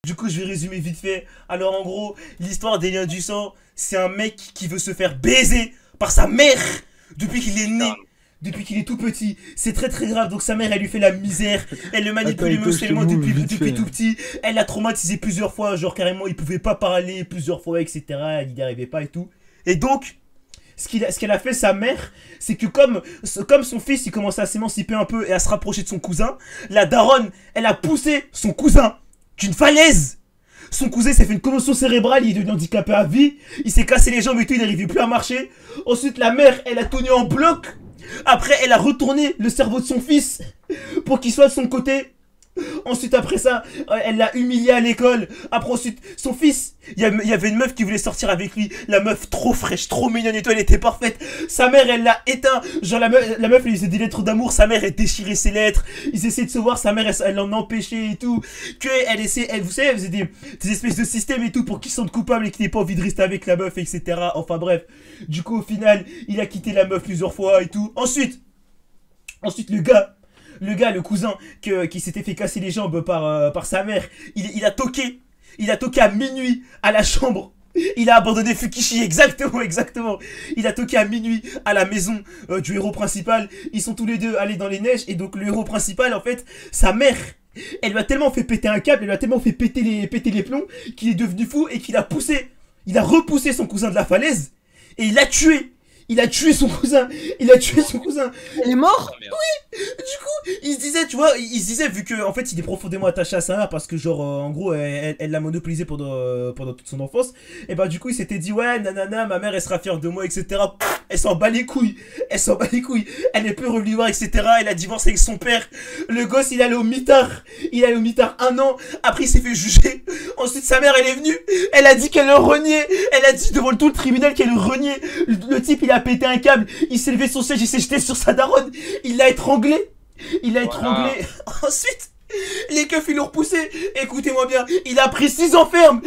Du coup, je vais résumer vite fait. Alors, en gros, l'histoire des liens du sang, c'est un mec qui veut se faire baiser par sa mère depuis qu'il est né. Depuis qu'il est tout petit, c'est très très grave. Donc sa mère, elle lui fait la misère, elle le manipule émotionnellement depuis tout petit. Elle l'a traumatisé plusieurs fois, genre carrément il pouvait pas parler plusieurs fois, etc. Il n'y arrivait pas et tout. Et donc, ce qu'elle a fait sa mère, c'est que comme son fils il commençait à s'émanciper un peu et à se rapprocher de son cousin, la daronne, elle a poussé son cousin d'une falaise. Son cousin s'est fait une commotion cérébrale, il est devenu handicapé à vie, il s'est cassé les jambes et tout, il n'arrivait plus à marcher. Ensuite la mère, elle a tenu en bloc. Après, elle a retourné le cerveau de son fils pour qu'il soit de son côté. Ensuite, après ça, elle l'a humilié à l'école. Après, ensuite, son fils, il y avait une meuf qui voulait sortir avec lui. La meuf trop fraîche, trop mignonne et tout, elle était parfaite. Sa mère, elle l'a éteint. Genre, la meuf, elle lui faisait des lettres d'amour. Sa mère, elle déchirait ses lettres. Ils essayaient de se voir. Sa mère, elle l'en empêchait et tout. Vous savez, elle faisait des espèces de systèmes et tout pour qu'il se sente coupable et qu'il n'ait pas envie de rester avec la meuf, etc. Enfin, bref. Du coup, au final, il a quitté la meuf plusieurs fois et tout. Ensuite, le cousin qui s'était fait casser les jambes par sa mère, il a toqué à minuit à la chambre. Il a abandonné Fukishi, exactement. Il a toqué à minuit à la maison du héros principal. Ils sont tous les deux allés dans les neiges. Et donc le héros principal, en fait, sa mère, elle lui a tellement fait péter un câble, elle lui a tellement fait péter les plombs, qu'il est devenu fou et qu'il a repoussé son cousin de la falaise. Et il l'a tué. Il a tué son cousin. Il est mort? Oui. Du coup, il se disait, tu vois, vu que en fait, il est profondément attaché à sa mère parce que genre, en gros, elle l'a monopolisé pendant toute son enfance. Et bah du coup, il s'était dit, ouais, nanana, ma mère, elle sera fière de moi, etc. Pff, elle s'en bat les couilles. Elle est plus revenue voir, etc. Elle a divorcé avec son père. Le gosse, il allait au mitard. 1 an. Après, il s'est fait juger. Ensuite, sa mère, elle est venue. Elle a dit qu'elle le reniait. Elle a dit devant tout le tribunal qu'elle le reniait. Le type, il a pété un câble, il s'est levé son siège, il s'est jeté sur sa daronne, il l'a étranglé. Ensuite, les keufs ils l'ont repoussé. Écoutez-moi bien, il a pris 6 ans ferme.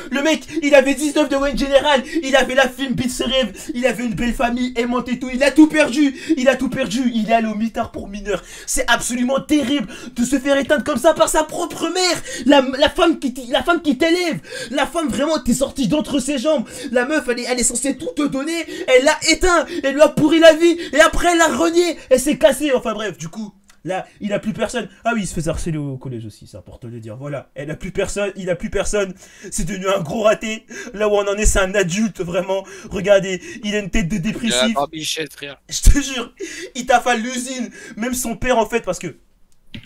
Le mec, il avait 19 de Wayne General, il avait la film Beat ses rêves, il avait une belle famille aimante et tout, il a tout perdu. Il est allé au mitard pour mineur. C'est absolument terrible de se faire éteindre comme ça par sa propre mère. La femme qui t'élève, la femme vraiment t'es sortie d'entre ses jambes. La meuf elle est censée tout te donner, elle l'a éteint, elle lui a pourri la vie et après elle l'a renié, elle s'est cassée. Enfin bref, du coup là, il a plus personne. Ah oui, il se faisait harceler au collège aussi, c'est important de le dire. Voilà, il a plus personne. C'est devenu un gros raté. Là où on en est, c'est un adulte, vraiment. Regardez, il a une tête de dépressif. Je te jure, il t'affale l'usine. Même son père, en fait, parce que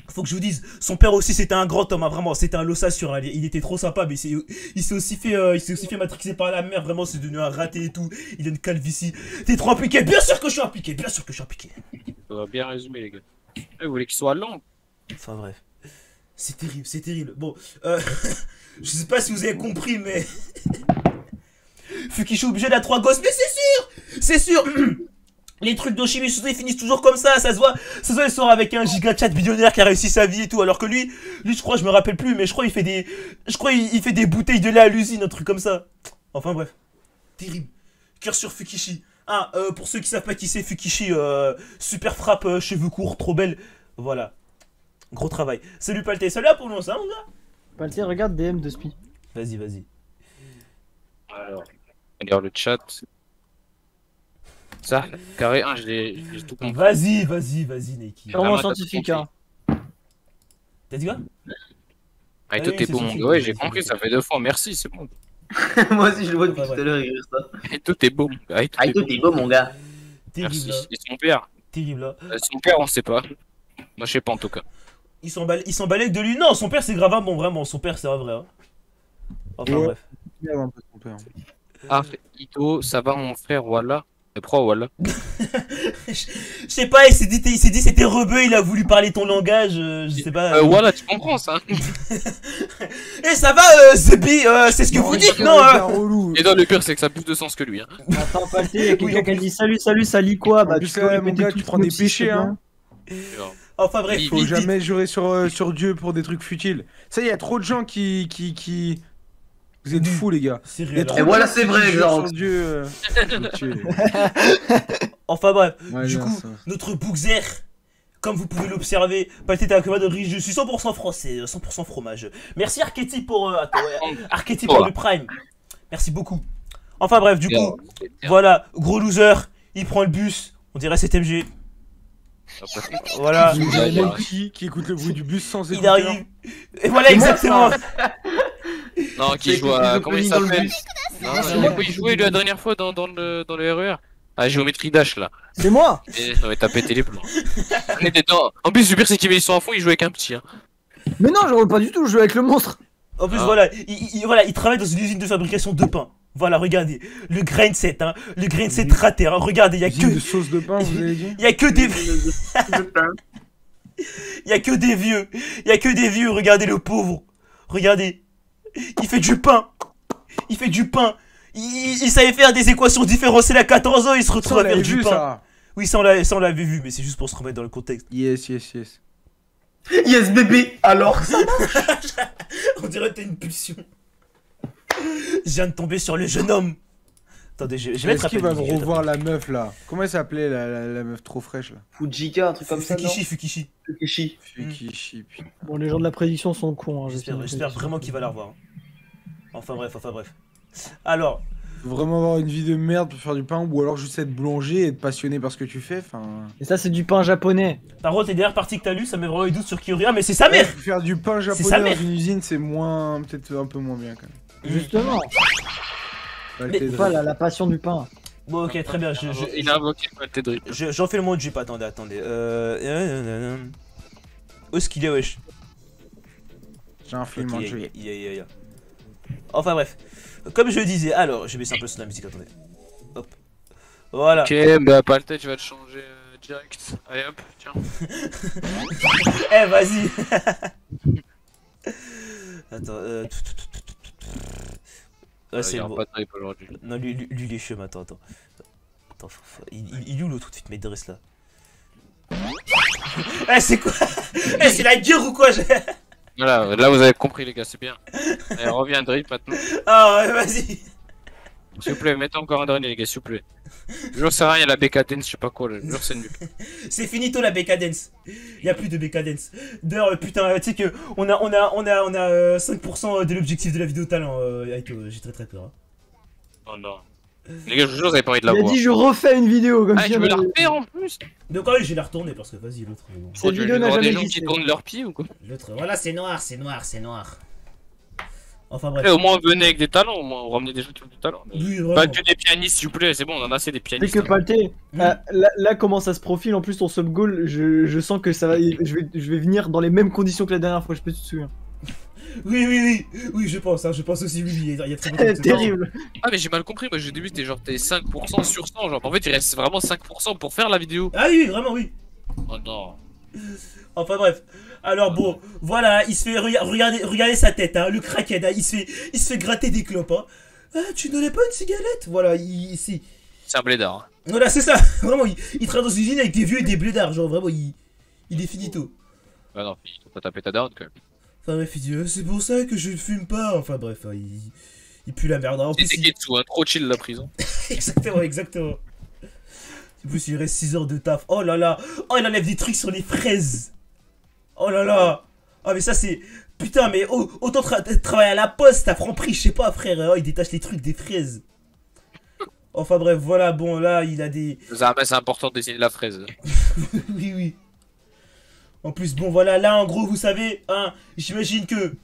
faut que je vous dise, son père aussi c'était un grand homme, hein, vraiment, c'était un lossassure, hein, il était trop sympa, mais il s'est aussi fait matrixer par la mère, vraiment, c'est devenu un raté et tout, il a une calvitie. T'es trop impliqué, bien sûr que je suis impliqué. Ça va bien résumer, les gars. Vous voulez qu'il soit long? Enfin bref, c'est terrible. Bon, je sais pas si vous avez compris, mais Fukishi obligé de la 3 gosses, mais c'est sûr. Les trucs d'Oshimi ils finissent toujours comme ça se voit, il sort avec un giga chat billionnaire qui a réussi sa vie et tout, alors que lui je crois, je me rappelle plus, mais je crois il fait des bouteilles de lait à l'usine, un truc comme ça. Enfin bref, terrible. Cœur sur Fukishi. Ah, pour ceux qui savent pas qui c'est, Fukishi, super frappe, cheveux courts, trop belle. Voilà. Gros travail. Salut Palté, salut à Polo, ça mon gars. Palté, regarde DM de Spi. Vas-y. Alors, regarde le chat. Ça, carré 1, j'ai tout compris. Vas-y, Neki. Sûrement scientifique, hein. T'as dit quoi? Ah, tout est bon. Ouais, j'ai compris, ça fait 2 fois, merci, c'est bon. Moi aussi je le vois depuis tout à l'heure écrire ça. Et tout est beau. Tout est beau mon gars. Merci. Et son père? Terrible là. Son père on sait pas. Moi je sais pas en tout cas. Il s'en balèque de lui. Non, son père c'est grave bon, vraiment. Son père c'est un vrai. Hein. Enfin bref. Ah, Ito, ça va mon frère, voilà. Et pourquoi voilà? Je sais pas, il s'est dit c'était rebeu, il a voulu parler ton langage, je sais pas. Voilà, tu comprends ça. Eh ça va, Zebi, c'est ce que vous dites, non? Et dans le pire, c'est que ça a plus de sens que lui. Hein. Attends, Palté, il y a quelqu'un qui a dit salut, ça lit quoi? Bah, tu peux répéter tout, tu prends des péchés, hein. Enfin bref, faut jamais jurer sur Dieu pour des trucs futiles. Ça, il y a trop de gens qui... Vous êtes fous les gars. Et voilà c'est vrai genre. Enfin bref, du coup, notre Bookzer, comme vous pouvez l'observer, Palté est un commande riche. Je suis 100% français, 100% fromage. Merci Archétype pour, Archétype pour le Prime. Merci beaucoup. Enfin bref, du coup, voilà, gros loser, il prend le bus, on dirait CTMG. Voilà. Qui écoute le bruit du bus sans Il écouteur. arrive. Et voilà, exactement. Non, qui joue à. Comment il s'appelle? Non, il jouait la dernière fois dans le RER. Ah, géométrie Dash là. C'est moi. Et ça va t'as pété les plombs. On était dedans. En plus, le pire, c'est qu'ils sont à fond, ils jouaient avec un petit. Hein. Mais non, je roule pas du tout, je joue avec le monstre. En plus, voilà, il travaille dans une usine de fabrication de pain. Voilà, regardez, le grain set, hein, le grain set raté, hein, regardez, il y a que... de sauce de pain, vous avez dit? Il y a que des... Il y a que des vieux, il y a que des vieux, regardez le pauvre. Regardez, il fait du pain. Il fait du pain. Il savait faire des équations différentielles à 14 ans, il se retrouve à faire du pain. Ça. Oui, ça on l'avait vu, mais c'est juste pour se remettre dans le contexte. Yes. Yes, bébé. Alors, ça marche. On dirait que t'as une pulsion. Je viens de tomber sur le jeune homme. Attendez, je vais mettre Est-ce qu'il va revoir la meuf là? Comment elle s'appelait la meuf trop fraîche là? Fujika, un truc comme ça. Fukishi. Putain. Bon, les gens de la prédiction sont cons. Hein, J'espère vraiment qu'il va la revoir. Enfin bref. Alors. Faut vraiment avoir une vie de merde pour faire du pain ou alors juste être boulanger et être passionné par ce que tu fais. Et ça, c'est du pain japonais. Par contre, les dernières parties que t'as lues, ça met vraiment les doutes sur Kyoria, mais c'est sa mère! Faire du pain japonais dans une usine, c'est peut-être un peu moins bien quand même. Justement. Mais pas la passion du pain. Bon, ok, très bien. Il a invoqué le drip. J'en fais le mot de jupe, attendez. Où est-ce qu'il est, wesh? J'ai un film en jeu. Enfin bref. Comme je le disais, alors, je vais baisser un peu sur la musique, attendez. Hop. Voilà. Ok, bah pas le tête, je vais te changer direct. Allez hop, tiens. Eh, vas-y. Attends, c'est bon. Pas de drip aujourd'hui. Non, lui il est chum, attends. Attends, il est où l'autre de Maîtresse là? Eh, c'est quoi? Eh, c'est la guerre ou quoi? Voilà, là vous avez compris les gars, c'est bien. Allez, reviens drip maintenant. Ah ouais, vas-y. S'il vous plaît, mettez encore un dernier les gars, s'il vous plaît. Le jour c'est rien, il y a la Becadence, je sais pas quoi, le jour c'est nul. C'est finito la Becadence. Il y a plus de Becadence. D'ailleurs, putain, tu sais que on a 5% de l'objectif de la vidéo talent, Aito, j'ai très peur. Hein. Oh non. Les gars, je vous jure, vous avez pas envie de la voir. Il a dit je refais une vidéo comme ça. Ah, tu veux la refaire en plus? Donc ouais, je vais la retourner parce que vas-y l'autre. Cette vidéo n'a jamais des gens qui tournent leurs pieds ou quoi? L'autre, voilà, c'est noir. Enfin bref. Au moins venez avec des talents, au moins on ramenait des gens qui ont du talent. Oui, vraiment. Pas que des pianistes s'il vous plaît, c'est bon, on en a assez des pianistes. C'est que Palté, là comment ça se profile, en plus ton sub goal, je sens que ça va, je vais venir dans les mêmes conditions que la dernière fois, je peux te souvenir. Oui, je pense aussi, oui, il y a très longtemps. Terrible. Ah mais j'ai mal compris, moi au début c'était genre t'es 5% sur 100, genre en fait il reste vraiment 5% pour faire la vidéo. Ah oui, vraiment oui. Oh non. Enfin bref, alors bon, voilà, il se fait, regardez sa tête, hein, le crackhead, hein, il se fait gratter des clopes, hein. Ah, tu n'aurais pas une cigarette? Voilà, c'est un blédard. Hein. Voilà, c'est ça, vraiment, il travaille dans une usine avec des vieux et des blédards, genre vraiment, il est finito. Ah non, finito, t'as tapé ta down quand même. Enfin bref, il dit, c'est pour ça que je ne fume pas, enfin bref, hein, il pue la merde. En plus, Ketsu, hein, trop chill la prison. exactement. En plus, il reste 6 heures de taf, oh là là, oh il enlève des trucs sur les fraises. Oh là là. Ah mais ça c'est... Putain mais autant travailler à la poste à Franprix, je sais pas frère. Oh, il détache les trucs des fraises. Enfin bref, voilà, bon là il a des... C'est important de dessiner la fraise. Oui. En plus bon voilà, là en gros vous savez, hein, j'imagine que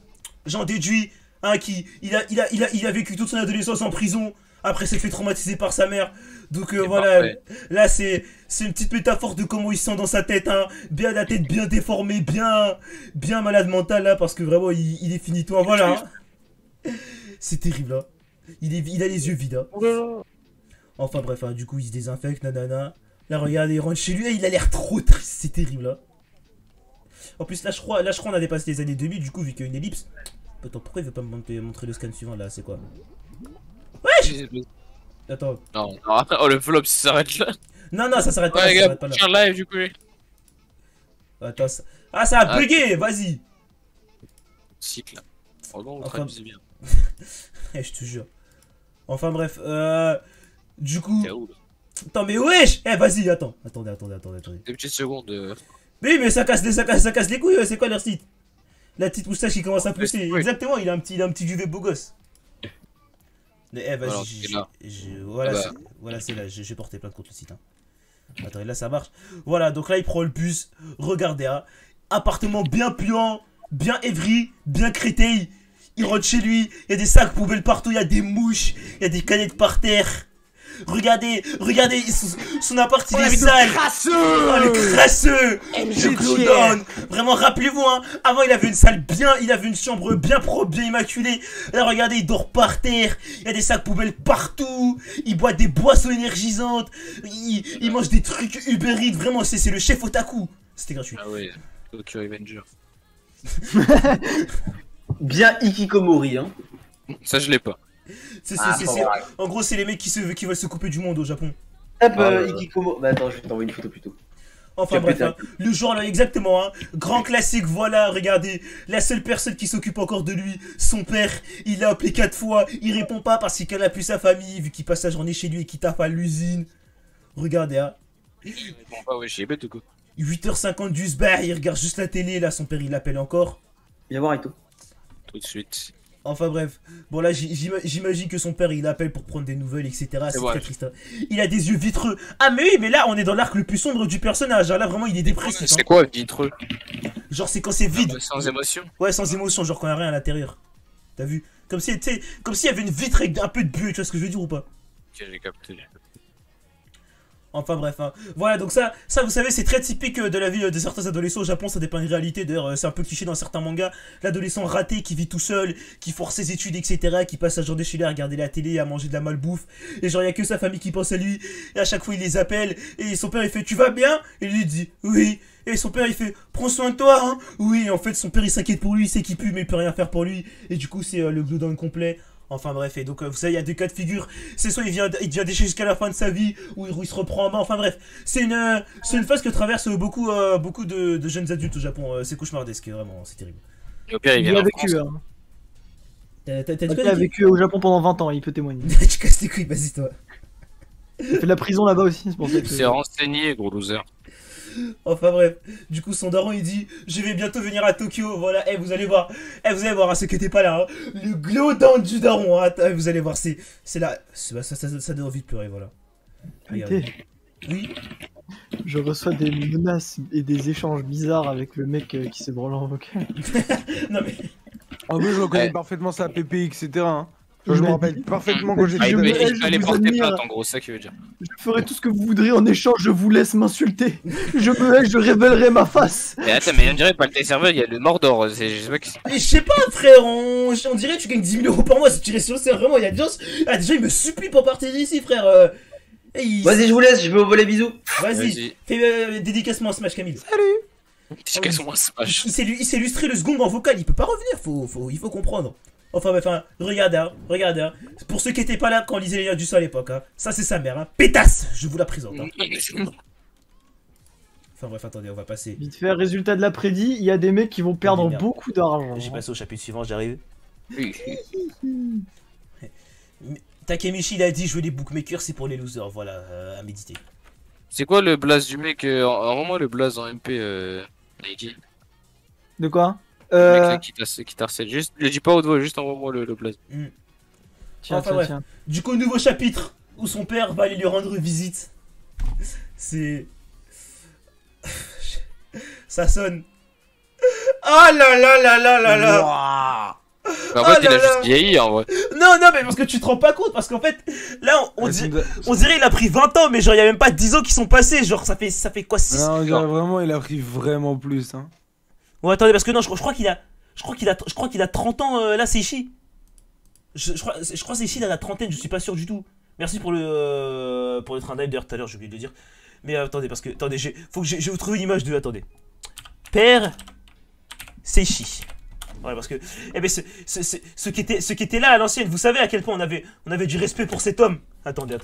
j'en déduis, hein, il a vécu toute son adolescence en prison. Après s'est fait traumatiser par sa mère. Donc voilà, parfait. Là c'est une petite métaphore de comment il se sent dans sa tête, hein. Bien la tête bien déformée, bien malade mental là, parce que vraiment il est finito, hein, voilà. Hein. C'est terrible là. Il a les yeux vides. Hein. Enfin bref, hein, du coup il se désinfecte, nanana. Là regardez, il rentre chez lui et il a l'air trop triste, c'est terrible là. En plus là je crois on a dépassé les années 2000, du coup vu qu'il y a une ellipse. Attends, pourquoi il veut pas me montrer le scan suivant là, c'est quoi? Wesh! Attends. Non, oh le flop ça s'arrête là. Non, ça s'arrête pas, ouais, là, ça s'arrête pas là. Tiens live du coup. Attends, ça a bugué, vas-y. Cycle là. Oh non, on traduisait bien. Je te jure. Enfin bref, du coup... Attends, mais wesh! Vas-y, attendez. 2 petites secondes. Mais oui, mais ça casse les couilles, c'est quoi leur site? La petite moustache qui commence à pousser. Oui. Exactement, il a un petit duvet beau gosse. Mais Voilà, vas-y, c'est là. voilà, Bah. voilà, c'est là, j'ai porté plainte contre le site. Hein. Attends, là ça marche. Voilà, donc là il prend le bus. Regardez, hein. Appartement bien puant, bien évry, bien créteil. Il rentre chez lui, il y a des sacs poubelles partout, il y a des mouches, il y a des canettes par terre. Regardez, son appart il est sale. Oh le crasseux, le clown. Vraiment, rappelez-vous, hein, avant il avait une chambre bien propre, bien immaculée. Là regardez, il dort par terre, il y a des sacs poubelles partout, il boit des boissons énergisantes, il mange des trucs Uber Eats, vraiment c'est le chef otaku. C'était gratuit. Ah ouais, Tokyo Avenger. Bien Ikikomori, hein. Ça, je l'ai pas. En gros, c'est les mecs qui veulent se couper du monde au Japon. Tape Ah, Ikikomori. Bah attends, je vais t'envoyer une photo plutôt. Enfin Tu as bref, pété un hein, le jour là, exactement, hein, grand classique, voilà, regardez, la seule personne qui s'occupe encore de lui, son père, il l'a appelé 4 fois, il répond pas parce qu'il a plus sa famille, vu qu'il passe sa journée chez lui et qu'il taffe à l'usine. Regardez, hein, Bon, bah ouais, j'ai bête ou quoi. 8h50 du sbar, il regarde juste la télé, là, son père, il l'appelle encore. Viens voir Aito. Tout de suite. Enfin bref, bon là j'imagine que son père il appelle pour prendre des nouvelles etc. C'est vrai. très triste. Hein. Il a des yeux vitreux. Ah mais oui mais là on est dans l'arc le plus sombre du personnage. Hein. Là vraiment il est dépressif. C'est Hein. quoi, vitreux? Genre c'est quand c'est vide. Sans émotion. Ouais sans émotion, genre quand il y a rien à l'intérieur. T'as vu? Comme si tu sais, comme s'il y avait une vitre avec un peu de buée, tu vois ce que je veux dire ou pas? Ok, j'ai capté. Enfin bref, hein. Voilà donc ça vous savez c'est très typique de la vie de certains adolescents au Japon, ça dépend de la réalité, d'ailleurs c'est un peu cliché dans certains mangas, l'adolescent raté qui vit tout seul, qui force ses études etc, qui passe sa journée chez lui à regarder la télé, à manger de la malbouffe, et genre il y a que sa famille qui pense à lui, et à chaque fois il les appelle, et son père il fait tu vas bien? Et lui il dit oui, et son père il fait prends soin de toi hein. Oui et en fait son père il s'inquiète pour lui, il sait qu'il pue mais il peut rien faire pour lui, et du coup c'est le glowdown complet. Enfin bref, et donc vous savez, il y a deux cas de figure. C'est soit il devient déchet jusqu'à la fin de sa vie, ou il se reprend en main. Enfin bref, c'est une phase que traversent beaucoup de jeunes adultes au Japon. C'est cauchemardesque, vraiment, c'est terrible. Et au pire, il Il vient a en vécu, France. hein. T'as dit Il quoi, a Niki? vécu au Japon pendant 20 ans, il peut témoigner. Tu casses tes couilles, vas-y toi. Il a fait de la prison là-bas aussi, c'est pour ça Il s'est que... renseigné, gros loser. Enfin bref, du coup son daron il dit je vais bientôt venir à Tokyo, voilà, vous allez voir, hein, ceux qui étaient pas là, hein, le glowdown du daron, hein, vous allez voir, c'est là, ça donne envie de pleurer, voilà. Regardez. Arrêtez. Oui, Je reçois des menaces et des échanges bizarres avec le mec qui s'est branlé en vocal. non mais, En plus, je reconnais Ouais. parfaitement sa PP, etc. Hein. Je me Mais- rappelle parfaitement quand Je j'étais Ah, me mais hais, il je fallait vous porter admire. plainte, en gros, c'est ça qu'il veut dire. Je ferai tout ce que vous voudrez en échange, je vous laisse m'insulter. Je me hais, je révélerai ma face. Mais attends, mais on dirait pas le serveur, il y a le Mordor. Je sais pas qui c'est. mais je sais pas frère, on dirait que tu gagnes 10 000 € par mois si tu restes sur le serveur, vraiment, il y a des gens, déjà ils me supplient pour partir d'ici frère. Vas-y, je vous laisse, je vais au voler bisous. Vas-y, fais dédicacement à Smash Camille. Qu'elles sont moins smash. Il s'est illustré le second en vocal, il peut pas revenir, il faut comprendre. Enfin bref, hein, regardez, hein. Pour ceux qui étaient pas là quand on lisait les liens du sang à l'époque, hein, ça c'est sa mère, hein. Pétasse, je vous la présente. Hein. Enfin bref, attendez, on va passer. Vite fait, résultat de l'après-midi, il y a des mecs qui vont perdre Merde. beaucoup d'argent. J'ai passé au chapitre suivant, j'arrive. Takemichi il a dit je veux des bookmakers, c'est pour les losers, voilà, à méditer. C'est quoi le blaze du mec? Rends-moi le blaze en MP, Nike. De quoi Le mec là qui t'harcèle. Juste, le dis pas haute voix, juste envoie-moi le blaze. Tiens, Enfin, bref. tiens. Du coup, nouveau chapitre où son père va aller lui rendre visite. C'est. Ça sonne. Oh là là là là là là! En fait, Oh il a là là. juste vieilli en vrai. Non, non, mais parce que tu te rends pas compte, parce qu'en fait, là, on dirait il a pris 20 ans, mais genre, il y a même pas 10 ans qui sont passés, genre, ça fait quoi, 6? Non, on dirait vraiment, il a pris vraiment plus. Hein. Ouais, attendez, parce que non, je crois qu'il a 30 ans, là, c'est Ishi. Je crois que c'est Ishi dans la trentaine, je suis pas sûr du tout. Merci pour le train d'ailleurs, tout à l'heure, j'ai oublié de le dire. Mais attendez, parce que, attendez, je vais vous trouver une image de, attendez. Père, c'est Ishi. Ouais, parce que, eh ben, ceux qui étaient là à l'ancienne, vous savez à quel point on avait du respect pour cet homme. Attendez.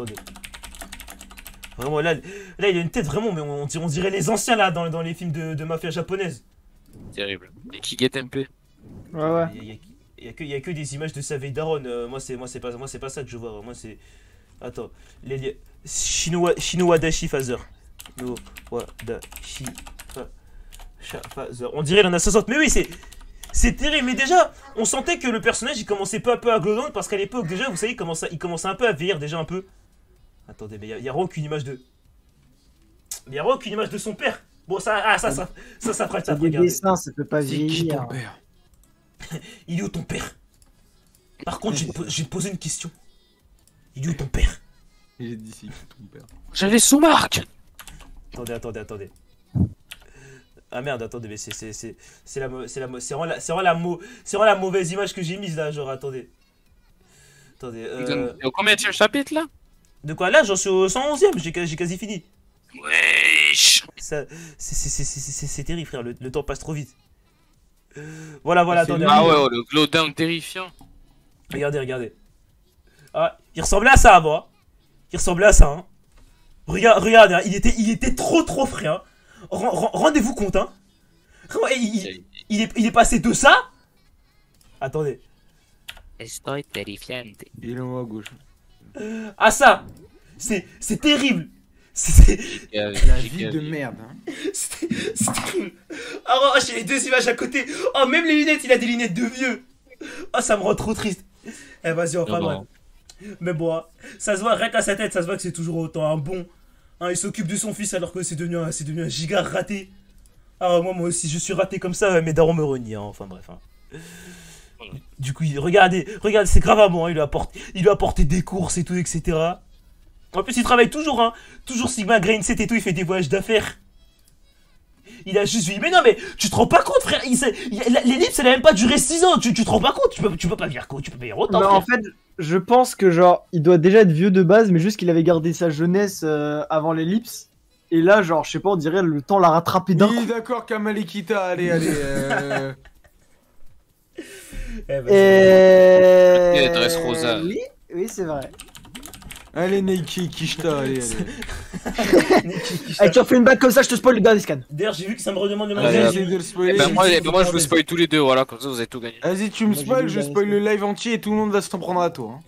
Vraiment, là, il a une tête vraiment, mais on dirait les anciens là dans les films de mafia japonaise. Terrible. Et qui get MP? Ouais, ouais. Il y a que des images de Savei Daron. Moi c'est pas ça que je vois. Moi c'est, attends, Shino Wadashi Father. No Wadashi Father. On dirait il en a 60. Mais oui, c'est terrible. Mais déjà, on sentait que le personnage il commençait peu à peu à glow down parce qu'à l'époque, déjà, vous savez, il commençait un peu à vieillir déjà un peu. Attendez, mais il y a aucune image de. Il y a aucune image de son père. Bon, ça fera ça. C'est des dessins, ça peut pas C'est qui vieillir. ton père? Il est où ton père? Par contre, je vais te poser une question. Il est où ton père? J'ai dit c'est qui ton père? J'avais sous-marque. Attendez. Ah merde, attendez, mais c'est vraiment la mauvaise image que j'ai mise là, genre, attendez. Attendez, Combien de chapitre là? De quoi là? J'en suis au 111ème, j'ai quasi fini. Wesh. C'est terrible, frère, le temps passe trop vite. Voilà, attendez. Ah ouais, le glow down terrifiant. Regardez. Ah, il ressemblait à ça avant. Il ressemblait à ça, hein. Regarde, hein, il était trop frais, hein. Rendez-vous compte, hein. Il est passé de ça. Attendez. Estoy terrifiante. Il est en haut à gauche. Ah ça. C'est terrible. La vie de merde. Hein. C'est terrible. Oh, j'ai les deux images à côté. Oh, même les lunettes, il a des lunettes de vieux. Oh, ça me rend trop triste. Eh, vas-y, enfin, bref. Mais bon, ça se voit, rien qu'à sa tête, ça se voit que c'est toujours autant un bon. Hein, il s'occupe de son fils alors que c'est devenu un giga raté. Ah, moi aussi, je suis raté comme ça, mes darons me renient. Hein. Enfin, bref. Hein. Du coup, regardez, c'est grave à moi. Hein. Il lui a apporté des courses et tout, etc. En plus, il travaille toujours, hein. Toujours Sigma Grain 7 et tout, il fait des voyages d'affaires. Il a juste vu. Mais non, mais tu te rends pas compte, frère. L'ellipse, elle a même pas duré 6 ans. Tu te rends pas compte. Tu peux pas vivre quoi. Tu peux pas vivre autant. Mais en fait, je pense que genre, il doit déjà être vieux de base, mais juste qu'il avait gardé sa jeunesse avant l'ellipse. Et là, genre, je sais pas, on dirait le temps l'a rattrapé d'un coup. Oui, d'accord, Kamalekita, allez. Et... Dressrosa. Oui, c'est vrai. Allez, Neiki, Kishta, allez. Allez, tu refais une bague comme ça, je te spoil le dernier scan. D'ailleurs, j'ai vu que ça me redemande de Allez, manger. essaye de le spoiler. Moi, je vous spoil tous les deux, voilà, comme ça vous avez tout gagné. Vas-y, tu me Moi, j'ai spoil, vu je le spoil dernier le live entier et tout le monde va s'en prendre à toi. Hein.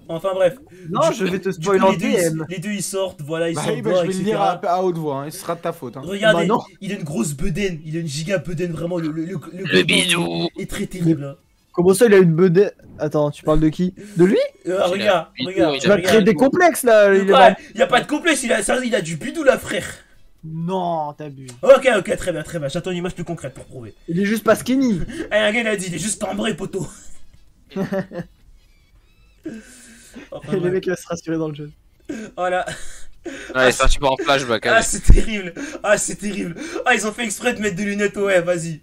Enfin, bref. Non, je vais te spoiler en DM. Les deux, ils sortent, voilà, ils Bah, sortent oui, dehors, je vais le etc. dire à haute voix, hein, ce sera de ta faute. Hein. Regardez, Bah, non. il a une grosse bedaine, il a une giga bedaine, vraiment, le bisou. est très terrible. Hein. Comment ça, il a une bedaine? Attends, tu parles de qui? De lui? Regarde. Tu vas créer des complexes là. Il y a pas de complexe, il a du bidou là, frère. Non, t'abuses. Ok, très bien. J'attends une image plus concrète pour prouver. Il est juste pas skinny. Un gars, il a dit, il est juste cambré, poteau. Enfin, Et le mec il va se rassurer dans le jeu. Voilà. Ouais, c'est parti pour un flashback. Ah, c'est terrible. Ah, ils ont fait exprès de mettre des lunettes, ouais, vas-y.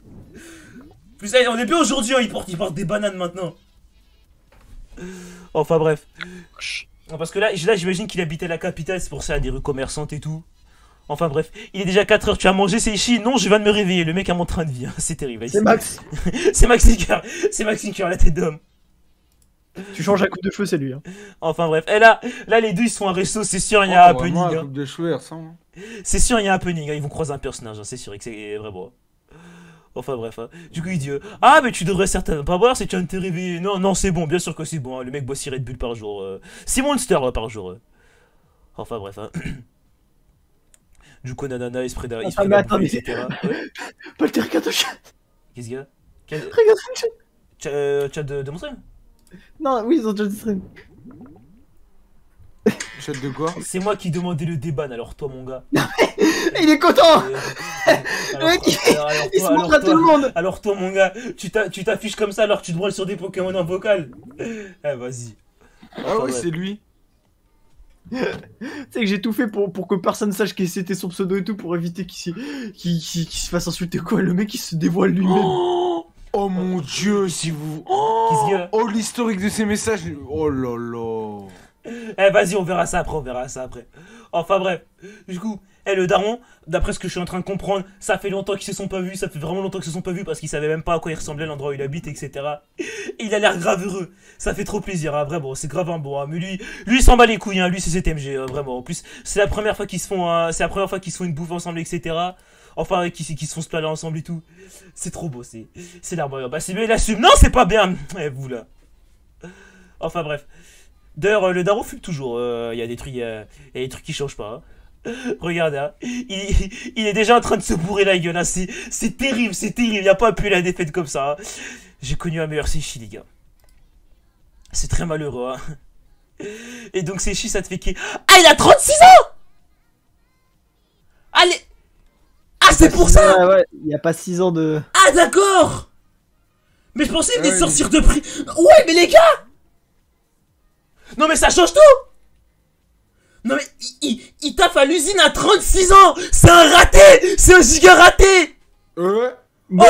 Plus, on est plus aujourd'hui, hein, ils portent des bananes maintenant. Enfin, bref. Parce que là j'imagine qu'il habitait la capitale, c'est pour ça, il y a des rues commerçantes et tout. Enfin, bref. Il est déjà 4h, tu as mangé, c'est Ishi? Non, je viens de me réveiller, le mec a mon train de vie, hein. C'est terrible. C'est Max. C'est Max Sinker, la tête d'homme. Tu changes à coupe de cheveux, c'est lui. Hein. Enfin bref, et là les deux ils sont un resto, c'est sûr il y a un happening. Moi, Hein. coupe de cheveux, elle ressemble. C'est sûr il y a un happening, hein. Ils vont croiser un personnage, hein. C'est sûr que c'est vraiment. Enfin bref, hein. Du coup il dit ah mais tu devrais certainement pas boire si tu viens de te réveiller. Non c'est bon, bien sûr que c'est bon, hein. Le mec boit 6 Red Bull par jour. 6 Monster par jour. Enfin bref, hein. Du coup nanana il se prédare, mais attends, mais... etc. Ouais. Paul, regarde ton chat. Qu'est-ce qu'il y a? Regarde ton chat. Chat de mon stream? Non, oui, ils ont déjà dit stream. Chat de quoi? C'est moi qui demandais le déban, alors toi mon gars. Il est content. Le mec, il se montre à tout le monde. Alors toi mon gars, tu t'affiches comme ça alors que tu te branles sur des Pokémon en vocal. Eh vas-y. Ah ouais, c'est lui. Tu sais que j'ai tout fait pour que personne sache que c'était son pseudo et tout pour éviter qu'il se fasse insulter quoi. Le mec il se dévoile lui-même. Oh mon dieu, si vous... Qu'est-ce qu'il y a? Oh, l'historique de ces messages. Oh là là. Eh vas-y, on verra ça après. Enfin bref, du coup, le daron, d'après ce que je suis en train de comprendre, ça fait longtemps qu'ils se sont pas vus, ça fait vraiment longtemps qu'ils se sont pas vus parce qu'ils savaient même pas à quoi il ressemblait l'endroit où il habite, etc. Et il a l'air grave heureux, ça fait trop plaisir, hein, vraiment, c'est grave un bon, hein. Mais lui il s'en bat les couilles, hein, lui c'est ZMG, vraiment. En plus, c'est la première fois qu'ils se font, une bouffe ensemble, etc. Enfin, qui se font se planer ensemble et tout. C'est trop beau, c'est l'arbre. Bah, c'est bien, il assume. Non, c'est pas bien. Eh, vous là. Enfin, bref. D'ailleurs, le daron fume toujours. Il y a des trucs qui changent pas. Hein. Regarde, hein. Il est déjà en train de se bourrer la gueule. Hein. C'est terrible, c'est terrible. Il n'y a pas pu la défaite comme ça. Hein. J'ai connu un meilleur Sechi, les gars. C'est très malheureux. Hein. Et donc, Sechi, ça te fait qui? Ah, il a 36 ans! Allez! Ah, c'est pour ça! Ouais, il n'y a pas 6 ans de... Ah, d'accord! Mais je pensais qu'il venait de sortir de prix. Ouais, mais les gars! Non, mais ça change tout! Non, mais il taffe à l'usine à 36 ans! C'est un raté! C'est un giga raté! Ouais. Oh,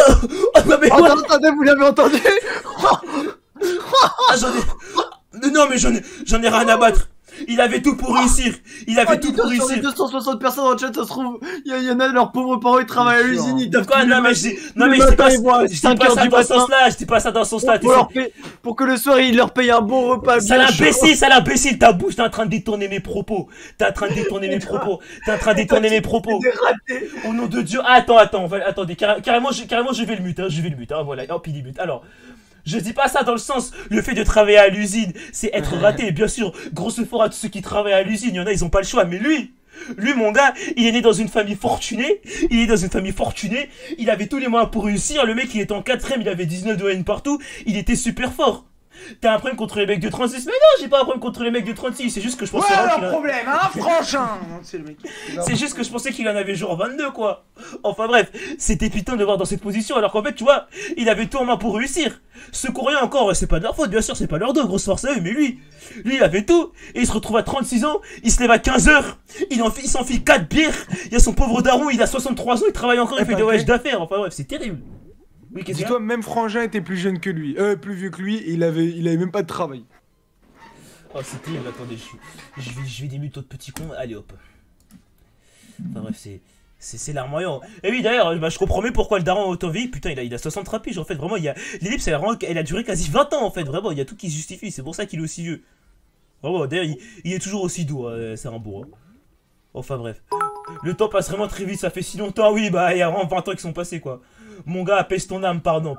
oh, non, mais attends, attendez, vous l'avez entendu? Ah, non, mais j'en ai rien à battre. Il avait tout pour réussir. Il avait tout pour réussir. Sur les 260 personnes dans le chat, ça se trouve, il y en a, leurs pauvres parents, ils travaillent à l'usine, ils doivent quoi? Non, mais je dis pas ça dans ce sens-là. Je dis pas ça dans ce sens-là. Pour que le soir, ils leur payent un bon repas. Ça l'imbécile, ta bouche, t'es en train de détourner mes propos. T'es en train de détourner mes propos. Au nom de Dieu. Attendez, carrément, je vais le mute, hein, voilà, hop, il est mute. Alors. Je dis pas ça dans le sens, le fait de travailler à l'usine, c'est être raté. Bien sûr, gros effort à tous ceux qui travaillent à l'usine, il y en a, ils ont pas le choix. Mais lui, mon gars, il est né dans une famille fortunée. Il avait tous les moyens pour réussir. Le mec, il était en 4ème, il avait 19 de haine partout. Il était super fort. T'as un problème contre les mecs de 36? Mais non, j'ai pas un problème contre les mecs de 36. C'est juste que je pensais qu'il problème, hein, franchement. C'est le mec. C'est juste que je pensais qu'il en avait genre 22, quoi. Enfin bref, c'était putain de le voir dans cette position, alors qu'en fait, tu vois, il avait tout en main pour réussir. Ce Coréen encore, c'est pas de leur faute, bien sûr, c'est pas leur dos, grosse force à eux, mais lui, il avait tout. Et il se retrouve à 36 ans, il se lève à 15h, il s'enfile 4 bières. Il y a son pauvre daron, il a 63 ans, il travaille encore, il fait des voyages d'affaires. Enfin bref, c'est terrible. Oui, qu'est-ce que dis-toi, même Frangin était plus jeune que lui, plus vieux que lui, et il avait même pas de travail. Oh, c'est terrible, attendez, je vais démuter votre petit con, allez hop. Enfin bref, c'est larmoyant. Et oui, d'ailleurs, je comprends mieux pourquoi le daron a autant vieilli. Putain, il a 63 piges en fait, vraiment, l'ellipse, elle a duré quasi 20 ans en fait, vraiment, il y a tout qui se justifie, c'est pour ça qu'il est aussi vieux. Vraiment, d'ailleurs, il est toujours aussi doux, c'est un beau. Hein. Enfin bref. Le temps passe vraiment très vite, ça fait si longtemps, oui, bah, il y a vraiment 20 ans qui sont passés, quoi. Mon gars, apaise ton âme, pardon,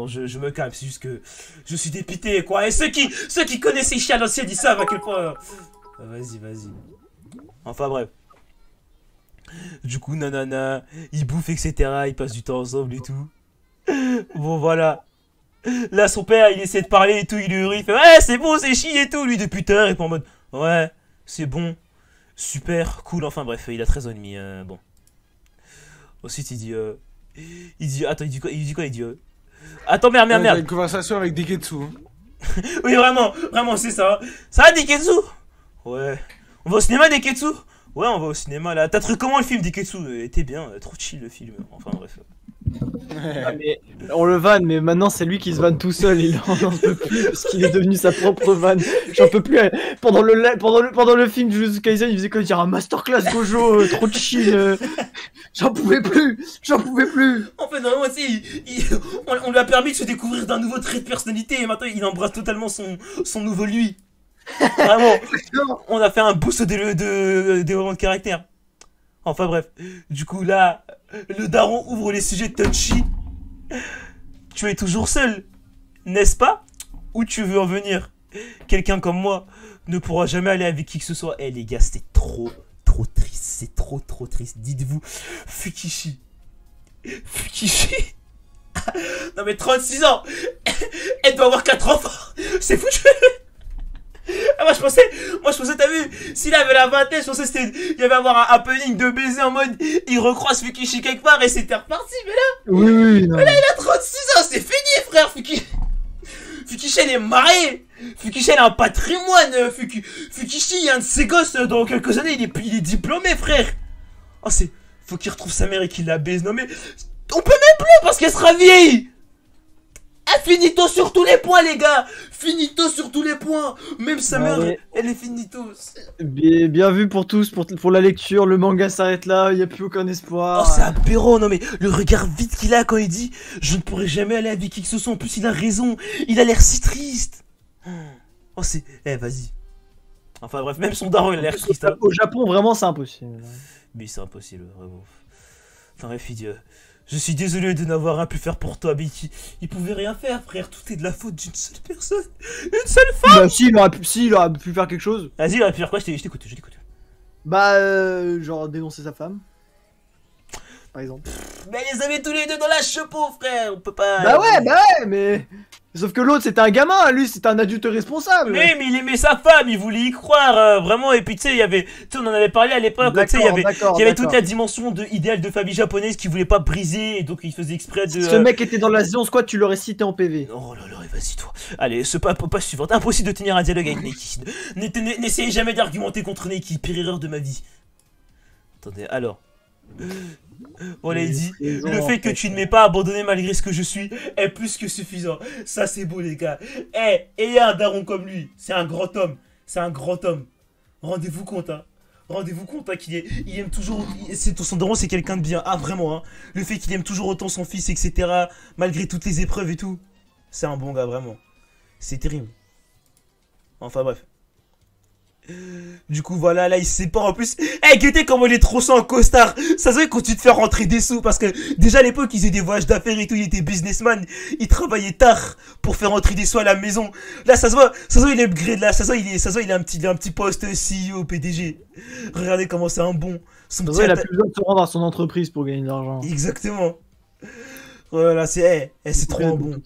je me calme, c'est juste que je suis dépité, quoi. Et ceux qui connaissent ces chiens d'anciens, ils savent à quel point... Vas-y. Enfin bref. Du coup, nanana, ils bouffent, etc. Ils passent du temps ensemble et tout. Bon, voilà. Là, son père, il essaie de parler et tout, il hurle, il fait « Ouais, c'est bon, c'est chi et tout !» Lui, depuis tard, il est pas en mode « Ouais, c'est bon, super, cool. » Enfin bref, il a 13 ans et demi, bon. Ensuite, il dit... Attends, il dit quoi? Attends, merde. Il a une conversation avec Deketsu. Oui, vraiment, c'est ça. Ça va, Deketsu? Ouais. On va au cinéma, Deketsu? Ouais, on va au cinéma, là. T'as trouvé comment le film, Deketsu? Était bien, trop chill, le film. Enfin, bref. Ah, mais on le vanne, mais maintenant c'est lui qui se vanne tout seul, il en peut plus parce qu'il est devenu sa propre vanne. J'en peux plus. Pendant le film de Jujutsu Kaisen, il faisait quoi dire un masterclass Gojo, trop de chill. J'en pouvais plus. En fait, vraiment, on lui a permis de se découvrir d'un nouveau trait de personnalité et maintenant il embrasse totalement son nouveau lui. Vraiment, on a fait un boost de développement de caractère. Enfin bref, du coup là, le daron ouvre les sujets touchy. Tu es toujours seul, n'est-ce pas? Où tu veux en venir? Quelqu'un comme moi ne pourra jamais aller avec qui que ce soit. Eh les gars, c'était trop triste, c'est trop triste. Dites-vous, Fukishi. Non mais 36 ans. Elle doit avoir 4 enfants. C'est foutu. Ah, moi je pensais, t'as vu, s'il avait la vingtaine, je pensais il y avait avoir un happening de baiser en mode il recroise Fukishi quelque part et c'était reparti, mais là, oui, non. Mais là il a 36 ans, c'est fini frère, Fukishi elle est mariée, Fukishi elle a un patrimoine, Fukishi il y a un de ses gosses dans quelques années, il est diplômé frère. Oh faut qu'il retrouve sa mère et qu'il la baise, non mais, on peut même plus parce qu'elle sera vieille. Ah, finito sur tous les points, les gars! Finito sur tous les points! Même sa mère, elle est finito! Bien vu pour tous, pour la lecture, le manga s'arrête là, il n'y a plus aucun espoir. Oh, c'est aberrant, non mais le regard vide qu'il a quand il dit « Je ne pourrai jamais aller avec qui que ce soit », en plus il a raison, il a l'air si triste! Oh, c'est... Eh, vas-y. Enfin bref, même son daron, il a l'air triste. Hein. Au Japon, vraiment, c'est impossible. Mais c'est impossible, vraiment. Enfin bref, je suis désolé de n'avoir rien pu faire pour toi, mais il pouvait rien faire, frère. Tout est de la faute d'une seule personne. Une seule femme. Bah si, il aurait pu faire quelque chose. Vas-y, il aurait pu faire quoi? Je t'écoute. Bah, genre dénoncer sa femme. Par exemple. Mais ils les avaient tous les deux dans la chapeau, frère. On peut pas. Bah ouais, mais. Sauf que l'autre c'était un gamin, lui c'était un adulte responsable. Mais il aimait sa femme, il voulait y croire, vraiment. Et puis tu sais, il y avait, tu sais, on en avait parlé à l'époque. Tu sais, il y avait toute la dimension idéale de famille japonaise qu'il voulait pas briser, et donc il faisait exprès de. Si ce mec était dans la zone squad, tu l'aurais cité en PV. Oh là là, vas-y toi. Allez, ce pas suivant. Impossible de tenir un dialogue avec Neki. N'essayez jamais d'argumenter contre Neki, pire erreur de ma vie. Attendez, alors. Voilà, il dit, le fait que tu ne m'aies pas abandonné malgré ce que je suis est plus que suffisant. Ça c'est beau les gars. Et un daron comme lui, c'est un grand homme. C'est un grand homme. Rendez-vous compte, hein. Rendez-vous compte hein, il aime toujours... Son daron c'est quelqu'un de bien. Ah vraiment, hein. Le fait qu'il aime toujours autant son fils, etc. Malgré toutes les épreuves et tout. C'est un bon gars, vraiment. C'est terrible. Enfin bref. Du coup voilà, là il se sépare en plus. Guettez comment il est trop sans en costard. Ça se voit quand tu te fais rentrer des sous. Parce que déjà à l'époque ils faisaient des voyages d'affaires et tout. Il était businessman. Il travaillait tard pour faire rentrer des sous à la maison. Là ça se voit il est upgrade là. Ça se voit il a un petit poste CEO PDG. Regardez comment c'est un bon. Il a plus besoin de se rendre à son entreprise pour gagner de l'argent. Exactement. Voilà c'est trop un bon.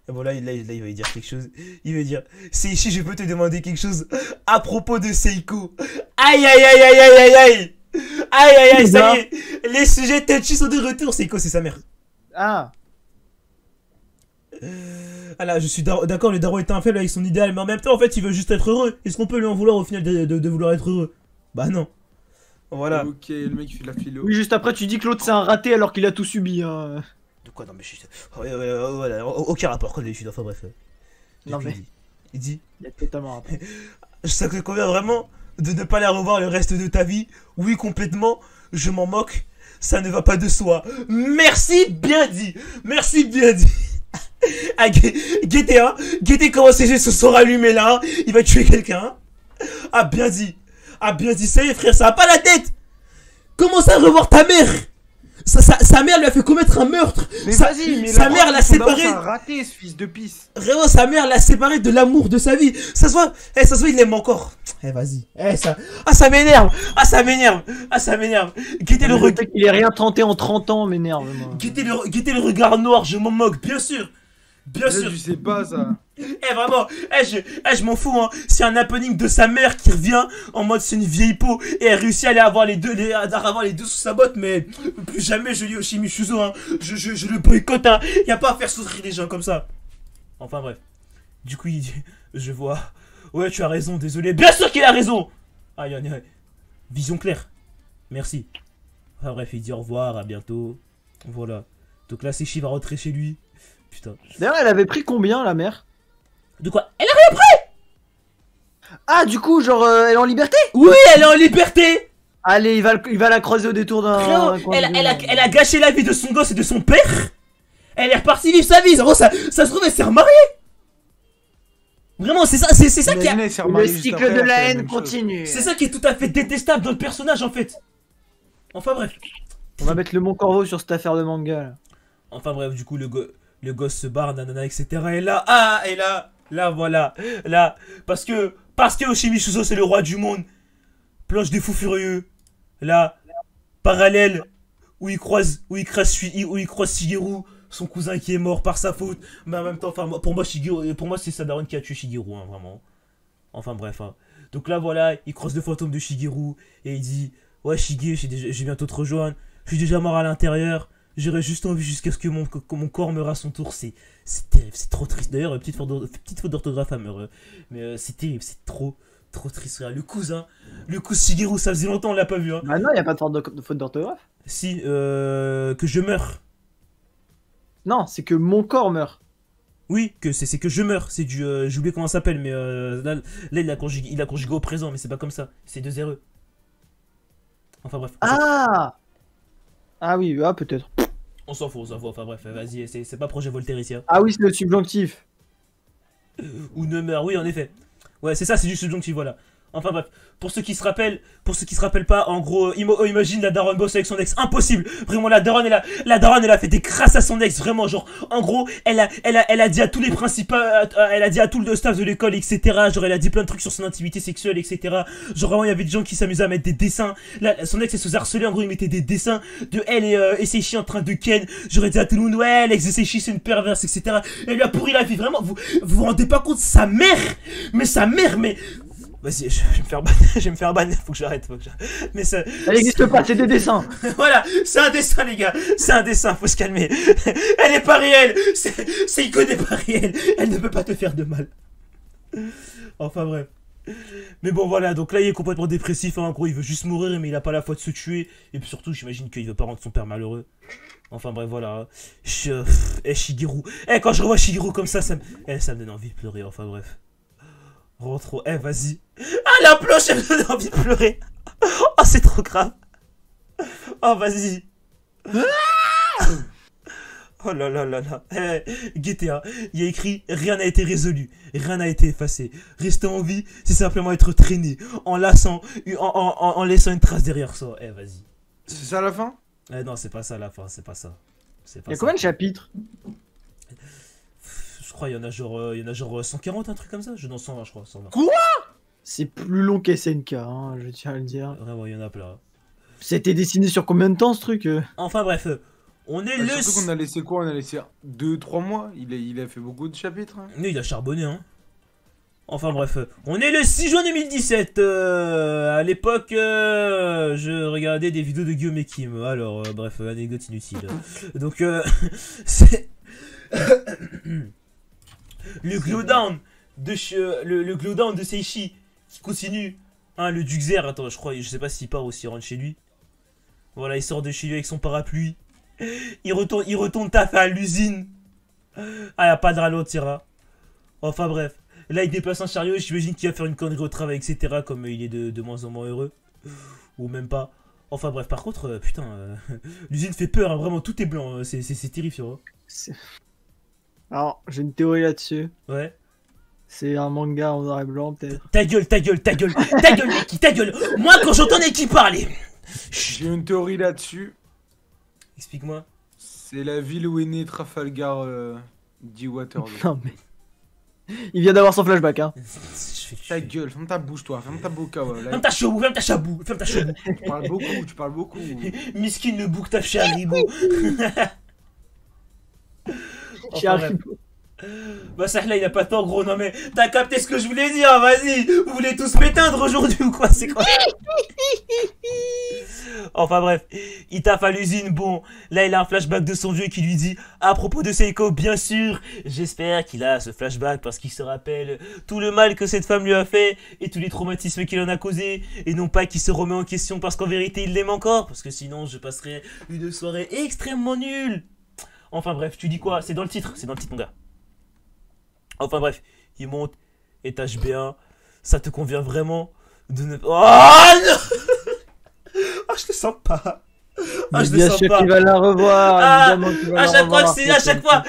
Et bon là il va dire quelque chose. Il va dire, Seishi, je peux te demander quelque chose à propos de Seiko. Aïe aïe aïe aïe aïe aïe aïe. Aïe aïe aïe, ça y est. Les sujets touchy sont de retour. Seiko c'est sa mère. Ah. Ah là je suis d'accord, le daron est un faible avec son idéal. Mais en même temps en fait il veut juste être heureux. Est-ce qu'on peut lui en vouloir au final de vouloir être heureux? Bah non. Voilà. Ok, le mec il fait la philo. Oui juste après tu dis que l'autre c'est un raté alors qu'il a tout subi hein. De quoi? Non mais je... voilà, aucun rapport comme d'habitude, enfin bref. Non mais... Il dit... Il y a totalement un rapport. Ça te convient vraiment de ne pas la revoir le reste de ta vie? Oui, complètement, je m'en moque, ça ne va pas de soi. Merci, bien dit. Merci, bien dit. Ah, Guettez, hein. Guettez comment ces jeux se sont rallumés là. Il va tuer quelqu'un. Ah, bien dit. Ah, bien dit. Ça y est, frère, ça a pas la tête. Commence à revoir ta mère. Sa mère lui a fait commettre un meurtre. Mais vas-y, mais sa mère l'a séparé. C'est un raté, ce fils de pisse. Vraiment, sa mère l'a séparé de l'amour de sa vie. Ça se voit, il l'aime encore. Vas-y. Ça m'énerve. Ça m'énerve. Guettez le regard. Il est rien tenté en 30 ans, m'énerve. Guettez le regard noir, je m'en moque, bien sûr. Bien sûr. Tu sais pas ça. Vraiment, je m'en fous, hein. C'est un happening de sa mère qui revient en mode c'est une vieille peau et elle réussit à aller avoir les deux, sous sa botte, mais plus jamais je lis Oshimi Shuzo, hein. Je le boycotte, hein. Y a pas à faire souffrir des gens comme ça. Enfin bref. Du coup, il dit, je vois. Ouais, tu as raison, désolé. Bien sûr qu'il a raison. Aïe. Vision claire. Merci. Enfin bref, il dit au revoir, à bientôt. Voilà. Donc là, Seishi va rentrer chez lui. Putain. D'ailleurs, elle avait pris combien, la mère? De quoi? Elle a rien pris? Ah, du coup, genre, elle est en liberté? Oui, elle est en liberté. Allez, il va la croiser au détour d'un... Elle a gâché la vie de son gosse et de son père. Elle est repartie vivre sa vie. Ça se trouve, elle s'est remariée. Vraiment, c'est ça qui a... Le cycle de la haine continue. C'est ça qui est tout à fait détestable dans le personnage, en fait. Enfin bref. On va mettre le Mont Corvo sur cette affaire de manga, là. Enfin bref, du coup, le gosse se barre, nanana, etc. Et là, là, voilà. Là, parce que Oshimi Shuzo, c'est le roi du monde. Planche des fous furieux. Là, parallèle, où il croise Shigeru, son cousin qui est mort par sa faute. Mais en même temps, enfin, pour moi, c'est Sadaron qui a tué Shigeru, hein, vraiment. Enfin bref, hein. Donc là, voilà, il croise le fantôme de Shigeru et il dit, ouais, Shige, je vais bientôt te rejoindre. Je suis déjà mort à l'intérieur. J'aurais juste envie jusqu'à ce que mon corps meure à son tour. C'est terrible, c'est trop triste. D'ailleurs, petite faute d'orthographe à meurtre. Mais c'est terrible, c'est trop triste. Le cousin Shigeru, ça faisait longtemps on l'a pas vu. Hein. Bah non, y a pas de faute d'orthographe. Si, que je meurs. Non, c'est que mon corps meurt. Oui, que c'est que je meurs. C'est du... j'ai oublié comment ça s'appelle, mais là il a conjugué au présent, mais c'est pas comme ça. C'est 2 RE. Enfin bref. Ah oui, peut-être. On s'en fout, enfin bref, vas-y, c'est pas projet Voltaire ici. Hein. Ah oui, c'est le subjonctif. Ou ne meurt, oui, en effet. Ouais, c'est ça, c'est du subjonctif, voilà. Enfin bref, pour ceux qui se rappellent pas, en gros, imagine la daronne bosse avec son ex, impossible. Vraiment, la daronne elle a fait des crasses à son ex, vraiment, genre, en gros, elle a dit à tous les principaux, elle a dit à tout le staff de l'école, etc. Genre, elle a dit plein de trucs sur son intimité sexuelle, etc. Genre, vraiment, il y avait des gens qui s'amusaient à mettre des dessins. Là, son ex, elle se faisait harceler, en gros, il mettait des dessins de elle et Seishi en train de ken. J'aurais dit à tout le monde, ouais, l'ex de Seishi, c'est une perverse, etc. Elle lui a pourri la vie, vraiment, vous rendez pas compte, sa mère, mais. Vas-y, je vais me faire ban, faut que j'arrête, Mais ça... Elle n'existe pas, c'est des dessins. Voilà, c'est un dessin les gars, c'est un dessin, faut se calmer. Elle est pas réelle, c'est Icône n'est pas réelle, elle ne peut pas te faire de mal. Enfin bref. Mais bon voilà, donc là il est complètement dépressif, hein. En gros il veut juste mourir mais il a pas la foi de se tuer. Et puis surtout j'imagine qu'il veut pas rendre son père malheureux. Enfin bref voilà. Shigeru. Quand je revois Shigeru comme ça me donne envie de pleurer, enfin bref. Rentre, vas-y. Ah, la planche, elle me donne envie de pleurer. Oh, c'est trop grave. Oh, vas-y. Oh là là là là. GTA, il y a écrit rien n'a été résolu, rien n'a été effacé. Rester en vie, c'est simplement être traîné, en laissant une trace derrière soi. Vas-y. C'est ça la fin? Non, c'est pas ça la fin, c'est pas ça. Il y a combien de chapitres? Je crois il y en a genre 140, un truc comme ça. Non, 120 je crois, 120. Quoi? C'est plus long qu'SNK, hein, je tiens à le dire. Vraiment, il y en a plein. C'était dessiné sur combien de temps ce truc? Enfin bref, on est le... Surtout qu'on a laissé quoi? On a laissé 2-3 mois. Il a fait beaucoup de chapitres. Hein. Mais il a charbonné, hein. Enfin bref, on est le 6 juin 2017. À l'époque, je regardais des vidéos de Guillaume et Kim. Alors, bref, anecdote inutile. Donc, c'est... le glowdown le glowdown de Seishi qui continue. Hein, le Duxer, attends, je sais pas s'il part ou s'il rentre chez lui. Voilà, il sort de chez lui avec son parapluie. Il retourne taffer à l'usine. Ah, y'a pas de ralentira. Enfin bref. Là, il déplace un chariot, j'imagine qu'il va faire une connerie au travail, etc. Comme il est de moins en moins heureux. Ou même pas. Enfin bref, par contre, putain, l'usine fait peur, hein, vraiment, tout est blanc, hein, c'est terrifiant. Hein. Alors, j'ai une théorie là-dessus. Ouais. C'est un manga en noir et blanc, peut-être. Ta gueule, Neki, ta gueule. Moi, quand j'entends Neki parler. J'ai une théorie là-dessus. Explique-moi. C'est la ville où est né Trafalgar D. Waterloo. Non, mais... Il vient d'avoir son flashback, hein. Ta gueule, ferme ta bouche, toi, ferme ta boca, ouais. Ferme ta chabou. Tu parles beaucoup. Miskin le bouc, ta charibou. Charibou. Bah ça là il a pas tant gros, non mais t'as capté ce que je voulais dire, vas-y. Vous voulez tous m'éteindre aujourd'hui ou quoi, c'est quoi? Enfin bref, il taffe à l'usine, bon, là il a un flashback de son vieux qui lui dit à propos de Seiko, bien sûr, j'espère qu'il a ce flashback parce qu'il se rappelle tout le mal que cette femme lui a fait et tous les traumatismes qu'il en a causé et non pas qu'il se remet en question parce qu'en vérité il l'aime encore, parce que sinon je passerais une soirée extrêmement nulle. Enfin bref, tu dis quoi? C'est dans le titre mon gars. Enfin bref, il monte, étage B1, ça te convient vraiment de ne... Oh non. Ah, je le sens pas. Ah, je le sens pas. Tu vas la revoir, évidemment tu vas à la chaque revoir. fois que c'est... À chaque fois...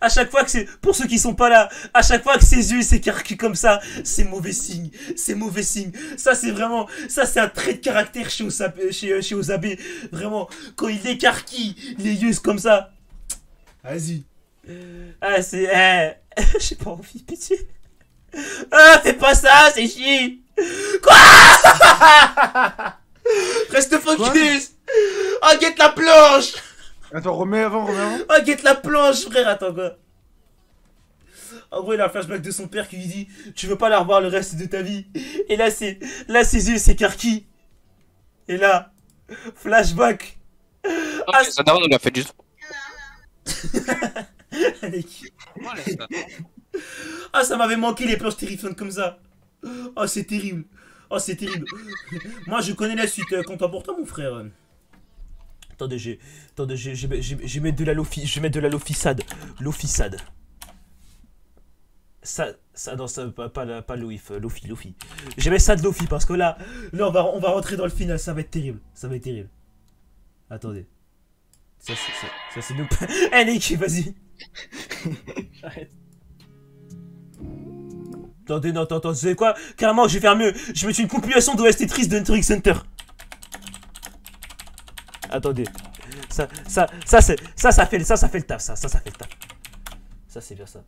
à chaque fois que c'est... Pour ceux qui sont pas là, à chaque fois que ses yeux s'écarquillent comme ça, c'est mauvais signe. C'est mauvais signe. Ça, c'est vraiment... Ça, c'est un trait de caractère chez Osabe. Vraiment, quand il écarquille les yeux comme ça... Vas-y. Ah, c'est... j'ai pas envie, pitié. Ah, fais pas ça, c'est chier. Quoi? Reste focus. Oh, guette la planche. Attends, remets avant. Oh, guette la planche, frère, attends quoi. En gros, il a un flashback de son père qui lui dit tu veux pas la revoir le reste de ta vie. Et là, ses yeux s'écarquillent. Et là, flashback. Ah, ça d'avant, on l'a fait juste. Ah, ça m'avait manqué les planches terrifiantes comme ça. Oh, c'est terrible. Oh, c'est terrible. Moi, je connais la suite. Compte pour toi, mon frère. Attendez, je vais mettre de la Lofi. Je vais mettre de la Lofisade. Lofisade. Ça, non, ça, pas Loif. Lofi. Je vais mettre ça de Lofi parce que là, on va rentrer dans le final. Ça va être terrible. Attendez. Ça c'est nous. Eh, Neki, vas-y. J'arrête. Attendez, non, attends, vous savez quoi? Carrément, je vais faire mieux. Je vais mettre une compilation d'OST triste de Hunter x Hunter. Attendez. Ça fait le taf, ça fait le taf. Ça, c'est bien ça.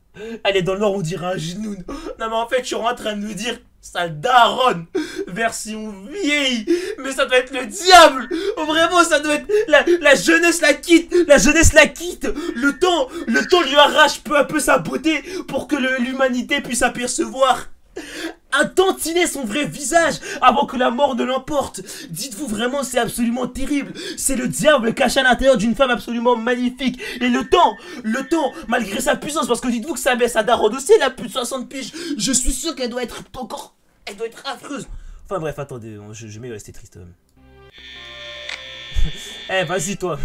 Elle est dans le nord, on dirait un genou. Non, mais en fait, je suis en train de me dire, ça daronne, version vieille. Mais ça doit être le diable. Vraiment, ça doit être la jeunesse la quitte. La jeunesse la quitte. Le temps lui arrache peu à peu sa beauté pour que l'humanité puisse apercevoir un tantinet son vrai visage avant que la mort ne l'emporte. Dites-vous vraiment, c'est absolument terrible. C'est le diable caché à l'intérieur d'une femme absolument magnifique. Et le temps, malgré sa puissance, parce que dites-vous que sa daronne aussi, elle a plus de 60 piges. Je suis sûr qu'elle doit être encore... Elle doit être affreuse. Enfin bref, attendez, je vais rester triste. Eh, vas-y toi.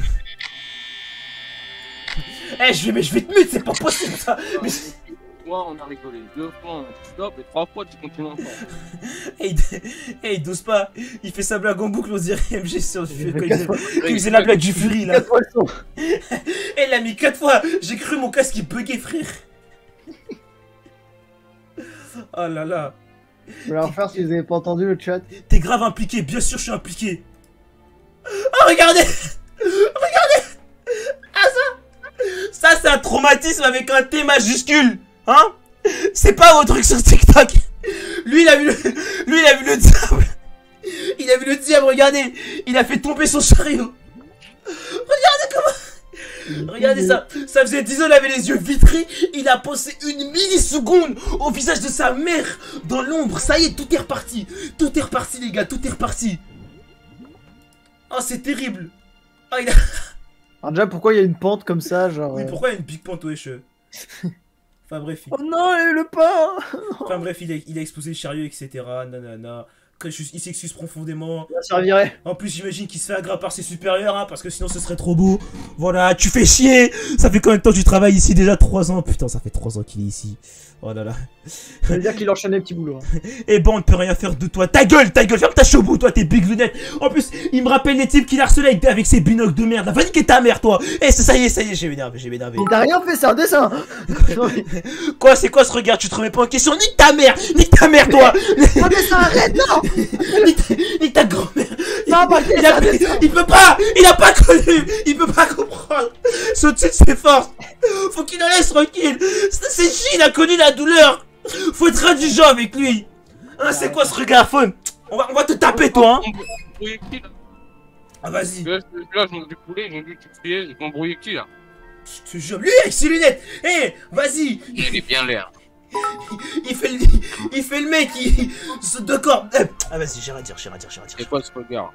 Eh, je vais te mute, c'est pas possible ça. Mais... On a rigolé 2 fois, stop, et 3 fois tu continues encore. Il dose pas, il fait sa blague en boucle, on dirait MG sur le Fury. Quand il faisait la blague du Fury là. Et il l'a mis 4 fois, j'ai cru mon casque il buguait frère. Oh là là. Je vais la refaire si vous avez pas entendu le chat. T'es grave impliqué, bien sûr je suis impliqué. Oh regardez. Regardez. Ah ça c'est un traumatisme avec un T majuscule. Hein? C'est pas vos trucs sur TikTok. Lui il a vu le diable. Il a vu le diable, regardez. Il a fait tomber son chariot. Regardez comment. Regardez ça. Ça faisait 10 ans, il avait les yeux vitrés. Il a passé une milliseconde au visage de sa mère dans l'ombre. Ça y est, tout est reparti. Tout est reparti les gars, tout est reparti. Oh c'est terrible. Oh il a... Alors déjà pourquoi il y a une pente comme ça genre... Oui pourquoi il y a une big pente wesh. Enfin bref. Oh non, le pain. Enfin bref, il a explosé le chariot, etc. Nanana. Il s'excuse profondément. Ça servirait. En plus, j'imagine qu'il se fait aggraver par ses supérieurs, hein, parce que sinon ce serait trop beau. Voilà, tu fais chier. Ça fait combien de temps que tu travailles ici? Déjà 3 ans. Putain, ça fait 3 ans qu'il est ici. Oh là là. Ça veut dire qu'il enchaîne les petits boulots. Hein. Et bon, on ne peut rien faire de toi. Ta gueule, ferme ta choubou, toi, tes big lunettes. En plus, il me rappelle les types qui harcelaient avec ses binocles de merde. Va niquer ta mère, toi. Eh, ça y est, j'ai m'énervé. Il t'a rien fait, c'est un dessin. Quoi, c'est quoi ce regard? Tu te remets pas en question? Nique ta mère, toi. Un dessin, arrête, non. Nique ta grand-mère. Non, Il peut pas. Il a pas connu. Il peut pas comprendre. C'est au-dessus de ses forces. Faut qu'il le laisse tranquille. C'est chi, il a connu la douleur. Faut être indulgent avec lui. Hein, c'est quoi ce regard, Faune? On va te taper, toi, hein. Ah, vas-y. Là, je mange du poulet, j'ai vu que tu criais, ils m'ont brouillé qui là? Je te jure, lui avec ses lunettes. Eh, vas-y. Il est bien l'air. Il fait le mec, d'accord. Ah, vas-y, j'ai rien à dire. C'est quoi ce regard?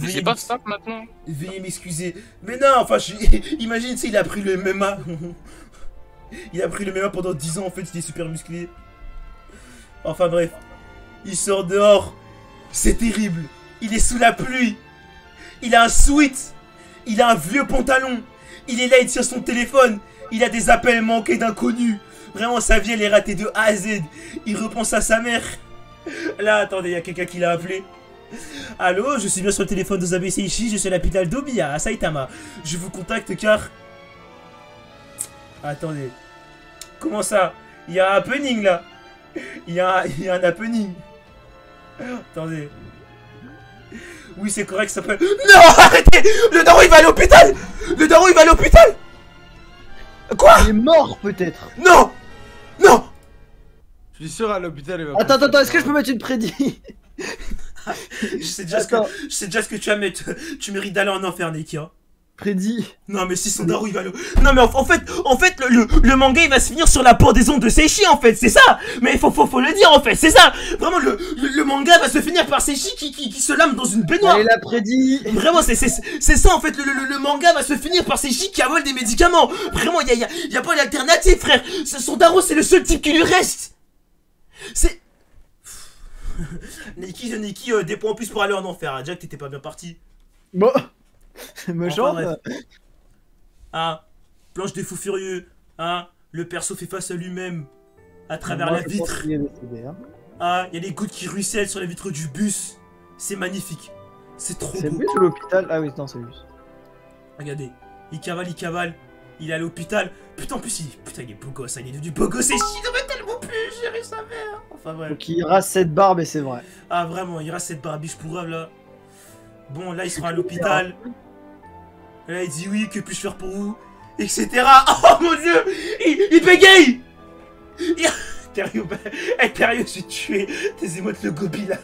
C'est pas ça maintenant. Veuillez m'excuser. Mais non, enfin, imagine, il a pris le MMA. Il a pris le MMA pendant 10 ans, en fait, il est super musclé. Enfin bref. Il sort dehors. C'est terrible. Il est sous la pluie. Il a un sweat. Il a un vieux pantalon. Il est là, il tient son téléphone. Il a des appels manqués d'inconnus. Vraiment, sa vie, elle est ratée de A à Z. Il repense à sa mère. Là, attendez, il y a quelqu'un qui l'a appelé. Allô, je suis bien sur le téléphone d'Osabe Seishi, je suis à l'hôpital d'Omiya, à Saitama. Je vous contacte car... Attendez. Comment ça? Il y a un happening là. Il y a un happening. Attendez. Oui, c'est correct, ça peut... Non, arrêtez! Le daron, il va à l'hôpital! Quoi? Il est mort peut-être. Non! Je suis sûr à l'hôpital, il va... Attends, est-ce que je peux mettre une prédit? Je sais déjà ce que tu vas mettre. Tu mérites d'aller en enfer, Neki, hein. Prédit. Non mais si son daron il va le... Non mais en fait le manga il va se finir sur la pendaison de Seishi en fait, c'est ça. Mais il faut le dire en fait, c'est ça. Vraiment le manga va se finir par Seishi qui se lame dans une baignoire. Il l'a prédit. Vraiment c'est ça en fait, le manga va se finir par Seishi qui avale des médicaments. Vraiment y a pas d'alternative frère. Son daron c'est le seul type qui lui reste. C'est... Neki, des points en plus pour aller en enfer, hein. Jack t'étais pas bien parti. Bon. Me chante. Ah, planche des fous furieux. Ah, le perso fait face à lui-même à travers la vitre. Ah, il y a les gouttes qui ruissellent sur la vitre du bus. C'est magnifique. C'est trop beau. C'est le bus ou l'hôpital? Ah oui, non, c'est le bus. Regardez, il cavale. Il est à l'hôpital. Putain, en plus, il est beau gosse. Il est devenu beau gosse. C'est chiant, tellement. beau plus, chérie, sa mère. Enfin, bref. Donc il rase cette barbe et c'est vrai. Ah, vraiment, il reste cette barbiche pour eux, là. Bon, là, ils seront à l'hôpital. Là, il dit oui, que puis-je faire pour vous, etc. Oh mon dieu, il bégaye. Thériault, Thériault, je vais te tuer. Tes émotes, le gobi, là.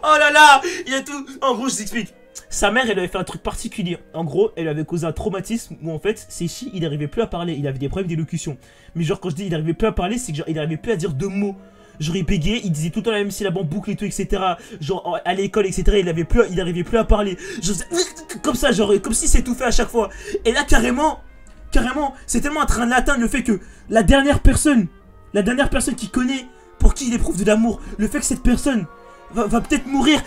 Oh là là, il y a tout. En gros, je t'explique. Sa mère, elle avait fait un truc particulier. En gros, elle avait causé un traumatisme où en fait, Seishi, il n'arrivait plus à parler. Il avait des problèmes d'élocution. Mais genre, quand je dis il n'arrivait plus à parler, c'est que genre, il n'arrivait plus à dire deux mots. Genre, il bégayait, il disait tout le temps la même syllabe en boucle et tout, etc. Genre, à l'école, etc. Il n'arrivait plus à parler. Genre, comme ça, genre, comme si s'étouffait à chaque fois. Et là, carrément, c'est tellement en train de l'atteindre le fait que la dernière personne qui connaît, pour qui il éprouve de l'amour, le fait que cette personne va peut-être mourir.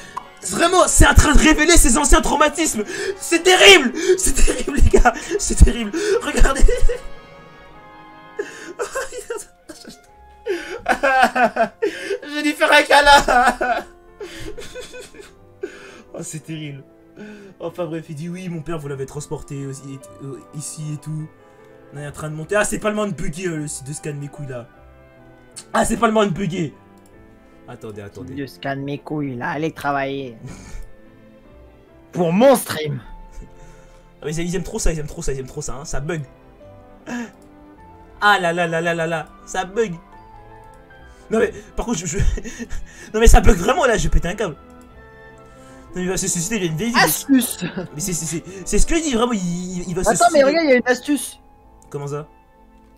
Vraiment, c'est en train de révéler ses anciens traumatismes. C'est terrible, les gars. C'est terrible. Regardez. Je vais lui faire un câlin. Oh, c'est terrible. Enfin bref, il dit oui, mon père vous l'avez transporté ici et tout. On est en train de monter. Ah, c'est pas le moment de bugger le site de scan mes couilles là. Ah, c'est pas le moment de bugger. Attendez. Je scanne mes couilles là, allez travailler. Pour mon stream. Ah, mais ils aiment trop ça, hein. Ça bug. Ah là, ça bug. Non mais, par contre, non mais ça bug vraiment là, je vais péter un câble. Non, il va se suicider, il a une vieille idée. Astuce. Mais c'est ce que je dis, vraiment, il va se suicider. Attends, mais regarde, il y a une astuce. Comment ça?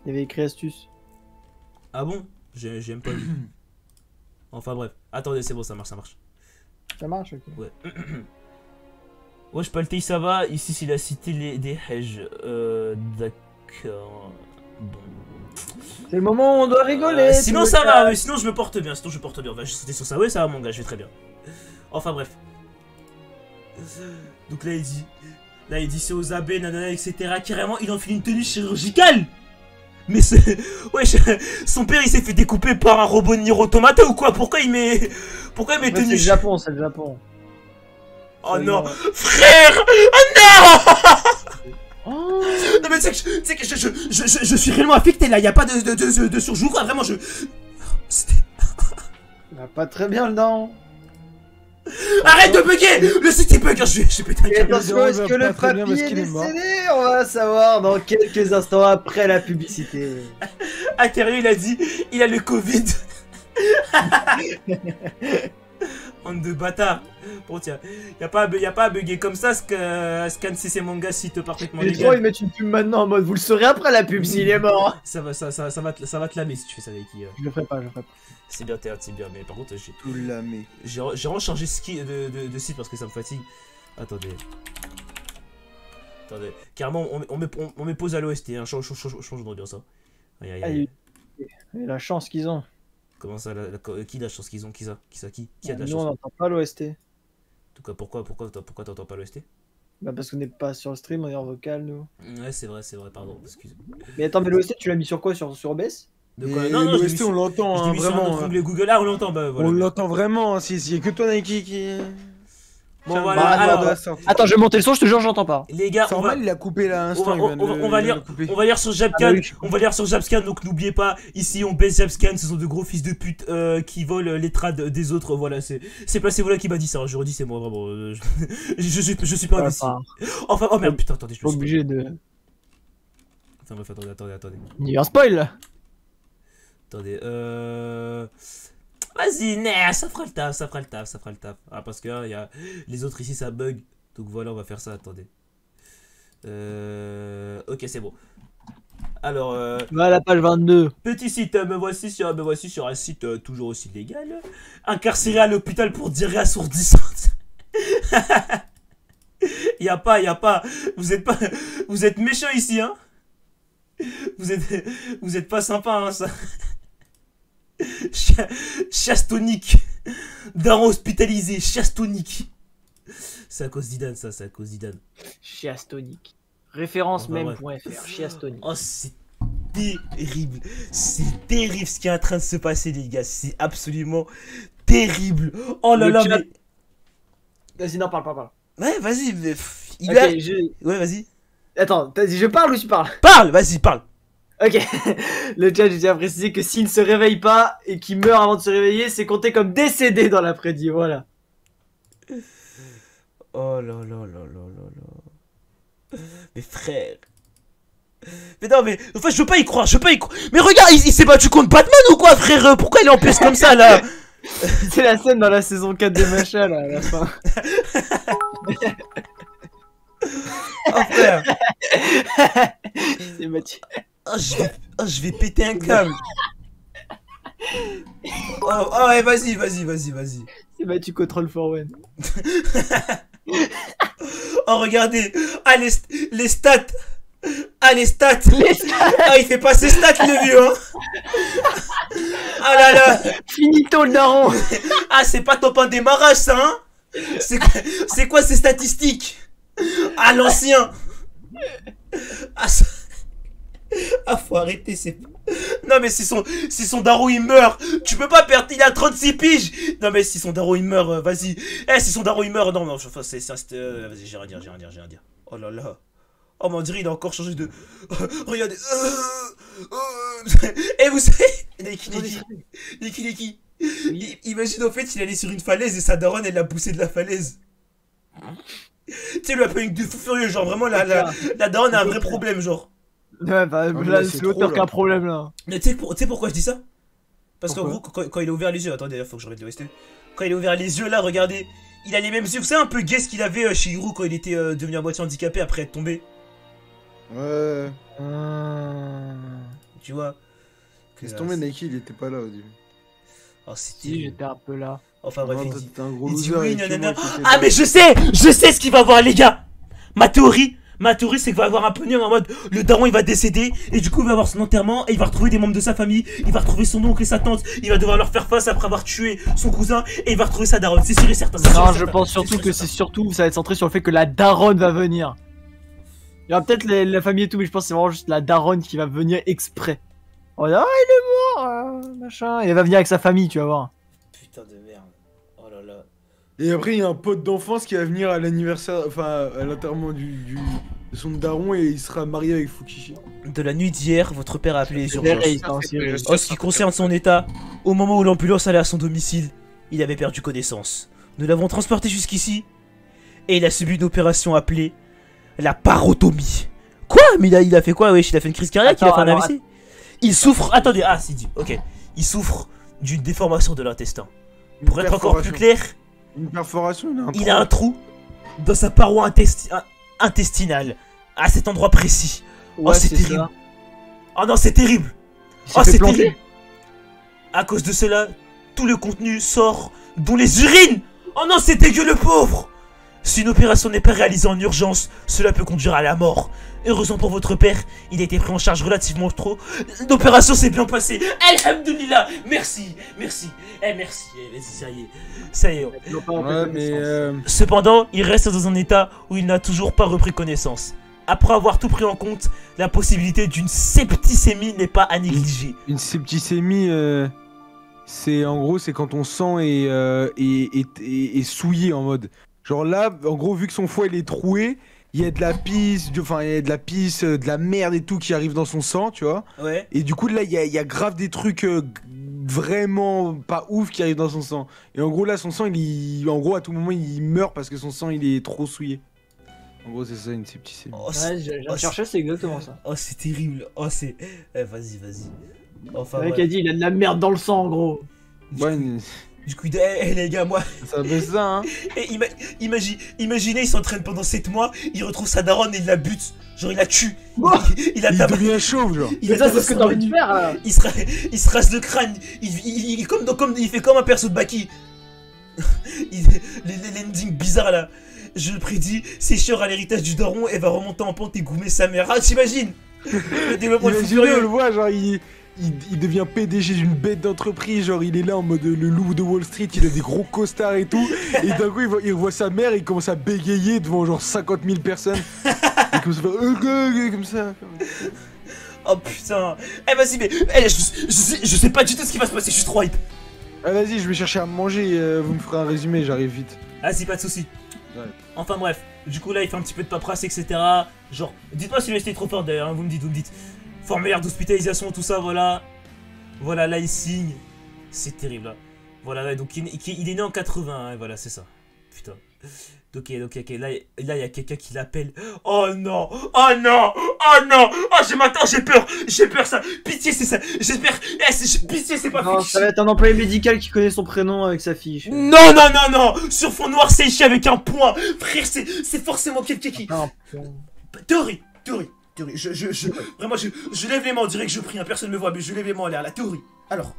Il avait écrit astuce. Ah bon? J'aime pas vu. Enfin bref, attendez, c'est bon, ça marche. Ça marche, ok. Ouais. Wesh, Paltei, ça va? Ici, c'est la cité des Hedge. D'accord. Bon. C'est le moment où on doit rigoler. Sinon, ça va, mais sinon, je me porte bien. On va juste sauter sur ça. Ouais, ça va, mon gars, je vais très bien. Enfin bref. Donc là, il dit c'est aux abbés, nanana, etc. Carrément, il enfile une tenue chirurgicale. Mais c'est... Wesh, son père, il s'est fait découper par un robot de Nier Automata ou quoi? Pourquoi il met tenue... C'est le Japon, c'est le Japon. Oh non, frère! Oh non! Oh. Non mais tu sais que je suis réellement affecté là, y a pas de surjoue, quoi, vraiment je... C'était... Bah, pas très bien le dent. Arrête de bugger! Le site est bug, je vais péter un câble. Attention, est-ce que le papy est décédé? On va savoir dans quelques instants après la publicité. Thériault, il a dit, il a le Covid. Bande de bâtards. Bon tiens, y a pas à bugger comme ça, Scan CC Manga cite parfaitement les légal. ils mettent une pub maintenant en mode vous le saurez après la pub s'il est mort. Ça va te lamer si tu fais ça avec qui. Je le ferai pas. C'est bien, mais par contre j'ai Tout vraiment changé de site parce que ça me fatigue. Attendez. Carrément, on met pause à l'OST, hein. Change d'ambiance. Hein. Et la chance qu'ils ont. Comment ça, qui a la chance qu'ils ont? Qui a de la chance? Nous on n'entend pas l'OST. En tout cas, pourquoi t'entends pas l'OST? Bah parce qu'on n'est pas sur le stream, on est en vocal nous. Ouais, c'est vrai, pardon, excuse. Mais attends, mais l'OST tu l'as mis sur quoi? Sur OBS? De quoi? Non, l'OST on l'entend, hein, vraiment. Sur Google, là on l'entend, bah voilà. On l'entend vraiment, si y a que toi Nike qui... Bon voilà, alors... Attends, je vais monter le son, je te jure, j'entends pas. Les gars, c'est normal, il a coupé là à l'instant. On va lire sur Japscan. On va lire sur Japscan, donc n'oubliez pas, ici on baisse Japscan, ce sont de gros fils de pute qui volent les trades des autres. Voilà, c'est Placebola qui m'a dit ça, hein, je redis, c'est moi vraiment. Je suis pas imbécile. Enfin, oh merde, putain, attendez, je suis obligé de. Enfin bref, attendez. Il y a un spoil là. Attendez, vas-y, ça fera le taf. Ah, parce que y a les autres ici, ça bug. Donc voilà, on va faire ça, attendez. Ok, c'est bon. Alors, va à la page 22. Petit site, me voici sur un site toujours aussi légal. Incarcéré à l'hôpital pour diarrhée assourdissante. y a pas. Vous êtes méchants ici, hein. Vous êtes pas sympa, hein, ça. Chastonique. Daron hospitalisé, chastonique. C'est à cause d'Idan, ça, c'est à cause d'Idan. Chastonique. Référence Enfin, même.fr, Chastonique. Oh, c'est terrible. C'est terrible ce qui est en train de se passer, les gars. C'est absolument terrible. Oh là là, mais... Vas-y, non, parle. Ouais, vas-y. Ouais, vas-y. Attends, je parle ou tu parles? Parle, vas-y, parle. Ok, le chat, je tiens à préciser que s'il ne se réveille pas et qu'il meurt avant de se réveiller, c'est compté comme décédé dans l'après-midi, voilà. Oh là là là là là là. Mais frère. Mais non, mais en fait, je veux pas y croire, je veux pas y croire. Mais regarde, il s'est battu contre Batman ou quoi, frère? Pourquoi il est en pièce comme ça là? C'est la scène dans la saison 4 de Macha là, à la fin. Oh frère. C'est Mathieu. Je vais péter un câble. Oh ouais, vas-y. C'est Mathieu Control for One. Oh regardez. Ah les stats. Ah les stats. Ah il fait pas ses stats le vieux hein. Ah là là. Finito le daron. Ah c'est pas top 1 démarrage ça hein. C'est quoi ces statistiques? Ah l'ancien. Ah faut arrêter c'est... Non mais si son daron il meurt, tu peux pas perdre, il a 36 piges. Non mais si son daron il meurt, vas-y. Si son daron il meurt, non c'est vas-y j'ai rien à dire. Oh là là. Oh mon dieu il a encore changé de... Regardez. Vous savez... Neki. Imagine en fait il allait sur une falaise et sa daronne elle l'a poussé de la falaise. Tu sais le panique de fou furieux, genre vraiment la daronne a un vrai problème genre. Ouais bah là c'est l'auteur qui a un problème là. Mais tu sais pourquoi je dis ça? Parce qu'en gros quand il a ouvert les yeux, attendez faut que je remette le OST. Quand il a ouvert les yeux là regardez, il a les mêmes yeux, vous savez un peu gay ce qu'il avait chez Hiro quand il était devenu à moitié handicapé après être tombé. Ouais. Tu vois. Laisse tomber Nike, il était pas là au début. Oh c'est Si j'étais un peu là. Enfin bref Non, t'es un gros loser oui, avec nanana. moi qui était Ah là. mais je sais ce qu'il va avoir les gars. Ma théorie c'est qu'il va avoir un peu en mode le daron il va décéder et du coup il va avoir son enterrement et il va retrouver des membres de sa famille, il va retrouver son oncle et sa tante, il va devoir leur faire face après avoir tué son cousin et il va retrouver sa daronne, c'est sûr et certain. Non je pense surtout que ça va être centré sur le fait que la daronne va venir. Il y aura peut-être la famille et tout mais je pense que c'est vraiment juste la daronne qui va venir exprès. Oh là il est mort machin, et elle va venir avec sa famille tu vas voir. Putain de merde. Oh là là. Et après, il y a un pote d'enfance qui va venir à l'anniversaire, enfin à l'enterrement de son daron et il sera marié avec Fukishi. De la nuit d'hier, votre père a appelé les urgences. Je En ce qui concerne son état, au moment où l'ambulance allait à son domicile, il avait perdu connaissance. Nous l'avons transporté jusqu'ici et il a subi une opération appelée la parotomie. Quoi? Mais il a fait quoi? Wesh, il a fait une crise cardiaque, il a fait un AVC. Il souffre... Attendez, c'est dit, ok. Il souffre d'une déformation de l'intestin. Pour être encore plus clair... Une perforation, il a un trou dans sa paroi intestinale, à cet endroit précis. Ouais, oh, c'est terrible. ça. Oh non, c'est terrible. Oh, c'est terrible. À cause de cela, tout le contenu sort, dont les urines. Oh non, c'est dégueu le pauvre. Si une opération n'est pas réalisée en urgence, cela peut conduire à la mort. Heureusement pour votre père, il a été pris en charge relativement trop. L'opération s'est bien passée. Alhamdoulilah. Merci. Merci. Merci. Vas-y, ça y est. Ouais, mais Cependant, il reste dans un état où il n'a toujours pas repris connaissance. Après avoir tout pris en compte, la possibilité d'une septicémie n'est pas à négliger. une septicémie, c'est en gros, c'est quand ton sang est souillé en mode. Genre là, en gros, vu que son foie il est troué, il y a de la pisse, de la merde et tout qui arrive dans son sang, tu vois. Ouais. Et du coup, là, il y a grave des trucs vraiment pas ouf qui arrivent dans son sang. Et en gros, là, son sang, en gros, à tout moment, il meurt parce que son sang, il est trop souillé. En gros, c'est ça, une septicémie. Oh, Ouais, j'ai cherché, c'est exactement ça. Oh, c'est terrible. Oh, c'est... Vas-y. Enfin, Le mec a dit, il a de la merde dans le sang, en gros. Ouais, Du coup, les gars, moi... ça fait ça, hein. Et imaginez, il s'entraîne pendant 7 mois, il retrouve sa daronne et il la bute. Genre, il la tue. Il Il devient chauve, genre. Mais ça, c'est ce que t'as envie de faire, là. Il se rase le crâne. Il fait comme un perso de Baki. Les endings bizarres, là. Je le prédis, c'est sûr à l'héritage du daron, elle va remonter en pente et goumer sa mère. Ah, t'imagines? Le développement de Imagine, on le voit, genre, il devient PDG d'une bête d'entreprise, genre il est là en mode le loup de Wall Street, il a des gros costards et tout, et d'un coup il voit sa mère et il commence à bégayer devant genre 50 000 personnes, et comme ça. Oh putain. Vas-y, mais je sais pas du tout ce qui va se passer, je suis trop hype. Ah vas-y, je vais chercher à manger, vous me ferez un résumé, j'arrive vite. Vas-y, pas de soucis. Ouais. Enfin bref, du coup là il fait un petit peu de paperasse, etc. Genre, dites-moi si le ST est trop fort d'ailleurs, hein, vous me dites. Formulaire d'hospitalisation, tout ça, voilà. Voilà, là, il signe. C'est terrible, là. Voilà, là, donc il est né en 80, hein, voilà, c'est ça. Putain. Ok, là, il y a quelqu'un qui l'appelle. Oh non, oh non, oh non, oh j'ai peur ça. Pitié, c'est ça. J'espère, pitié, c'est pas Non, Fukishi. ça va être un employé médical qui connaît son prénom avec sa fiche. Non, sur fond noir, c'est écrit avec un point. Frère, c'est forcément quelqu'un qui... Théorie. Vraiment, je lève les mains, on dirait que je prie, hein, personne ne me voit, mais je lève les mains en l'air, la théorie. Alors.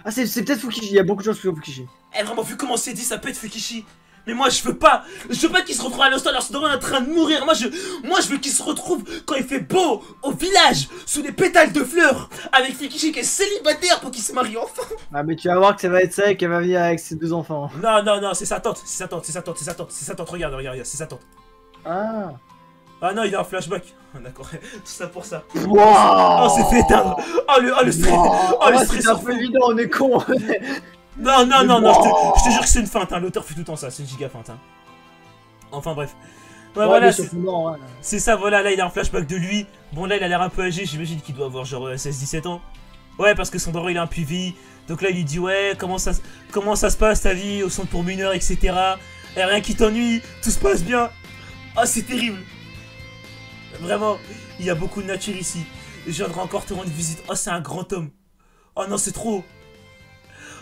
Ah, c'est peut-être Fukishi, il y a beaucoup de choses sur Fukishi. Eh, vraiment, vu comment c'est dit, ça peut être Fukishi. Mais moi, je veux pas qu'il se retrouve à l'instant alors Sandoro est en train de mourir. Moi, je veux qu'il se retrouve quand il fait beau, au village, sous des pétales de fleurs, avec Fukishi qui est célibataire pour qu'il se marie enfin. Ah, mais tu vas voir que ça va être ça et qu'elle va venir avec ses 2 enfants. Non, c'est sa tante, regarde, c'est sa tante. Ah. Ah non, il a un flashback. D'accord, tout ça pour ça. Wow. Oh, c'est fait éteindre. Oh, le stress. Oh, le stress. C'est un peu évident, on est con. Non, je te jure que c'est une feinte, hein. L'auteur fait tout le temps ça, c'est une giga feinte. Hein. Enfin bref. Ouais, voilà, c'est ça, voilà, là il a un flashback de lui. Bon, là il a l'air un peu âgé, j'imagine qu'il doit avoir genre 16-17 ans. Ouais, parce que Sandoro il a un PV. Donc là il lui dit, ouais, comment ça se passe ta vie au centre pour mineurs, etc. Et rien qui t'ennuie, tout se passe bien. Oh, c'est terrible. Vraiment, il y a beaucoup de nature ici. Je viendrai encore te rendre visite. Oh, c'est un grand homme. Oh non, c'est trop.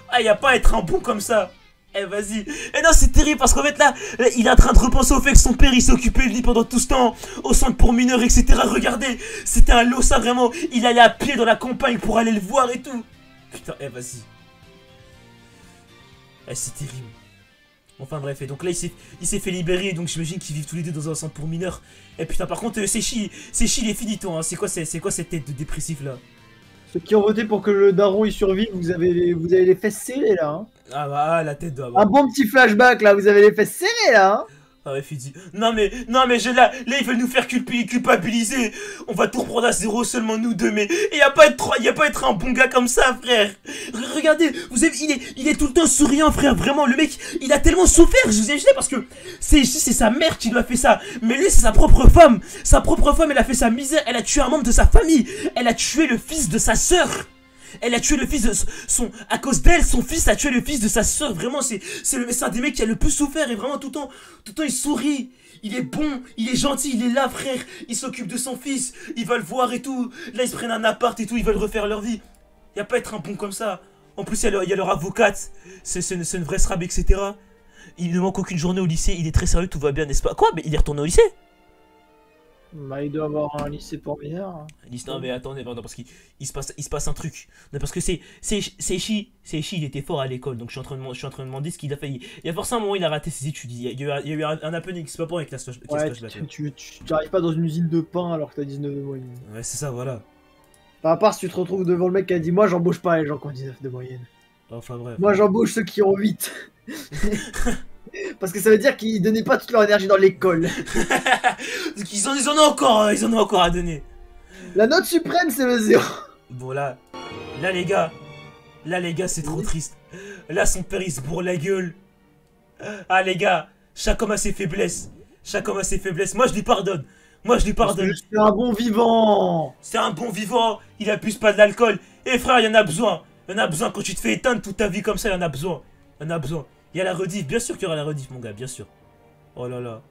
Ah, il n'y a pas à être un bon comme ça. Eh, vas-y. Eh non, c'est terrible parce qu'en fait, là, il est en train de repenser au fait que son père, il s'est occupé de lui pendant tout ce temps. Au centre pour mineurs, etc. Regardez, c'était un lot, ça, vraiment. Il allait à pied dans la campagne pour aller le voir et tout. Putain, eh, vas-y. Eh, c'est terrible. Enfin bref, et donc là il s'est fait libérer, donc j'imagine qu'ils vivent tous les deux dans un centre pour mineurs. Et putain, par contre, c'est chi, il est finito, hein. C'est quoi cette tête de dépressif là? Ceux qui ont voté pour que le daron il survive, vous avez les fesses serrées là. Hein. Ah bah, la tête doit Un bon petit flashback là, vous avez les fesses serrées là. Hein. Ah ouais, Fidi. Non mais là ils veulent nous faire culpabiliser. On va tout reprendre à zéro, seulement nous deux, mais y a pas être un bon gars comme ça, frère. Regardez, il est tout le temps souriant, frère. Vraiment, le mec, il a tellement souffert, je vous ai jeté parce que c'est sa mère qui lui a fait ça. Mais lui, c'est sa propre femme. Sa propre femme, elle a fait sa misère, elle a tué un membre de sa famille. Elle a tué le fils de sa sœur. Elle a tué le fils de son... À cause d'elle, son fils a tué le fils de sa soeur. Vraiment, c'est un des mecs qui a le plus souffert. Et vraiment, tout le temps, il sourit. Il est bon, il est gentil, il est là, frère. Il s'occupe de son fils. Il va le voir et tout. Là, ils se prennent un appart et tout. Ils veulent refaire leur vie. Il n'y a pas à être un bon comme ça. En plus, il y a leur avocate. C'est une vraie srab, etc. Il ne manque aucune journée au lycée. Il est très sérieux, tout va bien, n'est-ce pas? Quoi? Mais il est retourné au lycée? Bah, il doit avoir un lycée pour mineurs. Non mais attendez, non, parce qu'il se passe un truc. Non, parce que c'est Chi, il était fort à l'école, donc je suis en train de demander ce qu'il a fait. Il y a forcément un moment où il a raté ses études. Il y a eu un happening, c'est pas pour avec la stage. Ouais, tu n'arrives pas dans une usine de pain alors que t'as 19 de moyenne. Ouais, c'est ça, voilà. Enfin, à part si tu te retrouves devant le mec qui a dit, moi j'embauche pas les gens qui ont 19 de moyenne. Enfin bref. Moi j'embauche ceux qui ont 8. Parce que ça veut dire qu'ils donnaient pas toute leur énergie dans l'école. ils en ont encore à donner. La note suprême c'est le 0. Bon là les gars, c'est trop triste. Là son père il se bourre la gueule. Ah les gars, chaque homme a ses faiblesses. Moi je lui pardonne. C'est un bon vivant. Il abuse pas de l'alcool. Et frère, il y en a besoin. Quand tu te fais éteindre toute ta vie comme ça, il y en a besoin. Il y a la rediff, bien sûr qu'il y aura la rediff, mon gars, bien sûr. Oh là là.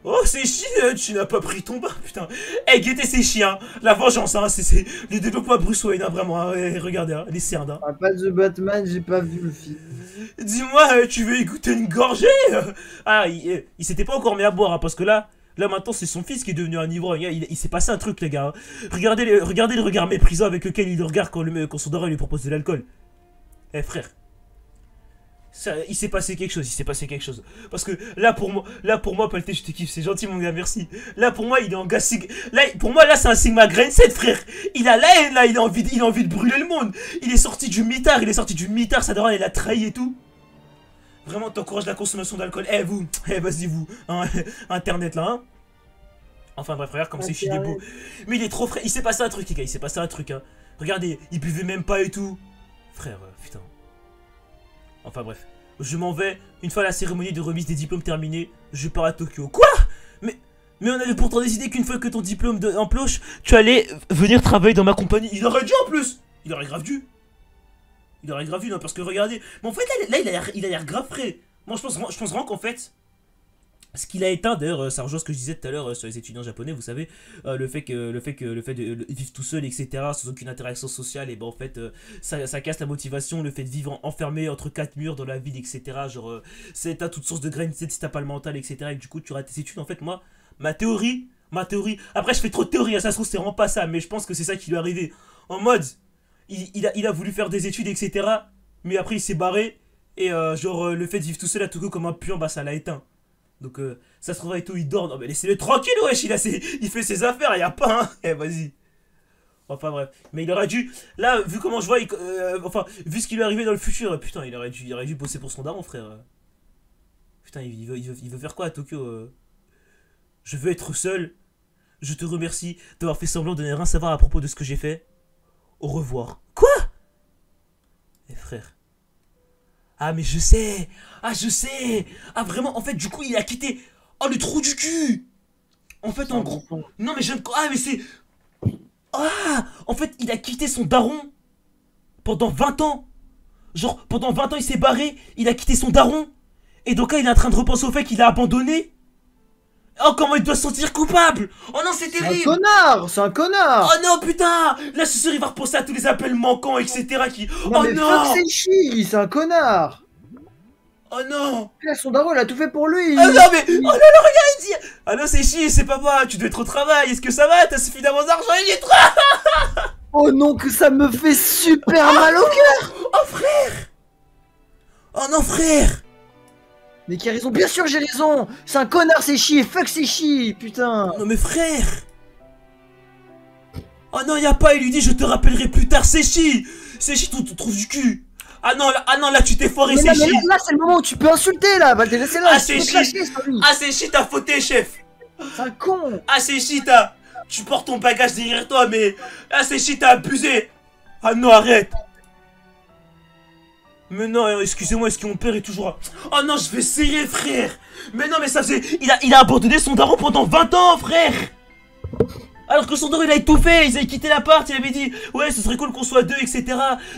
Oh, c'est chiant, tu n'as pas pris ton bain, putain. Eh, guettez, c'est chiant. La vengeance, hein, c'est le développement à Bruce Wayne, hein, vraiment. Hein, regardez, hein, les cernes. Hein. Ah, pas de Batman, j'ai pas vu le film. Dis-moi, tu veux y goûter une gorgée? Ah, il s'était pas encore mis à boire, hein, parce que là maintenant, c'est son fils qui est devenu un ivrogne. Il s'est passé un truc, les gars. Hein. Regardez le regard méprisant avec lequel il le regarde quand son daron lui propose de l'alcool. Eh, frère. Il s'est passé quelque chose. Parce que là pour moi, Palté, je te kiffe, c'est gentil mon gars, merci. Là pour moi, il est en gars pour moi, là c'est un Sigma Grain 7, frère. Il a la haine, là, il a envie de brûler le monde. Il est sorti du mitard, sa daronne, elle a trahi et tout. Vraiment, t'encourages la consommation d'alcool. Vas-y vous, hein, internet là, hein. Enfin bref, regarde comme c'est chic et beau. Mais il est trop frais, il s'est passé un truc les gars, hein. Regardez, il buvait même pas et tout. Frère, putain. Enfin bref, je m'en vais. Une fois la cérémonie de remise des diplômes terminée, je pars à Tokyo. Quoi? Mais on avait pourtant décidé qu'une fois que ton diplôme en ploche, tu allais venir travailler dans ma compagnie. Il aurait dû en plus. Il aurait grave dû. Il aurait grave dû, non, parce que regardez. Mais en fait, là il a l'air grave frais. Moi, je pense vraiment qu'en fait, ce qu'il a éteint, d'ailleurs, ça rejoint ce que je disais tout à l'heure sur les étudiants japonais, vous savez, le fait de vivre tout seul, etc., sans aucune interaction sociale, et ben en fait, ça casse la motivation, le fait de vivre enfermé entre quatre murs dans la ville, etc., genre, t'as toutes sources de graines, si t'as pas le mental, etc., et que du coup, tu rates tes études. En fait, moi, ma théorie, après, je fais trop de théorie, hein, ça se trouve, c'est vraiment pas ça, mais je pense que c'est ça qui lui est arrivé. En mode, il a voulu faire des études, etc., mais après, il s'est barré, et genre, le fait de vivre tout seul à Tokyo comme un puant, bah, ça l'a éteint. Donc ça se trouve et tout, il dort. Non mais laissez-le tranquille, wesh, il fait ses affaires, y a pas, hein. Eh vas-y. Enfin bref. Mais il aurait dû, là, vu comment je vois, enfin, vu ce qui lui est arrivé dans le futur, putain, il aurait dû bosser pour son daron, frère. Putain, il veut faire quoi à Tokyo Je veux être seul. Je te remercie d'avoir fait semblant de ne rien savoir à propos de ce que j'ai fait. Au revoir. Quoi? Eh frère. Ah mais je sais. Ah je sais. Ah vraiment, en fait du coup il a quitté. Oh le trou du cul. En fait en gros. Non mais je ne... Ah mais c'est... Ah en fait il a quitté son daron. Pendant 20 ans. Genre pendant 20 ans il s'est barré. Il a quitté son daron. Et donc là il est en train de repenser au fait qu'il a abandonné. Oh comment il doit se sentir coupable. Oh non c'est terrible. C'est un connard. C'est un connard. Oh non putain. Là ce soir il va repenser à tous les appels manquants etc qui... Non, oh mais non c'est chi. C'est un connard. Oh non. Là son daron il a tout fait pour lui. Oh non mais... Oh là là regarde il dit... Ah non c'est chier c'est papa. Tu dois être au travail. Est-ce que ça va? T'as suffisamment d'argent? Il est trop... Oh non que ça me fait super mal au cœur. Oh frère. Oh non frère. Mais qui a raison? Bien sûr j'ai raison. C'est un connard c'est chi. Fuck c'est chi. Putain. Non mais frère. Oh non y'a pas. Il lui dit je te rappellerai plus tard. C'est chi. C'est chi tout trouve du cul. Ah non là tu t'es foiré c'est chi. Là c'est le moment où tu peux insulter là. Va te laisser là. Ah c'est chi. Ah c'est chi t'as fauté chef. C'est un con. Ah c'est chi tu portes ton bagage derrière toi mais... Ah c'est chi t'as abusé. Ah non arrête. Mais non, excusez-moi, est-ce que mon père est toujours... Oh non, je vais serrer, frère. Mais non, mais ça faisait... Il a abandonné son daron pendant 20 ans, frère. Alors que son daron, il a étouffé, il avait quitté l'appart, il avait dit... Ouais, ce serait cool qu'on soit deux, etc.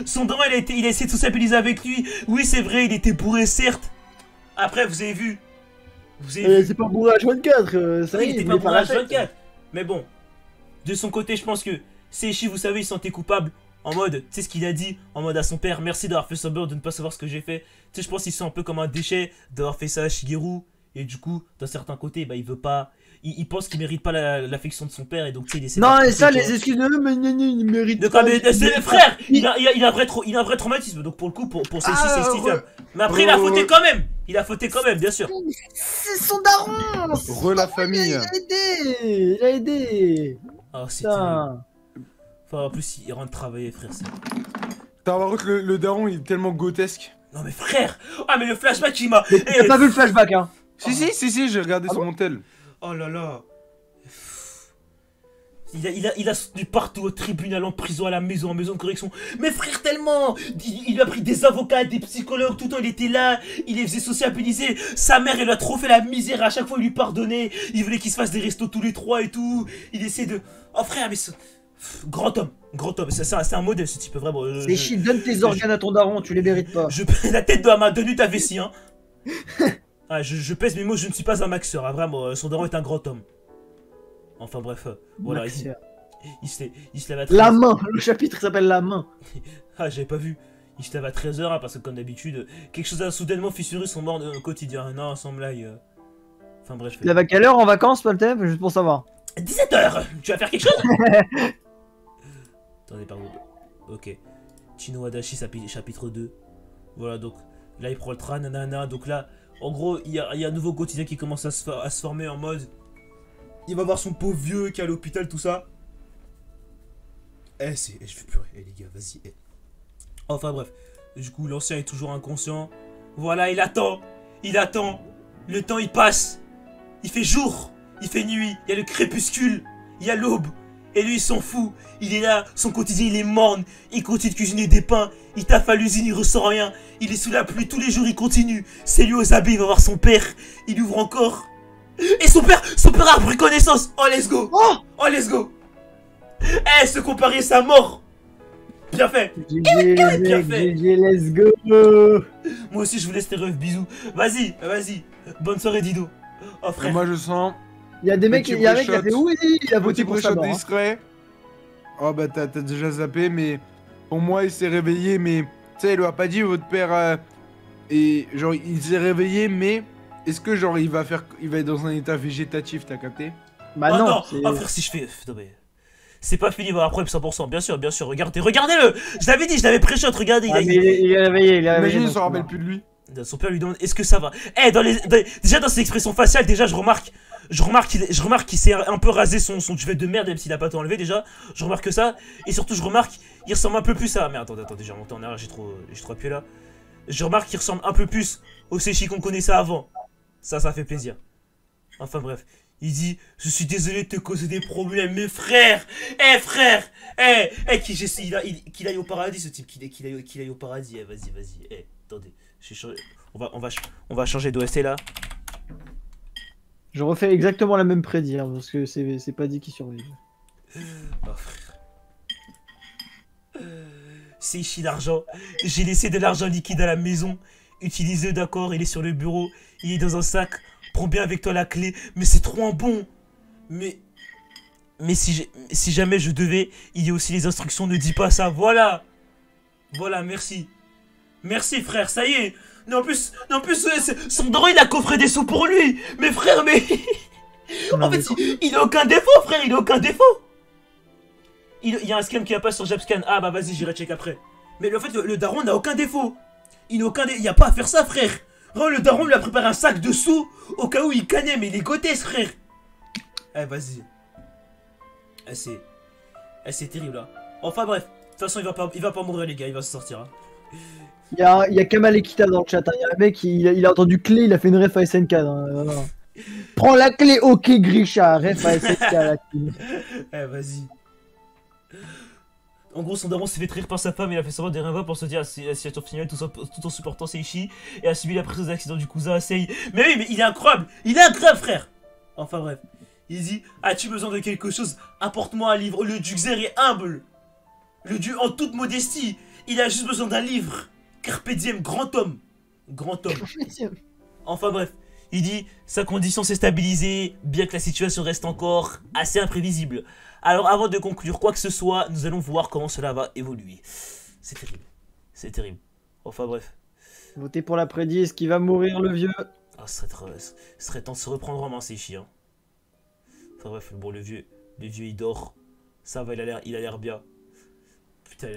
Son daron, il a essayé de sociabiliser avec lui. Oui, c'est vrai, il était bourré, certes. Après, vous avez vu... C'est pas bourré H24, ça oui, il était pas bourré H24. Mais bon, de son côté, je pense que... Seishi, vous savez, il se sentait coupable. En mode, tu sais ce qu'il a dit, en mode à son père, merci d'avoir fait semblant de ne pas savoir ce que j'ai fait. Tu sais, je pense qu'il se sent un peu comme un déchet d'avoir fait ça à Shigeru. Et du coup, d'un certain côté, bah il veut pas... Il pense qu'il mérite pas l'affection de son père et donc tu sais, il essaie... Non, et ça, les excuses de mais il mérite pas... Mais frère, il a un vrai traumatisme, donc pour le coup, pour Seishi, c'est justifiable. Mais après, il a fauté quand même. Il a fauté quand même, bien sûr. C'est son daron. La famille. Il a aidé. Oh, c'est terrible. Enfin, en plus, il rentre travailler, frère. Par contre, le daron, il est tellement grotesque. Non, mais frère! Ah, mais le flashback, il m'a. T'as pas vu le flashback, hein? Si, j'ai regardé sur mon tel. Oh là là. Il a soutenu partout, au tribunal, en prison, à la maison, en maison de correction. Mais frère, tellement! Il a pris des avocats, des psychologues, tout le temps, il était là. Il les faisait sociabiliser. Sa mère, elle lui a trop fait la misère. À chaque fois, il lui pardonnait. Il voulait qu'ils se fassent des restos tous les trois et tout. Il essayait de. Oh frère, mais. Grand homme, c'est un modèle ce type, vraiment. C'est chi, donne tes organes à ton daron, tu les mérites pas. Je pèse la tête de la main, donne-lui ta vessie, hein. Ah, je pèse mes mots, je ne suis pas un maxeur, hein, vraiment, son daron est un grand homme. Enfin bref, voilà, il se lève à 13h. La main, le chapitre s'appelle la main. Ah, j'avais pas vu. Il se lève à 13h, hein, parce que comme d'habitude, quelque chose a soudainement fissuré son mort au quotidien. Non, sans blague. Enfin bref. Tu lèves à quelle heure en vacances, Paltep, juste pour savoir? 17h. Tu vas faire quelque chose? Attendez, pardon. Ok. Chino Adachi, chapitre 2. Voilà, donc là il prend le train, nanana. Donc là, en gros, il y a un nouveau quotidien qui commence à se former en mode. Il va voir son pauvre vieux qui est à l'hôpital, tout ça. Je vais pleurer, les gars, vas-y. Enfin bref. Du coup, l'ancien est toujours inconscient. Voilà, il attend. Le temps, il passe. Il fait jour. Il fait nuit. Il y a le crépuscule. Il y a l'aube. Et lui, il s'en fout. Il est là, son quotidien, il est morne. Il continue de cuisiner des pains. Il taffe à l'usine, il ressent rien. Il est sous la pluie, tous les jours, il continue. C'est lui aux habits, il va voir son père. Il ouvre encore. Et son père a pris connaissance. Oh, let's go. Oh, let's go. Eh, se comparer sa mort. Bien fait. GG, Bien fait. GG, let's go. Moi aussi, je vous laisse tes refs. Bisous. Vas-y, vas-y. Bonne soirée, Dido. Oh, frère. Moi je sens. Il y a des mecs, il y a un mec qui a fait oui, il a voté Petit pour ça. shot discret. Oh bah t'as déjà zappé, mais pour moi il s'est réveillé, mais tu sais, il lui a pas dit votre père. Et genre il s'est réveillé, mais est-ce que genre il va être dans un état végétatif, t'as capté? Bah Oh non. non. Oh, frère, si je fais. Non, mais. C'est pas fini, voilà, après 100%, bien sûr, regardez-le. Je l'avais dit, je l'avais pré-shot, regardez. Ah, mais il est réveillé, Imagine, il donc, s'en rappelle plus de lui. Son père lui demande est-ce que ça va. Eh, déjà dans ses expressions faciales, déjà je remarque qu'il s'est un peu rasé son duvet de merde, même s'il a pas tout enlevé déjà. Je remarque que ça. Et surtout, je remarque il ressemble un peu plus à. Merde, attendez, j'ai remonté en arrière, j'ai trop appuyé là. Je remarque qu'il ressemble un peu plus au Seishi qu'on connaissait avant. Ça fait plaisir. Enfin bref. Il dit, je suis désolé de te causer des problèmes, mais frère, qu'il aille au paradis, ce type, qu'il aille au paradis, vas-y, attendez, on va changer d'OST là. Je refais exactement la même prédit, hein, parce que c'est pas dit qu'il survive. Oh frère. C'est ici l'argent, j'ai laissé de l'argent liquide à la maison, utilisez-le d'accord, il est sur le bureau, il est dans un sac. Prends bien avec toi la clé, mais c'est trop un bon. Mais si jamais je devais, il y a aussi les instructions, ne dis pas ça, voilà, merci. Merci frère, ça y est. Mais en plus, son droit il a coffré des sous pour lui. Mais frère, mais... en fait, il a aucun défaut frère, il a aucun défaut. Il y a un scam qui va pas sur Japscan, ah bah vas-y j'irai check après. Mais en fait, le daron n'a aucun défaut. Il n'y a pas à faire ça frère. Oh, le daron lui a préparé un sac de sous au cas où il cagnait, mais il est goté ce frère. Eh vas-y. C'est terrible là. Enfin bref, de toute façon il va pas mourir les gars, il va se sortir. Hein. Il y a Kamal Ekita dans le chat, hein. Il y a un mec, il a entendu clé, il a fait une ref à SNK. Hein. Prends la clé, ok Grisha, ref à SNK la team. Eh vas-y. En gros, son daron s'est fait rire par sa femme, il a fait semblant de rien voir pour se dire à la situation finale tout en supportant Seishi et a subi la pression de l'accident du cousin Sei. Mais oui, mais il est incroyable frère. Enfin bref, il dit as-tu besoin de quelque chose? Apporte-moi un livre. Le duc Zer est humble. Le duc en toute modestie, il a juste besoin d'un livre. Carpe diem, grand homme. Enfin bref, il dit sa condition s'est stabilisée, bien que la situation reste encore assez imprévisible. Alors avant de conclure quoi que ce soit, nous allons voir comment cela va évoluer. C'est terrible. Enfin bref. Votez pour la prédit, est-ce qu'il va mourir le vieux? Ah, ce serait temps de se reprendre en main, c'est chiant. Enfin bref, bon le vieux il dort. Ça va, il a l'air bien. Putain,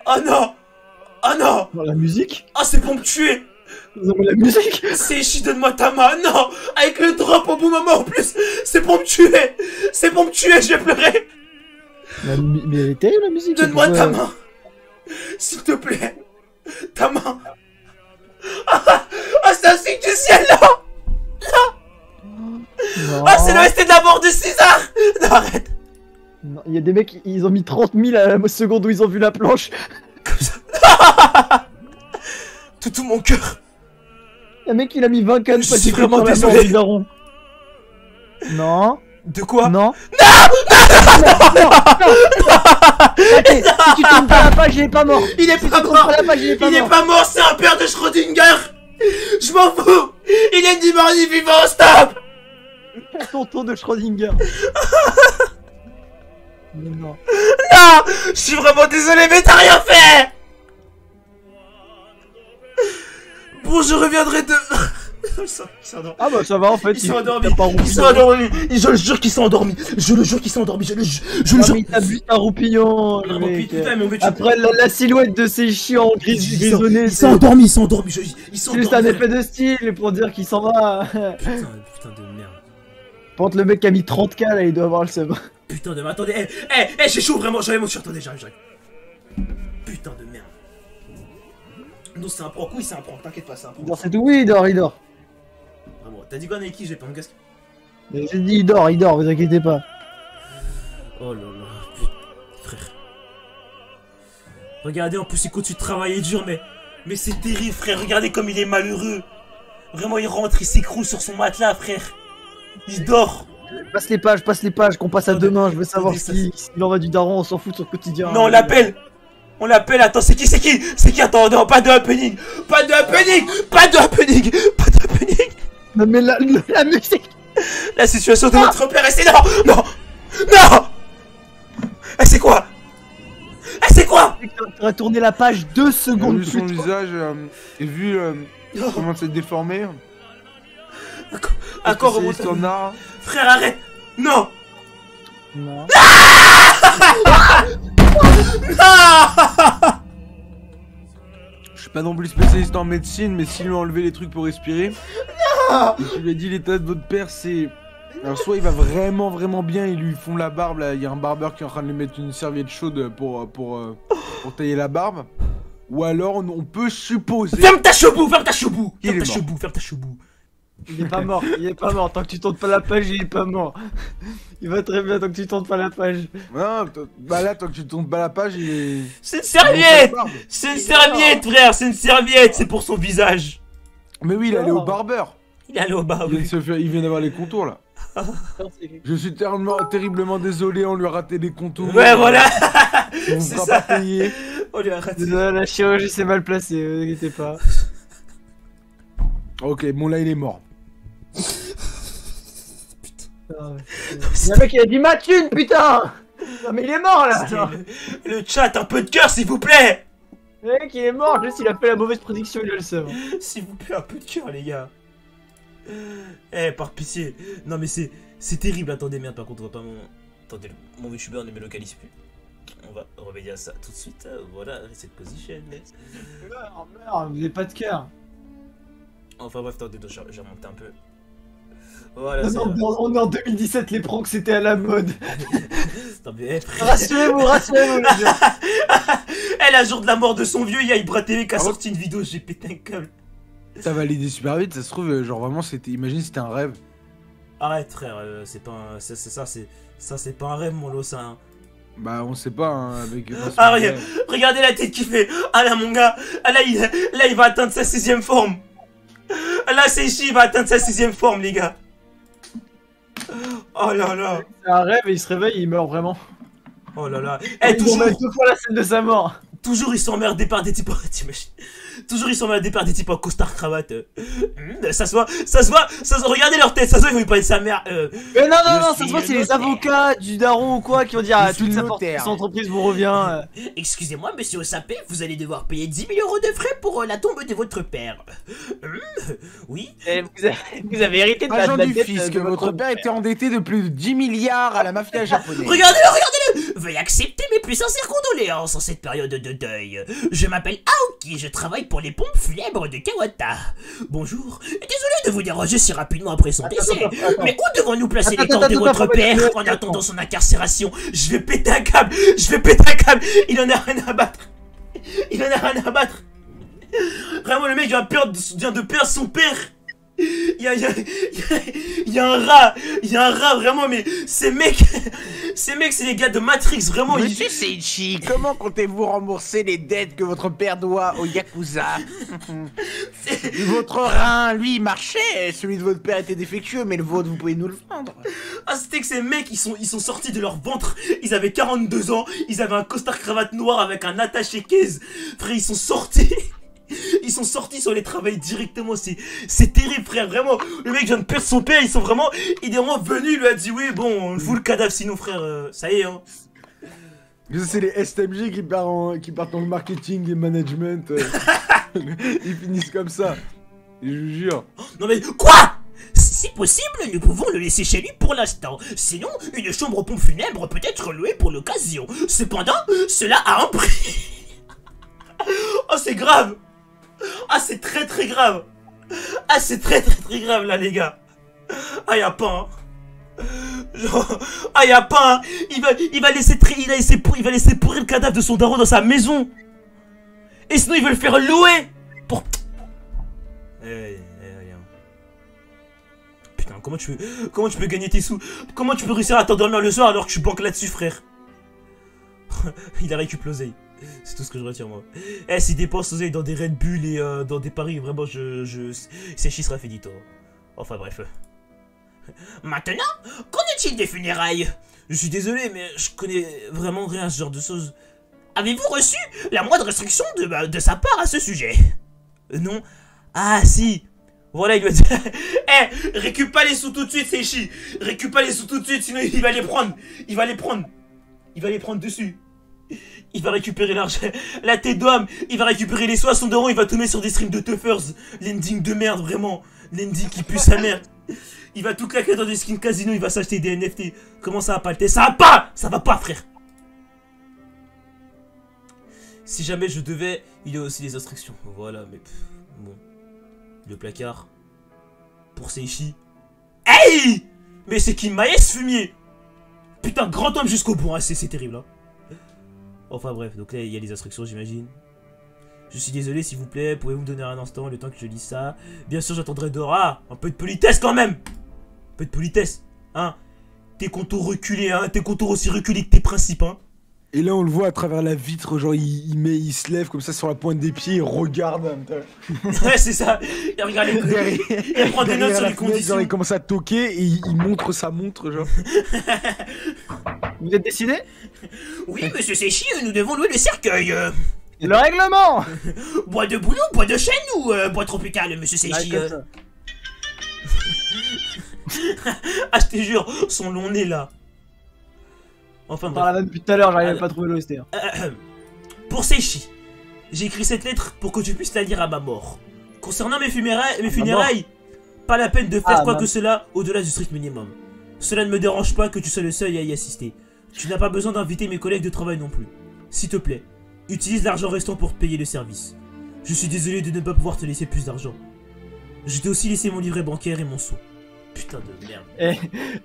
Oh non! Oh, la musique? Ah, c'est pour me tuer! Ils ont mis la musique? Seishi, donne-moi ta main! Non! Avec le drop au bout moment en plus! C'est pour me tuer! Je vais pleurer! Mais elle est terrible la musique! Donne-moi ta main! S'il te plaît! Ta main! Ah, c'est un signe du ciel là! Ah, c'est l'OST de la mort de César! Non, arrête! Non, il y a des mecs, ils ont mis 30 000 à la seconde où ils ont vu la planche. Comme ça. Tout mon cœur. Le mec, il a mis 20 cannes. Je suis vraiment désolé. Non. De quoi? Non. Non. Si tu tombes pas la page, il est pas mort. Il est pas mort. Il est pas mort, c'est un père de Schrödinger. Je m'en fous. Il est ni mort ni vivant, stop. Tonton de Schrödinger. Non. Je suis vraiment désolé, mais t'as rien fait. Bon, je reviendrai de... Ah bah ça va en fait. Ils sont endormis. Je le jure qu'ils sont endormis. Je le jure. Il t'a bu un roupillon. Après la silhouette de ces chiens grisonnés. Ils sont endormis. C'est juste un effet de style pour dire qu'il s'en va. Putain de merde. Par contre, le mec qui a mis 30k là, il doit avoir le seum. Putain de merde. Attendez, j'ai chaud vraiment. J'avais mon shirt. Attendez, j'arrive. Putain de merde. Non, c'est un prank. Oui, c'est un prank. T'inquiète pas, c'est un prank. C'est tout. Oui, il dort. Vraiment. T'as dit quoi, Nike? J'ai pas mon casque. J'ai dit il dort, vous inquiétez pas. Oh là là, putain, frère. Regardez, en plus il continue de travailler dur, mais c'est terrible, frère. Regardez comme il est malheureux. Vraiment, il rentre, il s'écroule sur son matelas, frère. Il dort. Passe les pages, qu'on passe à demain. Je veux savoir s'il en va du daron, on s'en fout de son quotidien. Non, on l'appelle. On l'appelle, attends, c'est qui? Attends, non, pas de happening. Pas de happening. Non, mais la musique. La situation de votre père, c'est non. C'est quoi? T'aurais tourné la page 2 secondes. Vu son visage et vu comment c'est déformé. Encore remonter son art. Frère, arrête. Non. Je suis pas non plus spécialiste en médecine, mais s'il lui a enlevé les trucs pour respirer. Je lui ai dit l'état de votre père, c'est. Alors, soit il va vraiment bien, ils lui font la barbe, là, il y a un barbeur qui est en train de lui mettre une serviette chaude pour tailler la barbe. Ou alors on peut supposer. Ferme ta chebou. Il est pas mort, tant que tu tournes pas la page, il est pas mort. Il va très bien tant que tu tournes pas la page. Non, bah là, tant que tu tournes pas la page, il est. C'est une serviette, frère, c'est une serviette, c'est pour son visage. Mais oui, il est allé au barbeur. Il est allé au barbeur. Il vient d'avoir les contours là. Je suis terriblement désolé, on lui a raté les contours. Ouais, voilà. On C'est ne ça. pas payer. On lui a raté. La chirurgie s'est mal placée, vous inquiétez pas. Ok, bon là il est mort. Le mec il a dit ma thune, putain. Non mais il est mort là. Le chat, un peu de cœur, s'il vous plaît. Le mec il est mort, juste il a fait la mauvaise prédiction, il a le seum. S'il vous plaît, un peu de cœur, les gars. Par pitié. Non, mais c'est terrible. Attendez, merde, par contre, on va pas mon. Attendez, mon VTuber ne me localise plus. On va remédier à ça tout de suite. Voilà, reset position. Meurs, vous avez pas de cœur. Enfin, bref, attendez, j'ai remonté un peu. Voilà, non, on est en 2017, les pranks c'était à la mode. Rassurez-vous, les gars. La jour de la mort de son vieux, il y a Ibra TV qui a sorti une vidéo, j'ai pété un câble. Ça validé super vite, ça se trouve, genre vraiment, c'était. Imagine c'était un rêve. Arrête, frère, c'est pas un. C'est pas un rêve, mon lot, ça. Hein. Bah, on sait pas, hein, avec. Regardez la tête qu'il fait. Ah là, mon gars, là, il va atteindre sa 6ème forme. Là, c'est chi, il va atteindre sa 6ème forme, les gars. Oh là là. C'est un rêve et il se réveille et il meurt vraiment. Oh là là. Toujours 2 fois la scène de sa mort. Toujours ils sont emmerdés par des types. Toujours ils sont emmerdés par des types en costard cravate. Ça se voit. Regardez leur tête, ça se voit, ils vont lui parler de sa mère. Mais non, ça se voit, c'est les avocats du daron ou quoi qui vont dire à toute sa entreprise vous revient. Excusez-moi, monsieur Osapé, vous allez devoir payer 10 000 € de frais pour la tombe de votre père. Oui. Vous avez hérité de la agent du dette fisc, de votre père était endetté de plus de 10 milliards à la mafia japonaise. Regardez-le. Veuillez accepter mes plus sincères condoléances en cette période de deuil. Je m'appelle Aoki, je travaille pour les pompes funèbres de Kawata. Bonjour, désolé de vous déranger si rapidement après son décès, mais où devons-nous placer les corps de votre père en attendant son incarcération? Je vais péter un câble, il en a rien à battre. Vraiment, le mec vient de perdre son père. Il y a un rat vraiment, mais ces mecs c'est les gars de Matrix vraiment. Monsieur Seichi, comment comptez-vous rembourser les dettes que votre père doit au Yakuza? Votre rein, lui, marchait, celui de votre père était défectueux, mais le vôtre, vous pouvez nous le vendre. Ah, c'était que ces mecs, ils sont sortis de leur ventre, ils avaient 42 ans, ils avaient un costard cravate noir avec un attaché-caisse. Frère, ils sont sortis sur les travails directement, c'est terrible, frère, vraiment. Le mec vient de perdre son père, il est vraiment venu, il lui a dit oui, bon, on fout le cadavre sinon, frère, ça y est, hein. C'est les STMG qui partent dans le marketing et management. Ils finissent comme ça, je vous jure. Non mais, quoi? Si possible, nous pouvons le laisser chez lui pour l'instant. Sinon, une chambre aux pompes funèbres peut être louée pour l'occasion. Cependant, cela a un prix. Oh, c'est grave. Ah, c'est très grave. Ah, c'est très grave là, les gars. Ah, y'a pas, hein. Genre... Ah, y'a pas, hein. Il va laisser pourrir le cadavre de son daron dans sa maison. Et sinon, il veut le faire louer pour... Putain, comment tu peux gagner tes sous? Comment tu peux réussir à t'endormir le soir alors que tu banques là-dessus, frère? Il a récupéré l'oseille. C'est tout ce que je retiens, moi. Eh, s'il dépense oseille dans des Red Bull et dans des paris, vraiment, Seishi sera finito. Enfin, bref. Maintenant, qu'en est-il des funérailles? Je suis désolé, mais je connais vraiment rien à ce genre de choses. Avez-vous reçu la moindre restriction de sa part à ce sujet? Non. Ah, si. Voilà, il doit dire. Eh, récupère pas les sous tout de suite, Seishi. Récupère pas les sous tout de suite, sinon il va les prendre. Il va les prendre dessus. Il va récupérer l'argent. La tête d'homme. Il va récupérer les 60 €. Il va tout mettre sur des streams de Tuffers. L'ending de merde, vraiment. L'ending qui pue sa mère. Il va tout claquer dans des skins casino. Il va s'acheter des NFT. Comment ça va pas le tester? Ça va pas, frère. Si jamais je devais, il y a aussi des instructions. Voilà, mais bon. Le placard. Pour Seishi. Hey! Mais c'est qui Maes fumier? Putain, grand homme jusqu'au bout, hein. C'est terrible, hein. Enfin bref, donc là il y a les instructions, j'imagine. Je suis désolé, s'il vous plaît, pouvez-vous me donner un instant le temps que je lise ça? Bien sûr, j'attendrai dehors. Ah, un peu de politesse quand même. Un peu de politesse, hein. Tes contours reculés, hein. Tes contours aussi reculés que tes principes, hein. Et là on le voit à travers la vitre, genre il se lève comme ça sur la pointe des pieds et regarde. Ouais, c'est ça. Il regarde les couilles. Il prend des notes sur les conditions. Genre, il commence à toquer et il montre sa montre, genre. Vous êtes décidé? Oui, monsieur Seishi, nous devons louer le cercueil. Le règlement. Bois de boulot, bois de chêne ou bois tropical, monsieur Seishi? Ah, je te jure, son long nez là. Enfin bref. Depuis tout à l'heure, j'arrivais pas à trouver l'OST. Pour Seishi, j'ai écrit cette lettre pour que tu puisses la lire à ma mort. Concernant mes funérailles, pas la peine de faire quoi que cela au-delà du strict minimum. Cela ne me dérange pas que tu sois le seul à y assister. Tu n'as pas besoin d'inviter mes collègues de travail non plus. S'il te plaît, utilise l'argent restant pour te payer le service. Je suis désolé de ne pas pouvoir te laisser plus d'argent. Je t'ai aussi laissé mon livret bancaire et mon sou. Putain de merde.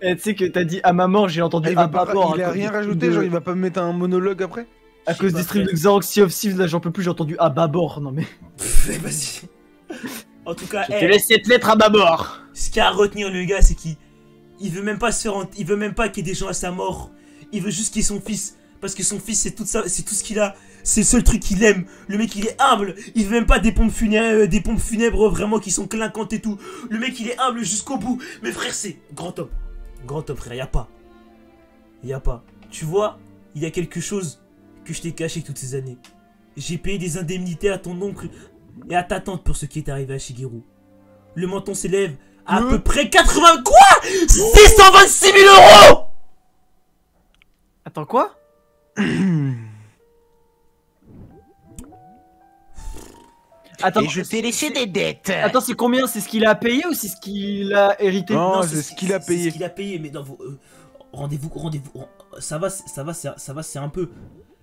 Tu sais que t'as dit à ma mort, j'ai entendu il a rien rajouté, genre il va pas me mettre un monologue après? À cause des streams de Xerox Sea of Thieves, là j'en peux plus, j'ai entendu à bâbord, non mais... Vas-y. En tout cas, je te laisse cette lettre à bâbord. Ce qu'il y a à retenir le gars, c'est qu'il veut même pas il veut même pas qu'il y ait des gens à sa mort. Il veut juste qu'il y ait son fils. Parce que son fils, c'est tout ça, c'est tout ce qu'il a. C'est le seul truc qu'il aime. Le mec, il est humble. Il veut même pas des pompes funèbres vraiment qui sont clinquantes et tout. Le mec, il est humble jusqu'au bout. Mais frère, c'est grand homme. Grand homme, frère, y a pas. Y a pas. Tu vois, il y a quelque chose que je t'ai caché toutes ces années. J'ai payé des indemnités à ton oncle et à ta tante pour ce qui est arrivé à Shigeru. Le montant s'élève à peu près 80... Quoi 626 000 €. Attends, quoi? Attends, et je t'ai laissé des dettes. Attends, c'est combien? C'est ce qu'il a payé ou c'est ce qu'il a hérité? Non, c'est ce qu'il a payé. C'est ce qu'il a payé, mais dans vos... rendez-vous. Ça va, c'est un peu...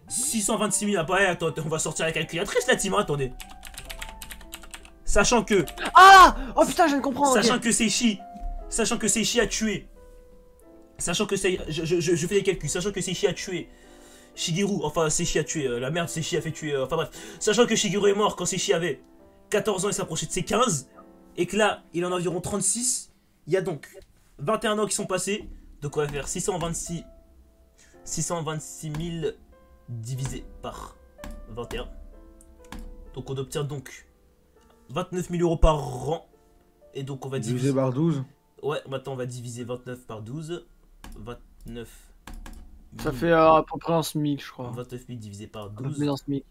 626 000, après, attends, on va sortir la calculatrice là, Tim, attendez. Sachant que... Ah! Oh putain, je viens de comprendre. Sachant que Seishi a tué... Sachant que je fais les calculs, sachant que Seishi a tué Shigeru, enfin Seishi a tué, la merde Seishi a fait tuer, enfin bref. Sachant que Shigeru est mort quand Seishi avait 14 ans et s'approchait de ses 15, et que là, il en a environ 36, il y a donc 21 ans qui sont passés, donc on va faire 626 000 divisé par 21. Donc on obtient donc 29 000 € par an, et donc on va diviser par 12. Ouais, maintenant on va diviser 29 par 12. 29 000. Ça fait à peu près un SMIC, je crois. 29 000 divisé par 12. Un SMIC.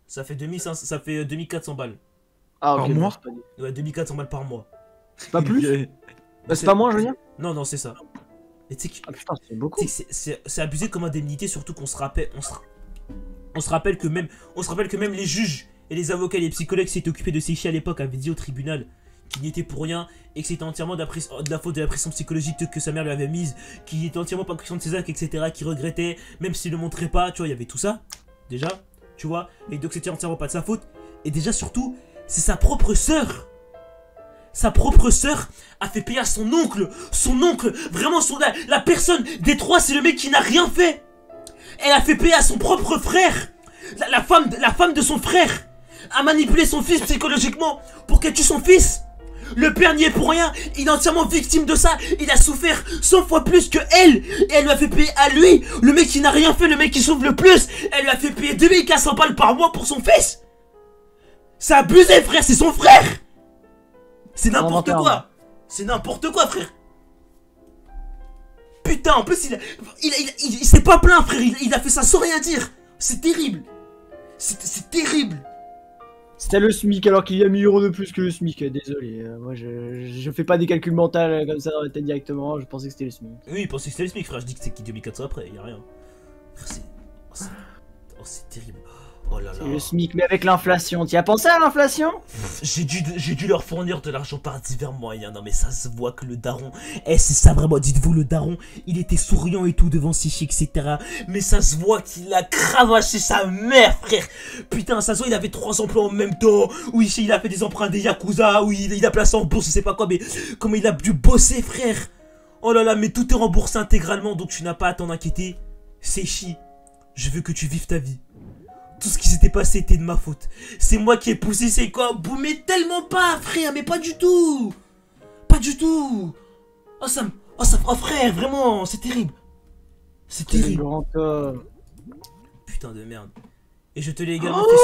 Ça fait 2400 balles. Ah, ok. Par mois? Ouais, 2400 balles par mois. C'est pas plus? Bah, c'est pas moins, je veux dire? Non, non, c'est ça. Et tu sais que... Ah putain, c'est beaucoup. C'est abusé comme indemnité, surtout qu'on se rappelle... On se rappelle que même les juges et les avocats et les psychologues qui s'étaient occupés de Seishi à l'époque avaient dit au tribunal qu'il n'y était pour rien et que c'était entièrement de la faute de la pression psychologique que sa mère lui avait mise, qu'il était entièrement pas conscient de ses actes, etc., qu'il regrettait, même s'il ne le montrait pas, tu vois, il y avait tout ça, déjà, tu vois, et donc c'était entièrement pas de sa faute, et déjà surtout, c'est sa propre sœur. Sa propre sœur a fait payer à son oncle, vraiment la personne des trois, c'est le mec qui n'a rien fait. Elle a fait payer à son propre frère, la femme de son frère, a manipulé son fils psychologiquement pour qu'elle tue son fils. Le père n'y est pour rien. Il est entièrement victime de ça. Il a souffert 100 fois plus que elle. Et elle lui a fait payer à lui. Le mec qui n'a rien fait, le mec qui souffre le plus. Elle lui a fait payer 2400 balles par mois pour son fils. C'est abusé, frère. C'est son frère. C'est n'importe quoi. C'est n'importe quoi, frère. Putain, en plus, il s'est pas plaint, frère. Il a fait ça sans rien dire. C'est terrible. C'est terrible. C'était le SMIC alors qu'il y a 1000 € de plus que le SMIC. Désolé, moi je fais pas des calculs mentaux comme ça dans la tête directement. Je pensais que c'était le SMIC. Oui, il pensait que c'était le SMIC, frère. Je dis que c'est qui 2400 après, y a rien. Frère, c'est terrible. Oh là là. C'est le SMIC, mais avec l'inflation. Tu as pensé à l'inflation? J'ai dû leur fournir de l'argent par divers moyens. Non mais ça se voit que le daron, c'est ça vraiment, dites-vous, le daron, il était souriant et tout devant ses chics, etc. Mais ça se voit qu'il a cravaché sa mère, frère. Putain, ça se voit, il avait 3 emplois en même temps. Oui, il a fait des emprunts des Yakuza. Oui, il a placé en bourse, je sais pas quoi, mais comment il a dû bosser, frère. Oh là là, mais tout est remboursé intégralement, donc tu n'as pas à t'en inquiéter. C'est chi. Je veux que tu vives ta vie. Tout ce qui s'était passé était de ma faute. C'est moi qui ai poussé ces quoi. Mais tellement pas, frère. Mais pas du tout. Pas du tout. Oh frère, vraiment, c'est terrible. C'est terrible. Putain de merde. Et je te l'ai également fait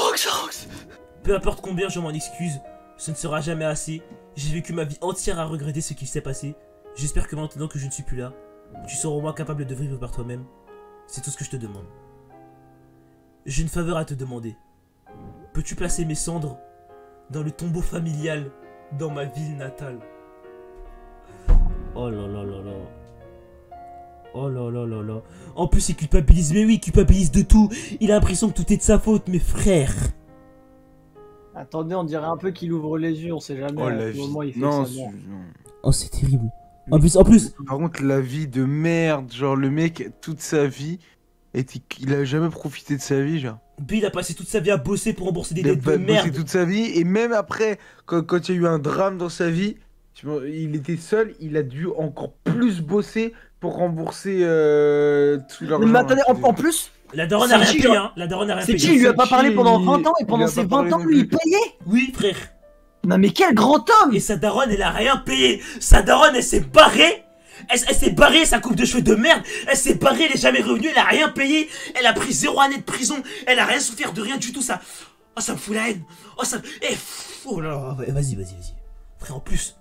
subir. Peu importe combien je m'en excuse, ce ne sera jamais assez. J'ai vécu ma vie entière à regretter ce qui s'est passé. J'espère que maintenant que je ne suis plus là, tu seras au moins capable de vivre par toi-même. C'est tout ce que je te demande. J'ai une faveur à te demander. Peux-tu placer mes cendres dans le tombeau familial dans ma ville natale? Oh là là là là. Oh là là là là. En plus il culpabilise, mais oui, il culpabilise de tout. Il a l'impression que tout est de sa faute, mes frères. Attendez, on dirait un peu qu'il ouvre les yeux, on sait jamais. Oh la vie. Moment, il fait Non, ça bien. Oh c'est terrible. En plus. Par contre, la vie de merde, genre le mec, toute sa vie, il a jamais profité de sa vie, genre. Puis il a passé toute sa vie à bosser pour rembourser des Il a dettes de merde. bossé toute sa vie, et même après, quand il y a eu un drame dans sa vie, il était seul, il a dû encore plus bosser pour rembourser tout l'argent. Mais attendez, en plus, La daronne a rien payé, hein. La daronne a rien c'est payé. qui? Il lui a pas parlé pendant 20 ans et pendant ces 20 ans, lui, il payait? Oui, frère. Non mais quel grand homme! Et sa daronne, elle a rien payé. Sa daronne, elle s'est barrée. Elle s'est barrée, sa coupe de cheveux de merde. Elle s'est barrée, elle est jamais revenue, elle a rien payé. Elle a pris 0 année de prison. Elle a rien souffert de rien du tout, ça. Oh, ça me fout la haine. Oh, ça. Oh là là. Vas-y. Frère, en plus,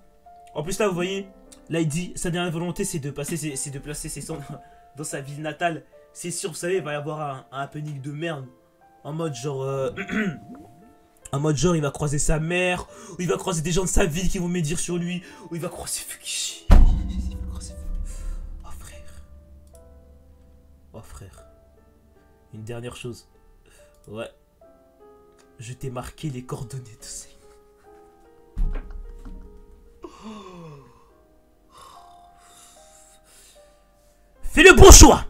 là, vous voyez, là, il dit, sa dernière volonté, c'est de placer ses cendres dans sa ville natale. C'est sûr, vous savez, il va y avoir un happening de merde. En mode, genre. En mode genre il va croiser sa mère, ou il va croiser des gens de sa ville qui vont médire sur lui, ou il va croiser Fukishi. Oh frère. Une dernière chose. Ouais. Je t'ai marqué les coordonnées de ces. Fais le bon choix.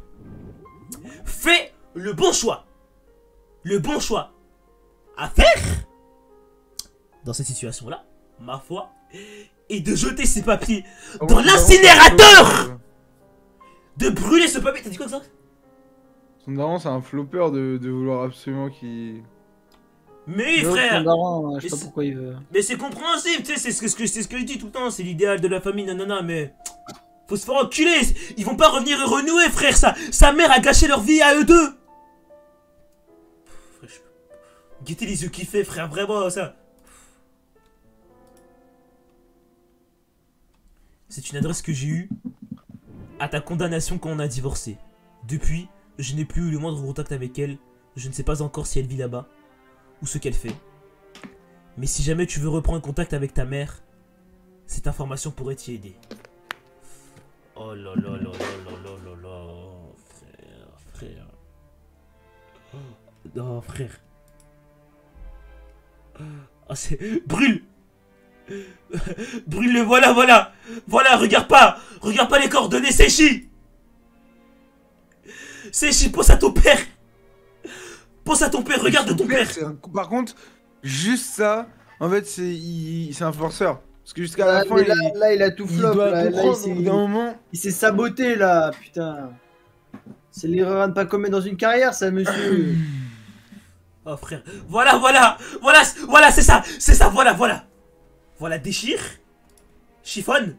Fais le bon choix. Le bon choix à faire dans cette situation-là, ma foi, est de jeter ces papiers dans l'incinérateur. De brûler ce papier. T'as dit quoi ça? Son daron, c'est un flopper de vouloir absolument qu'il... Mais oui, frère. Daron, je sais pas pourquoi il veut. Mais c'est compréhensible, tu sais, c'est ce que je dis tout le temps, c'est l'idéal de la famille, nanana, mais... Faut se faire enculer. Ils vont pas revenir et renouer, frère, ça. Sa mère a gâché leur vie à eux deux. Guettez les yeux qu'il fait, frère, vraiment, ça. C'est une adresse que j'ai eue à ta condamnation quand on a divorcé. Depuis, je n'ai plus eu le moindre contact avec elle. Je ne sais pas encore si elle vit là-bas ou ce qu'elle fait. Mais si jamais tu veux reprendre contact avec ta mère, cette information pourrait t'y aider. Oh là là là là là là là là. Frère. Non, frère. Oh, c'est... Brûle. Brûle-le, voilà. Voilà, regarde pas les coordonnées, c'est chi. C'est chi, pense à ton père. Pense à ton père, regarde ton père. Par contre, juste ça, en fait, c'est un forceur. Parce que jusqu'à la fin, il a tout flop. Il s'est saboté là, putain. C'est l'erreur à ne pas commettre dans une carrière, ça, monsieur. Oh frère, voilà, c'est ça, voilà. Voilà, déchire. Chiffonne.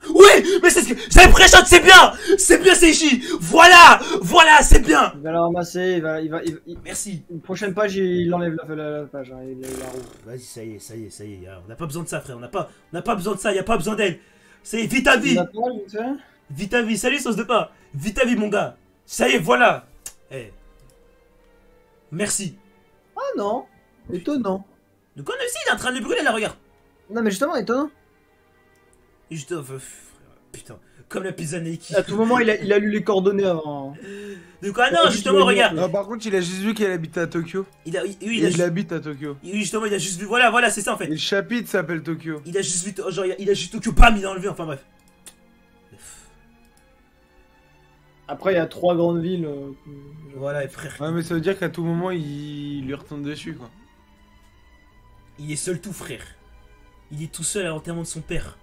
Oui, mais c'est ce que... J'avais pré-shot, c'est bien. C'est bien, Seishi. Voilà, voilà, c'est bien. Il va la ramasser, Merci. Une prochaine page, il enlève la page. Hein, il la roule. Vas-y, ça y est. On n'a pas besoin de ça, frère. On n'a pas besoin de ça, y a pas besoin d'elle. C'est vite à vie. Vite à vie, salut, sauce de pain. Vite à vie, mon gars. Ça y est, voilà. Eh. Merci. Ah non, étonnant. De quoi, aussi, il est en train de brûler, là, regarde. Non, mais justement, étonnant. Et je dois... Putain, comme la pizza Neki. À tout moment, il a lu les coordonnées avant. De quoi? Non, justement, regarde. Non, par contre, il a juste vu qu'elle habite à Tokyo. Il habite à Tokyo. Oui, justement, il a juste vu... Voilà, c'est ça, en fait. Et le chapitre s'appelle Tokyo. Il a juste vu... Genre, il a juste Tokyo, bam, il a enlevé, enfin, bref. Après, il y a 3 grandes villes. Voilà, frère. Ouais, mais ça veut dire qu'à tout moment, il lui retombe dessus, quoi. Il est seul tout, frère. Il est tout seul à l'enterrement de son père.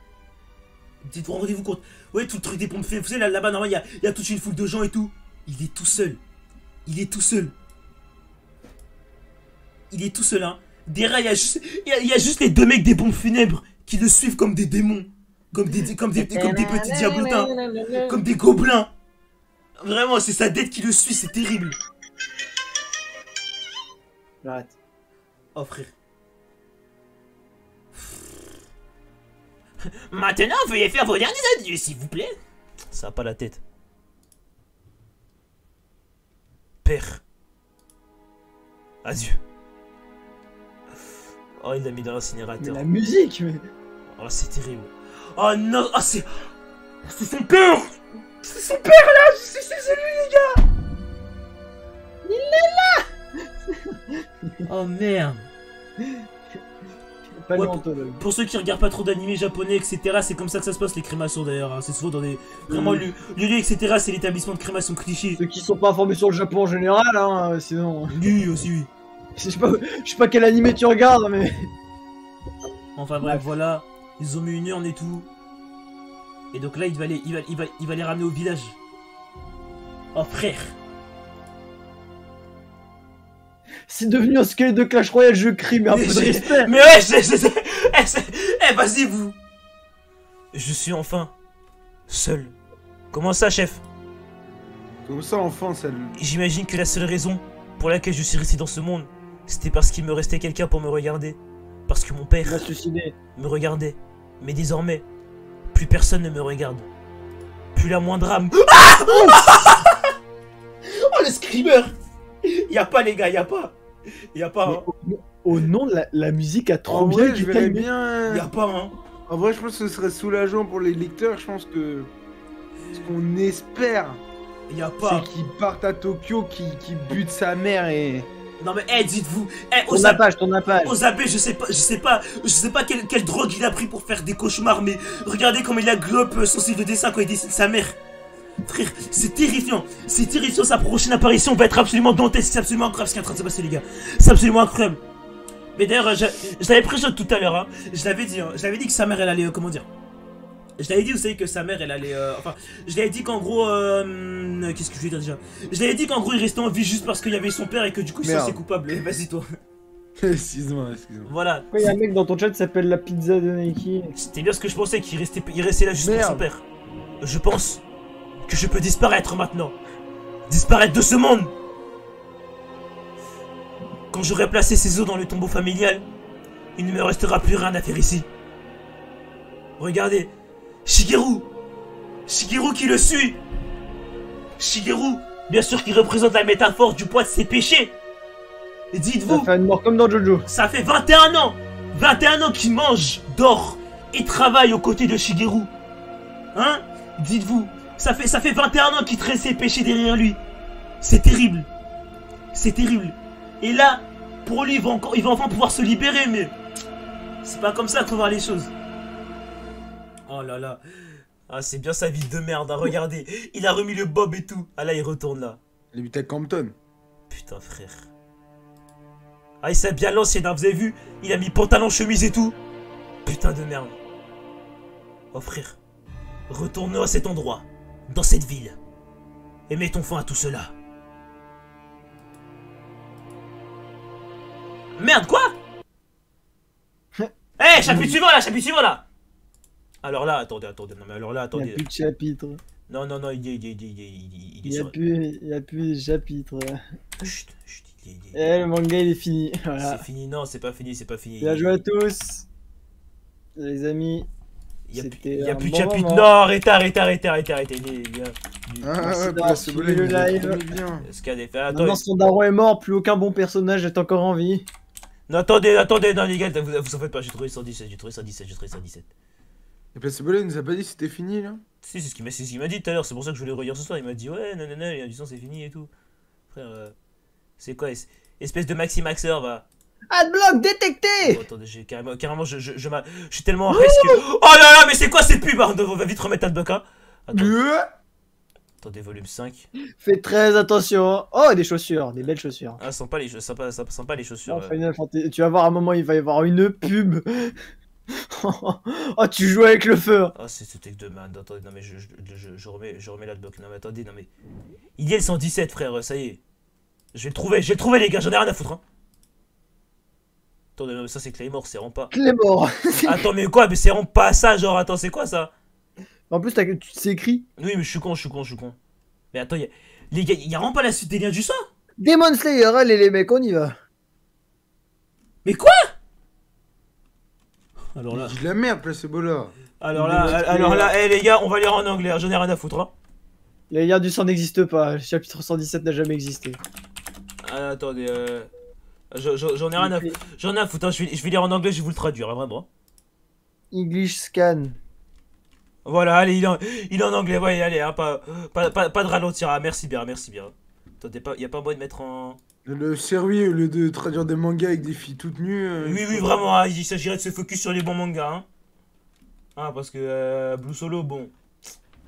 Rendez-vous compte. Ouais, tout le truc des pompes funèbres. Vous savez, là-bas, normalement, il y a toute une foule de gens et tout. Il est tout seul. Il est tout seul. Il est tout seul, hein. Derrière, il y a juste les deux mecs des pompes funèbres qui le suivent comme des démons. Comme des petits diablotins. Comme des gobelins. Vraiment, c'est sa dette qui le suit, c'est terrible. J'arrête. Oh, frère. Maintenant, veuillez faire vos derniers adieux, s'il vous plaît. Ça a pas la tête. Père. Adieu. Oh, il l'a mis dans l'incinérateur. La musique, mais... Oh, c'est terrible. Oh non, oh, c'est son père. C'est son père, là. C'est lui, les gars. Il est là. Oh, merde. Ouais, pour ceux qui regardent pas trop d'animés japonais, etc., c'est comme ça que ça se passe les crémations d'ailleurs. Hein. C'est souvent dans des. Vraiment, le lieu, etc., c'est l'établissement de crémation cliché. Ceux qui sont pas informés sur le Japon en général, hein, sinon. Oui, aussi, oui. Je sais pas quel animé tu regardes, mais. Enfin bref, voilà. Ils ont mis une urne et tout. Et donc là, il va les ramener au village. Oh, frère. C'est devenu un squelette de Clash Royale, je crie, mais un peu de respect. Mais ouais, eh, vas-y, vous. Je suis enfin seul. Comment ça, chef? Comme ça, enfin, ça... J'imagine que la seule raison pour laquelle je suis resté dans ce monde, c'était parce qu'il me restait quelqu'un pour me regarder. Parce que mon père me regardait. Mais désormais, plus personne ne me regarde. Plus la moindre âme... Ah oh, le screamer. Y'a pas, les gars, y'a pas. Hein. Au nom de la musique a trop bien, je verrais bien. Y'a pas, hein. En vrai, je pense que ce serait soulageant pour les lecteurs. Je pense que ce qu'on espère, c'est qu'ils partent à Tokyo, qu'ils butent sa mère et. Non mais dites-vous, ton appage. Osabe, je sais pas quelle drogue il a pris pour faire des cauchemars, mais regardez comme il a globe son style de dessin quand il dessine sa mère. Frère, c'est terrifiant, sa prochaine apparition va être absolument dantesque, c'est absolument incroyable ce qui est en train de se passer, les gars. C'est absolument incroyable. Mais d'ailleurs, je l'avais pris tout à l'heure, hein. Je l'avais dit que sa mère, elle allait, comment dire. Je l'avais dit, vous savez que sa mère, elle allait, enfin, je l'avais dit qu'en gros, qu'est-ce que je vais dire déjà? Je l'avais dit qu'en gros, il restait en vie juste parce qu'il y avait son père et que du coup, il se sentait coupable. Vas-y, toi. Excuse-moi. Voilà. Il y a un mec dans ton chat qui s'appelle la pizza de Nike. C'était bien ce que je pensais, qu'il restait là juste pour son père. Je pense que je peux disparaître maintenant. Disparaître de ce monde. Quand j'aurai placé ses os dans le tombeau familial, il ne me restera plus rien à faire ici. Regardez, Shigeru qui le suit. Shigeru, bien sûr, qui représente la métaphore du poids de ses péchés. Et dites-vous, ça fait une mort comme dans Jojo. Ça fait 21 ans qu'il mange, dort et travaille aux côtés de Shigeru. Hein? Dites-vous, ça fait 21 ans qu'il traîne ses péchés derrière lui. C'est terrible. C'est terrible. Et là, pour lui, il va enfin pouvoir se libérer, mais c'est pas comme ça qu'on voit les choses. Oh là là. Ah, c'est bien sa vie de merde, hein. Regardez. Il a remis le bob et tout. Ah là, il retourne là. Il habite à Campton. Putain, frère. Ah, il s'est bien lancé, hein. Vous avez vu? Il a mis pantalon, chemise et tout. Putain de merde. Oh, frère. Retournons à cet endroit. Dans cette ville. Et mettons fin à tout cela. Merde, quoi? Eh, chapitre suivant là. Alors là, attendez, non mais alors là, Il attendez. n'y a plus de chapitre. Non, il est Il n'y a, sur... plus de chapitre. Chut, Le manga il est fini. Voilà. C'est fini, non, c'est pas fini. Bien joué à tous. Les amis. Il y a C'était plus de un bon chapitre. moment. Non, arrêtez. Place d'avoir suivi le live. bien. Maintenant son daron est mort, plus aucun bon personnage est encore en vie. Non, attendez, non les gars, vous en faites pas, j'ai trouvé 117. Et Placebo il nous a pas dit si c'était fini là? Si, c'est ce qu'il m'a dit tout à l'heure, c'est pour ça que je voulais relire ce soir. Il m'a dit, ouais, non, il y a du sang, c'est fini et tout. Frère, c'est quoi, espèce de maxi-maxeur, va. Adblock détecté. Oh, attendez, j'ai carrément, je suis tellement en risque. Oh là là, mais c'est quoi cette pub? On va vite remettre Adblock, hein. Attendez, volume 5. Fais très attention. Oh, des chaussures, des belles chaussures. Ah, ça sent pas les chaussures. Non, Final Fantasy, tu vas voir à un moment, il va y avoir une pub. Oh, tu joues avec le feu. Ah, c'était de man. Attendez, non, mais je remets l'Adblock. Non, mais attendez, non, mais. Il y a le 117, frère, ça y est. Je vais le trouver, les gars, j'en ai rien à foutre, hein. Attendez, non, mais ça, c'est Claymore, c'est vraiment pas. Claymore. Attends, mais quoi? Mais c'est vraiment pas ça, genre, attends, c'est quoi ça? En plus, c'est écrit. Oui, mais je suis con. Mais attends, les gars, y'a vraiment pas la suite des liens du sang? Demon Slayer, allez les mecs, on y va. Mais quoi? Alors là. Dis de la merde, Placebo là. Alors là, eh les gars, on va lire en anglais, j'en ai rien à foutre, hein. Les liens du sang n'existent pas, le chapitre 117 n'a jamais existé. Ah, attendez, j'en ai rien à foutre, hein. Je vais lire en anglais, je vais vous le traduire, hein, vraiment. English scan. Voilà, allez, il est en anglais, ouais, allez, hein, pas de ralentir, ah, merci bien. Attendez, y'a pas moyen de mettre en... Le sérieux, au lieu de traduire des mangas avec des filles toutes nues. Oui, vraiment, hein, il s'agirait de se focus sur les bons mangas, hein. Ah, parce que Blue Solo, bon...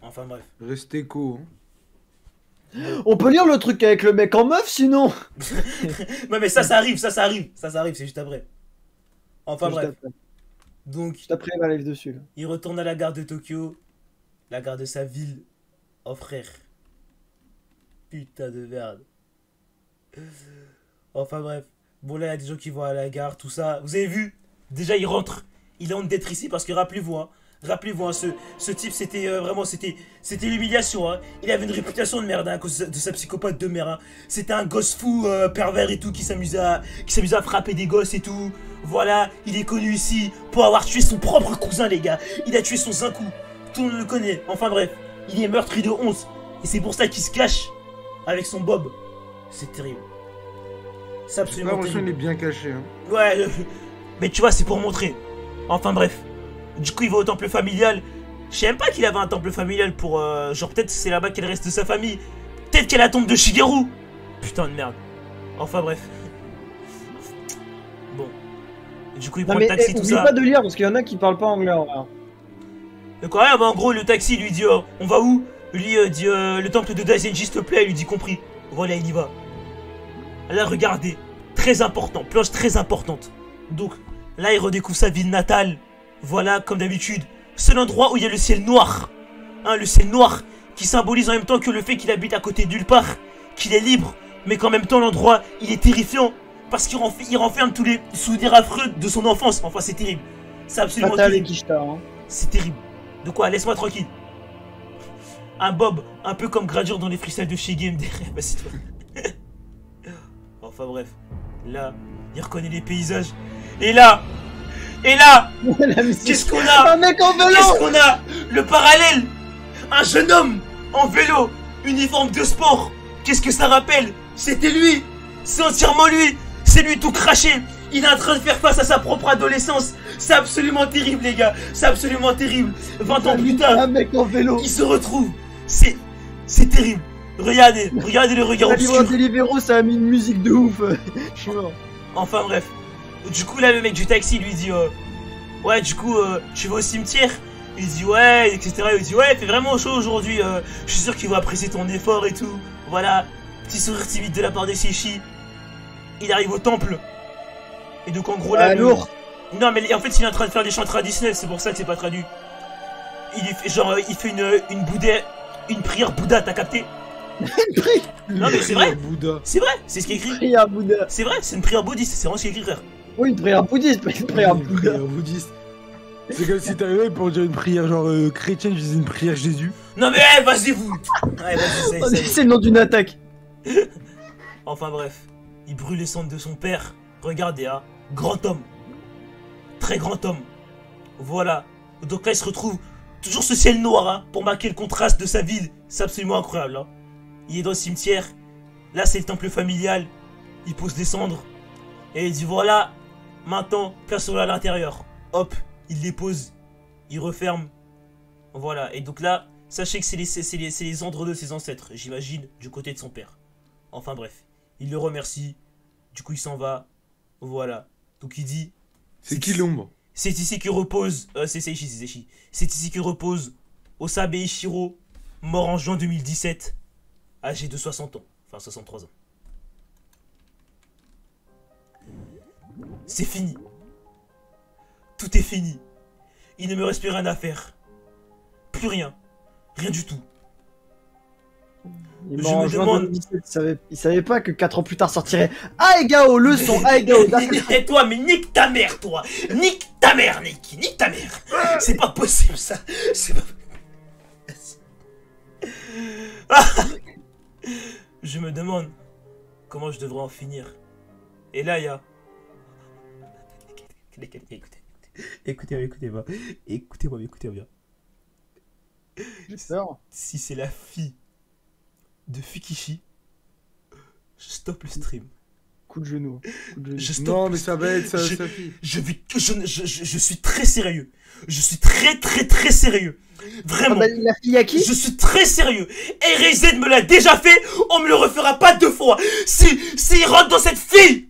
Enfin, bref. Restez co, hein. On peut lire le truc avec le mec en meuf, sinon. Ouais, mais ça arrive, c'est juste après. Enfin, Juste bref. après. Donc, Juste après, il va live dessus. Là. il retourne à la gare de Tokyo, la gare de sa ville. Oh frère. Putain de merde. Enfin bref. Bon là, il y a des gens qui vont à la gare, tout ça. Vous avez vu? Déjà, il rentre. Il est honte d'être ici parce que rappelez-vous, hein, ce type, c'était vraiment, c'était l'humiliation, hein. Il avait une réputation de merde, hein, à cause de sa psychopathe de mère, hein. C'était un gosse fou, pervers et tout, qui s'amusait à frapper des gosses et tout. Voilà, il est connu ici pour avoir tué son propre cousin, les gars. Il a tué son Zinkou. Tout le monde le connaît. Enfin bref, il est meurtri de honte. Et c'est pour ça qu'il se cache avec son Bob. C'est terrible. C'est absolument terrible. Il est bien caché, hein. Ouais, mais tu vois, c'est pour montrer. Enfin bref. Du coup, il va au temple familial. Je sais même pas qu'il avait un temple familial pour... genre, peut-être c'est là-bas qu'elle reste de sa famille. Peut-être qu'elle a la tombe de Shigeru. Putain de merde. Enfin bref. Bon. Et du coup, il prend le taxi, tout ça. Oublie pas de lire, parce qu'il y en a qui parlent pas anglais, en vrai. Et quoi, bah, en gros, le taxi lui dit on va où? Lui dit le temple de Daizenji, s'il te plaît. Il lui dit compris. Voilà, il y va. Là, regardez. Très important. Planche très importante. Donc, là, il redécouvre sa ville natale. Voilà, comme d'habitude, seul endroit où il y a le ciel noir. Hein, le ciel noir qui symbolise en même temps que le fait qu'il habite à côté de nulle part, qu'il est libre, mais qu'en même temps l'endroit, il est terrifiant. Parce qu'il renferme tous les souvenirs affreux de son enfance. Enfin, c'est terrible. C'est absolument terrible. Hein. C'est terrible. De quoi? Laisse-moi tranquille. Un Bob, un peu comme Gradure dans les freestyles de chez Game. Bah, c'est toi. Enfin bref. Là, il reconnaît les paysages. Et là, qu'est-ce qu'on a? Un mec en vélo. Qu'est-ce qu'on a? Le parallèle. Un jeune homme en vélo, uniforme de sport. Qu'est-ce que ça rappelle? C'était lui. C'est entièrement lui. C'est lui tout craché. Il est en train de faire face à sa propre adolescence. C'est absolument terrible, les gars. C'est absolument terrible. 20 ans plus tard, un mec en vélo. il se retrouve. C'est terrible. Regardez le regard obscur. Deliveroo, ça a mis une musique de ouf. Je suis mort. Enfin bref. Du coup là le mec du taxi lui dit ouais du coup tu vas au cimetière? Il dit ouais etc. Il dit ouais il fait vraiment chaud aujourd'hui, je suis sûr qu'il va apprécier ton effort et tout. Voilà, petit sourire timide de la part de Seishi. Il arrive au temple. Et donc en gros là lourd. Non mais en fait il est en train de faire des chants traditionnels, c'est pour ça que c'est pas traduit. Il fait genre il fait une prière Bouddha, t'as capté? Une prière. Non mais c'est vrai. C'est vrai, c'est ce qui est écrit. Prière Bouddha. C'est vrai, c'est une prière bouddhiste, c'est vraiment ce qui est écrit frère. Oui, une prière bouddhiste, pas une prière Bouddha. Bouddhiste. C'est comme si t'arrivais pour dire une prière genre chrétienne, je disais une prière Jésus. Non mais vas-y vous. Ouais, vas-y, C'est le nom d'une attaque. Enfin bref, il brûle les cendres de son père. Regardez, hein, grand homme. Très grand homme. Voilà. Donc là, il se retrouve toujours ce ciel noir, hein, pour marquer le contraste de sa ville. C'est absolument incroyable, hein. Il est dans le cimetière. Là, c'est le temple familial. Il pose des cendres. Et il dit, voilà, maintenant, place-le à l'intérieur. Hop, il les pose. Il referme. Voilà. Et donc là, sachez que c'est les cendres de ses ancêtres, j'imagine, du côté de son père. Enfin bref. Il le remercie. Du coup, il s'en va. Voilà. Donc il dit... C'est qui l'ombre? C'est ici que repose... c'est Seishi, c'est Seishi. C'est ici que repose Osabe Ishiro, mort en juin 2017, âgé de 60 ans. Enfin, 63 ans. C'est fini. Tout est fini. Il ne me reste plus rien à faire. Plus rien. Rien du tout. Il me demande... il savait pas que 4 ans plus tard sortirait Aegao, le son Aegao. Et toi, mais nique ta mère, toi. Nique ta mère, Neki. Nique ta mère. C'est pas possible, ça. C'est pas... Ah. Je me demande comment je devrais en finir. Et là, il y a... Écoutez-moi. Écoutez-moi bien. J'ai peur. Si c'est la fille de Fukishi, je stoppe le stream. Coup de genou. Je stoppe. Non, mais ça va être sa fille. Je suis très sérieux. Je suis très sérieux. Vraiment. Ah bah, la fille à qui? Je suis très sérieux. Et Reizen me l'a déjà fait. On me le refera pas 2 fois. S'il rentre dans cette fille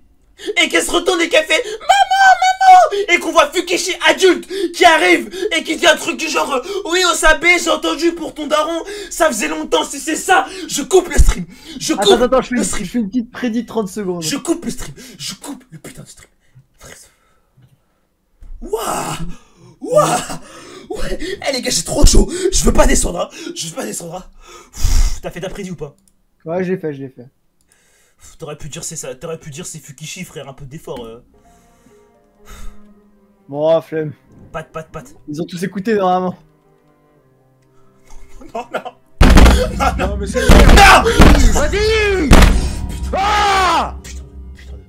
et qu'elle se retourne et qu'elle fait maman, et qu'on voit Fukishi adulte qui arrive et qui dit un truc du genre oui Osabe, j'ai entendu pour ton daron, ça faisait longtemps. Si c'est ça, je coupe le stream. Attends, je fais une petite prédit 30 secondes. Je coupe le stream. Je coupe le putain de stream. Waouh. Ouais. Eh les gars, j'ai trop chaud. Je veux pas descendre, hein. T'as fait ta prédit ou pas? Ouais, je l'ai fait. T'aurais pu dire c'est ça. T'aurais pu dire c'est Fukishi, frère, un peu d'effort. Bon, flemme. Pat. Ils ont tous écouté normalement. Non, mais c'est... Non. Vas-y. Ah.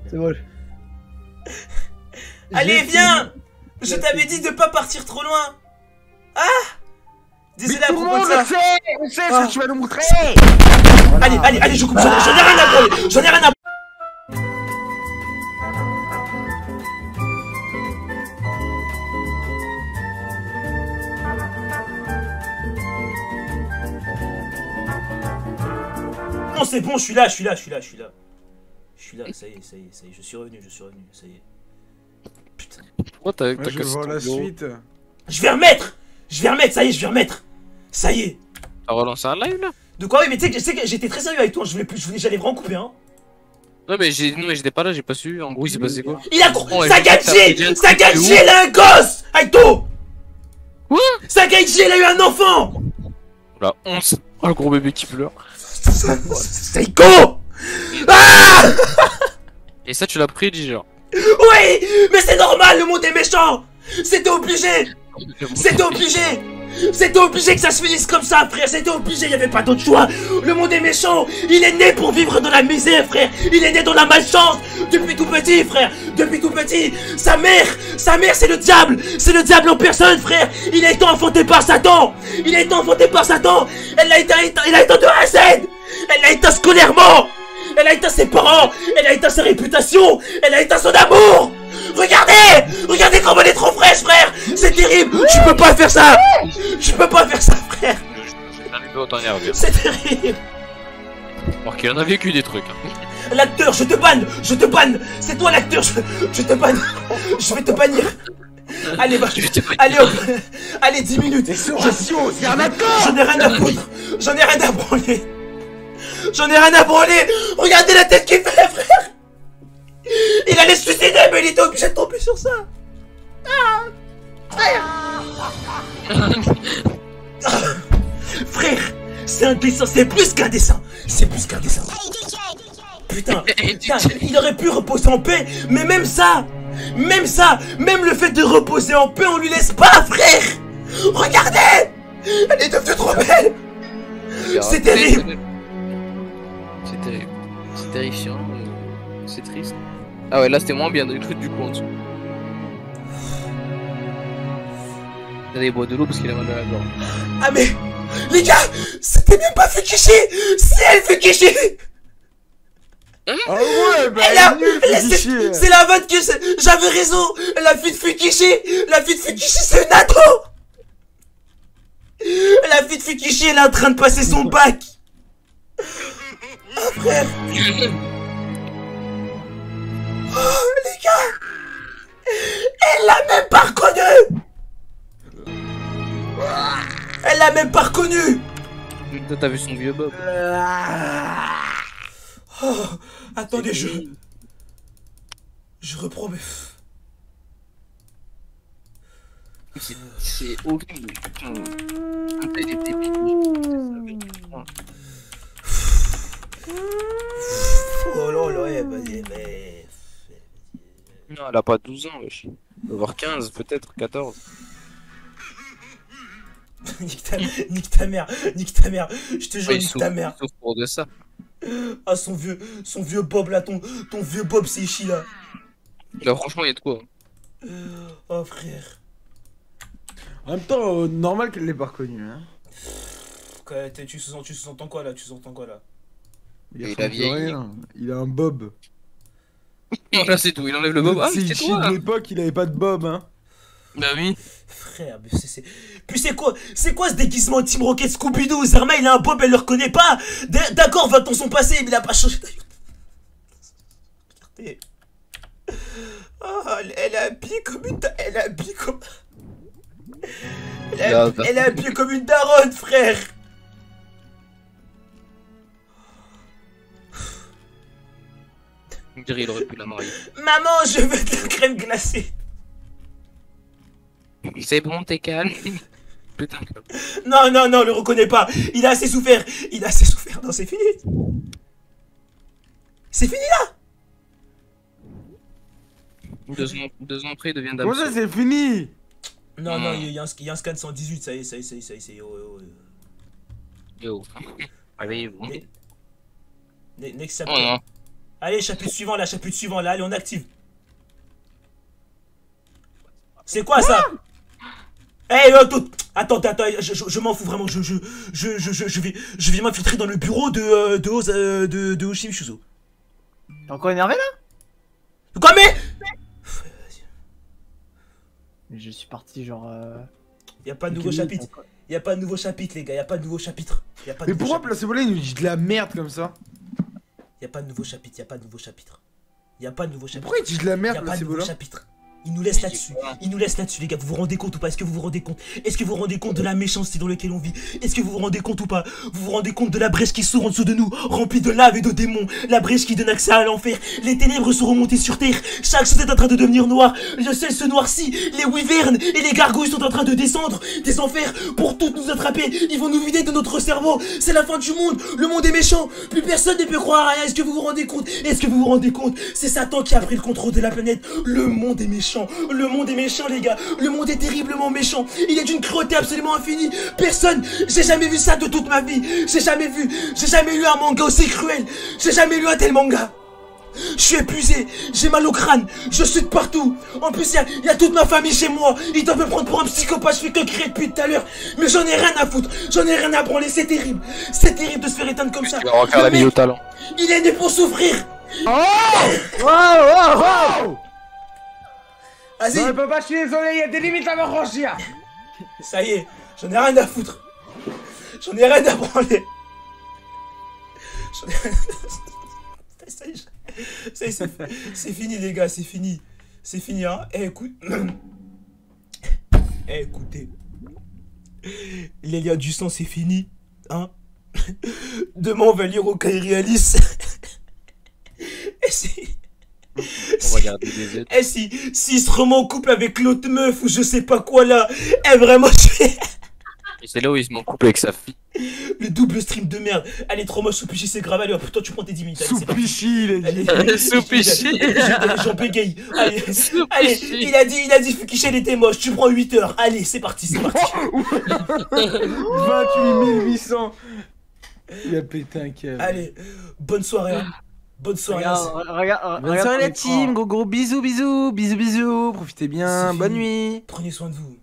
C'est bon. Allez, viens. Je t'avais dit de pas partir trop loin. Ah. Désolé à propos de ça. On sait ce que tu vas nous montrer. Allez, je coupe. J'en ai rien à branler. Non, c'est bon, je suis là. Ça y est, je suis revenu, ça y est. Putain. Pourquoi t'as Je vais voir la suite. Je vais remettre, ça y est, je vais remettre. Ça y est. T'as relancé un live là? De quoi? Oui, mais tu sais que j'étais très sérieux avec toi, j'allais vraiment couper, hein. Non mais j'étais pas là, j'ai pas su. En gros, il s'est passé quoi? Il a Sagaji, elle a un gosse, Aito. Quoi? Sagaji, elle a eu un enfant. La honte. Oh, le gros bébé qui pleure. Seiko. Ah. Et ça, tu l'as pris, dit genre. Oui, mais c'est normal, le monde est méchant. C'était obligé que ça se finisse comme ça, frère. C'était obligé, y avait pas d'autre choix. Le monde est méchant. Il est né pour vivre dans la misère, frère. Il est né dans la malchance. Depuis tout petit, frère. Depuis tout petit. Sa mère, c'est le diable. C'est le diable en personne, frère. Il a été enfanté par Satan. Elle a été de A à Z. Elle l'a éteint scolairement. Elle a éteint ses parents. Elle a éteint sa réputation. Elle a éteint son amour. Regardez comment elle est trop fraîche, frère. C'est terrible. Tu peux pas faire ça, frère. C'est terrible. Alors qu'il en a vécu des trucs. Hein. L'acteur, je te banne. C'est toi l'acteur, je te banne. Je vais te bannir. Allez, hop. Allez, 10 minutes. C'est un accord. J'en ai rien à foutre. J'en ai rien à branler. Regardez la tête qu'il fait, frère. Il allait se suicider, mais il était obligé de tomber sur ça. Frère, c'est un dessin, c'est plus qu'un dessin. Putain, il aurait pu reposer en paix, mais même ça, Même ça, même le fait de reposer en paix, on lui laisse pas, frère. Regardez. Elle est devenue trop belle. C'est terrible. C'est terrible. C'est terrifiant. C'est triste. Ah ouais, là c'était moins bien, du coup en dessous. Il boit de l'eau parce qu'il a mal à la gorge. Ah mais, les gars, c'était même pas Fukishi. C'est elle, Fukishi. Ah ouais, bah c'est la vanne que j'avais raison. La fille de Fukishi, c'est Nato. La fille de Fukishi, elle est en train de passer son bac. Ah frère. Oh les gars, elle l'a même pas reconnu. Elle l'a même pas reconnu. Toi t'as vu son vieux Bob. Oh, attendez, je reprends mes... C'est horrible. Oh là là, mais... Non, elle a pas 12 ans, wesh. Elle doit avoir 15, peut-être 14. Nique ta mère, je te jure, nique ta mère. Sauf pour de ça. Ah, son vieux Bob là, ton vieux Bob, c'est chi là. Là, franchement, il y a de quoi. Oh frère. En même temps, normal qu'elle l'ait pas reconnu, hein. Tu sous-entends quoi là? Il a vieilli. Il a un bob. Là, c'est tout, il enlève le bob. Ah, c'est toi de l'époque, il avait pas de bob, hein. Bah oui. Frère, mais c'est... Puis c'est quoi ce déguisement Team Rocket Scooby-Doo? Zerma, il a un bob, elle le reconnaît pas. D'accord, va dans son passé, mais il a pas changé. Regardez. Oh, elle est habillée comme une... Elle est habillée comme... Elle est habillée comme une daronne, frère. On dirait il aurait pu la marier. Maman, je veux de la crème glacée. C'est bon, t'es calme. Putain. Non, le reconnais pas. Il a assez souffert. Non, c'est fini. C'est fini là. 2 ans après, il devient d'âme. Comment ça, c'est fini? Non, il y a un scan 118, ça y est. Yo. Réveillez-vous. Next chapter. Oh non. Allez, chapitre suivant là, allez, on active. C'est quoi ça? Hey, attends, je m'en fous vraiment, je vais m'infiltrer dans le bureau de Hoshimi Shuzo. T'es encore énervé là? Quoi mais? Je suis parti genre... Y'a pas de nouveau chapitre. Y'a pas de nouveau chapitre les gars, y'a pas de nouveau chapitre. Mais pourquoi Placebo là il nous dit de la merde comme ça? Y'a pas de nouveau chapitre, y'a pas de nouveau chapitre. Pourquoi il dit de la merde Placebo là? Il nous laisse là-dessus, les gars, vous vous rendez compte ou pas? Est-ce que vous vous rendez compte? Est-ce que vous vous rendez compte de la méchanceté dans laquelle on vit? Est-ce que vous vous rendez compte ou pas? Vous vous rendez compte de la brèche qui s'ouvre en dessous de nous, remplie de lave et de démons, la brèche qui donne accès à l'enfer, les ténèbres sont remontées sur terre, chaque chose est en train de devenir noir, le ciel se noircit, les wyvernes et les gargouilles sont en train de descendre des enfers pour toutes nous attraper, ils vont nous vider de notre cerveau, c'est la fin du monde, le monde est méchant, plus personne ne peut croire à rien, est-ce que vous vous rendez compte? C'est Satan qui a pris le contrôle de la planète, le monde est méchant, les gars, le monde est terriblement méchant, il est d'une cruauté absolument infinie, personne, j'ai jamais vu ça de toute ma vie, j'ai jamais lu un manga aussi cruel, j'ai jamais lu un tel manga. Je suis épuisé, j'ai mal au crâne, je suis de partout. En plus, il y a toute ma famille chez moi. Ils doivent me prendre pour un psychopathe, je fais que crier depuis tout à l'heure. Mais j'en ai rien à foutre, j'en ai rien à branler, c'est terrible. C'est terrible de se faire éteindre comme ça. Tu vas refaire la vie au talent. Il est né pour souffrir. Oh Vas-y. Papa, je suis désolé, il y a des limites à me franchir. Ça y est, j'en ai rien à foutre. J'en ai rien à branler. Ça y est, c'est fini les gars, c'est fini. C'est fini hein. Écoutez. Les liens du sang c'est fini. Hein. Demain on va lire au Kairi Alice. Et si... On va garder des aides. Et s'il se remet en couple avec l'autre meuf ou je sais pas quoi là. Vraiment je fais... Et c'est là où il se met en couple avec sa fille. Le double stream de merde. Allez, trop moche, Soupichi, c'est grave. Allez, putain, tu prends tes 10 minutes. Allez, c'est parti. Soupichi, il a dit. Soupichi. J'en bégaye. Allez, allez, il a dit Fukichi, elle était moche. Tu prends 8 heures. Allez, c'est parti, c'est parti. 28 800. Il a pété un câble. Allez, bonne soirée. Hein. Bonne soirée. Regarde, Bonne soirée la team, gros bisous, bisous, bisous, bisous, profitez bien, bonne nuit. Prenez soin de vous.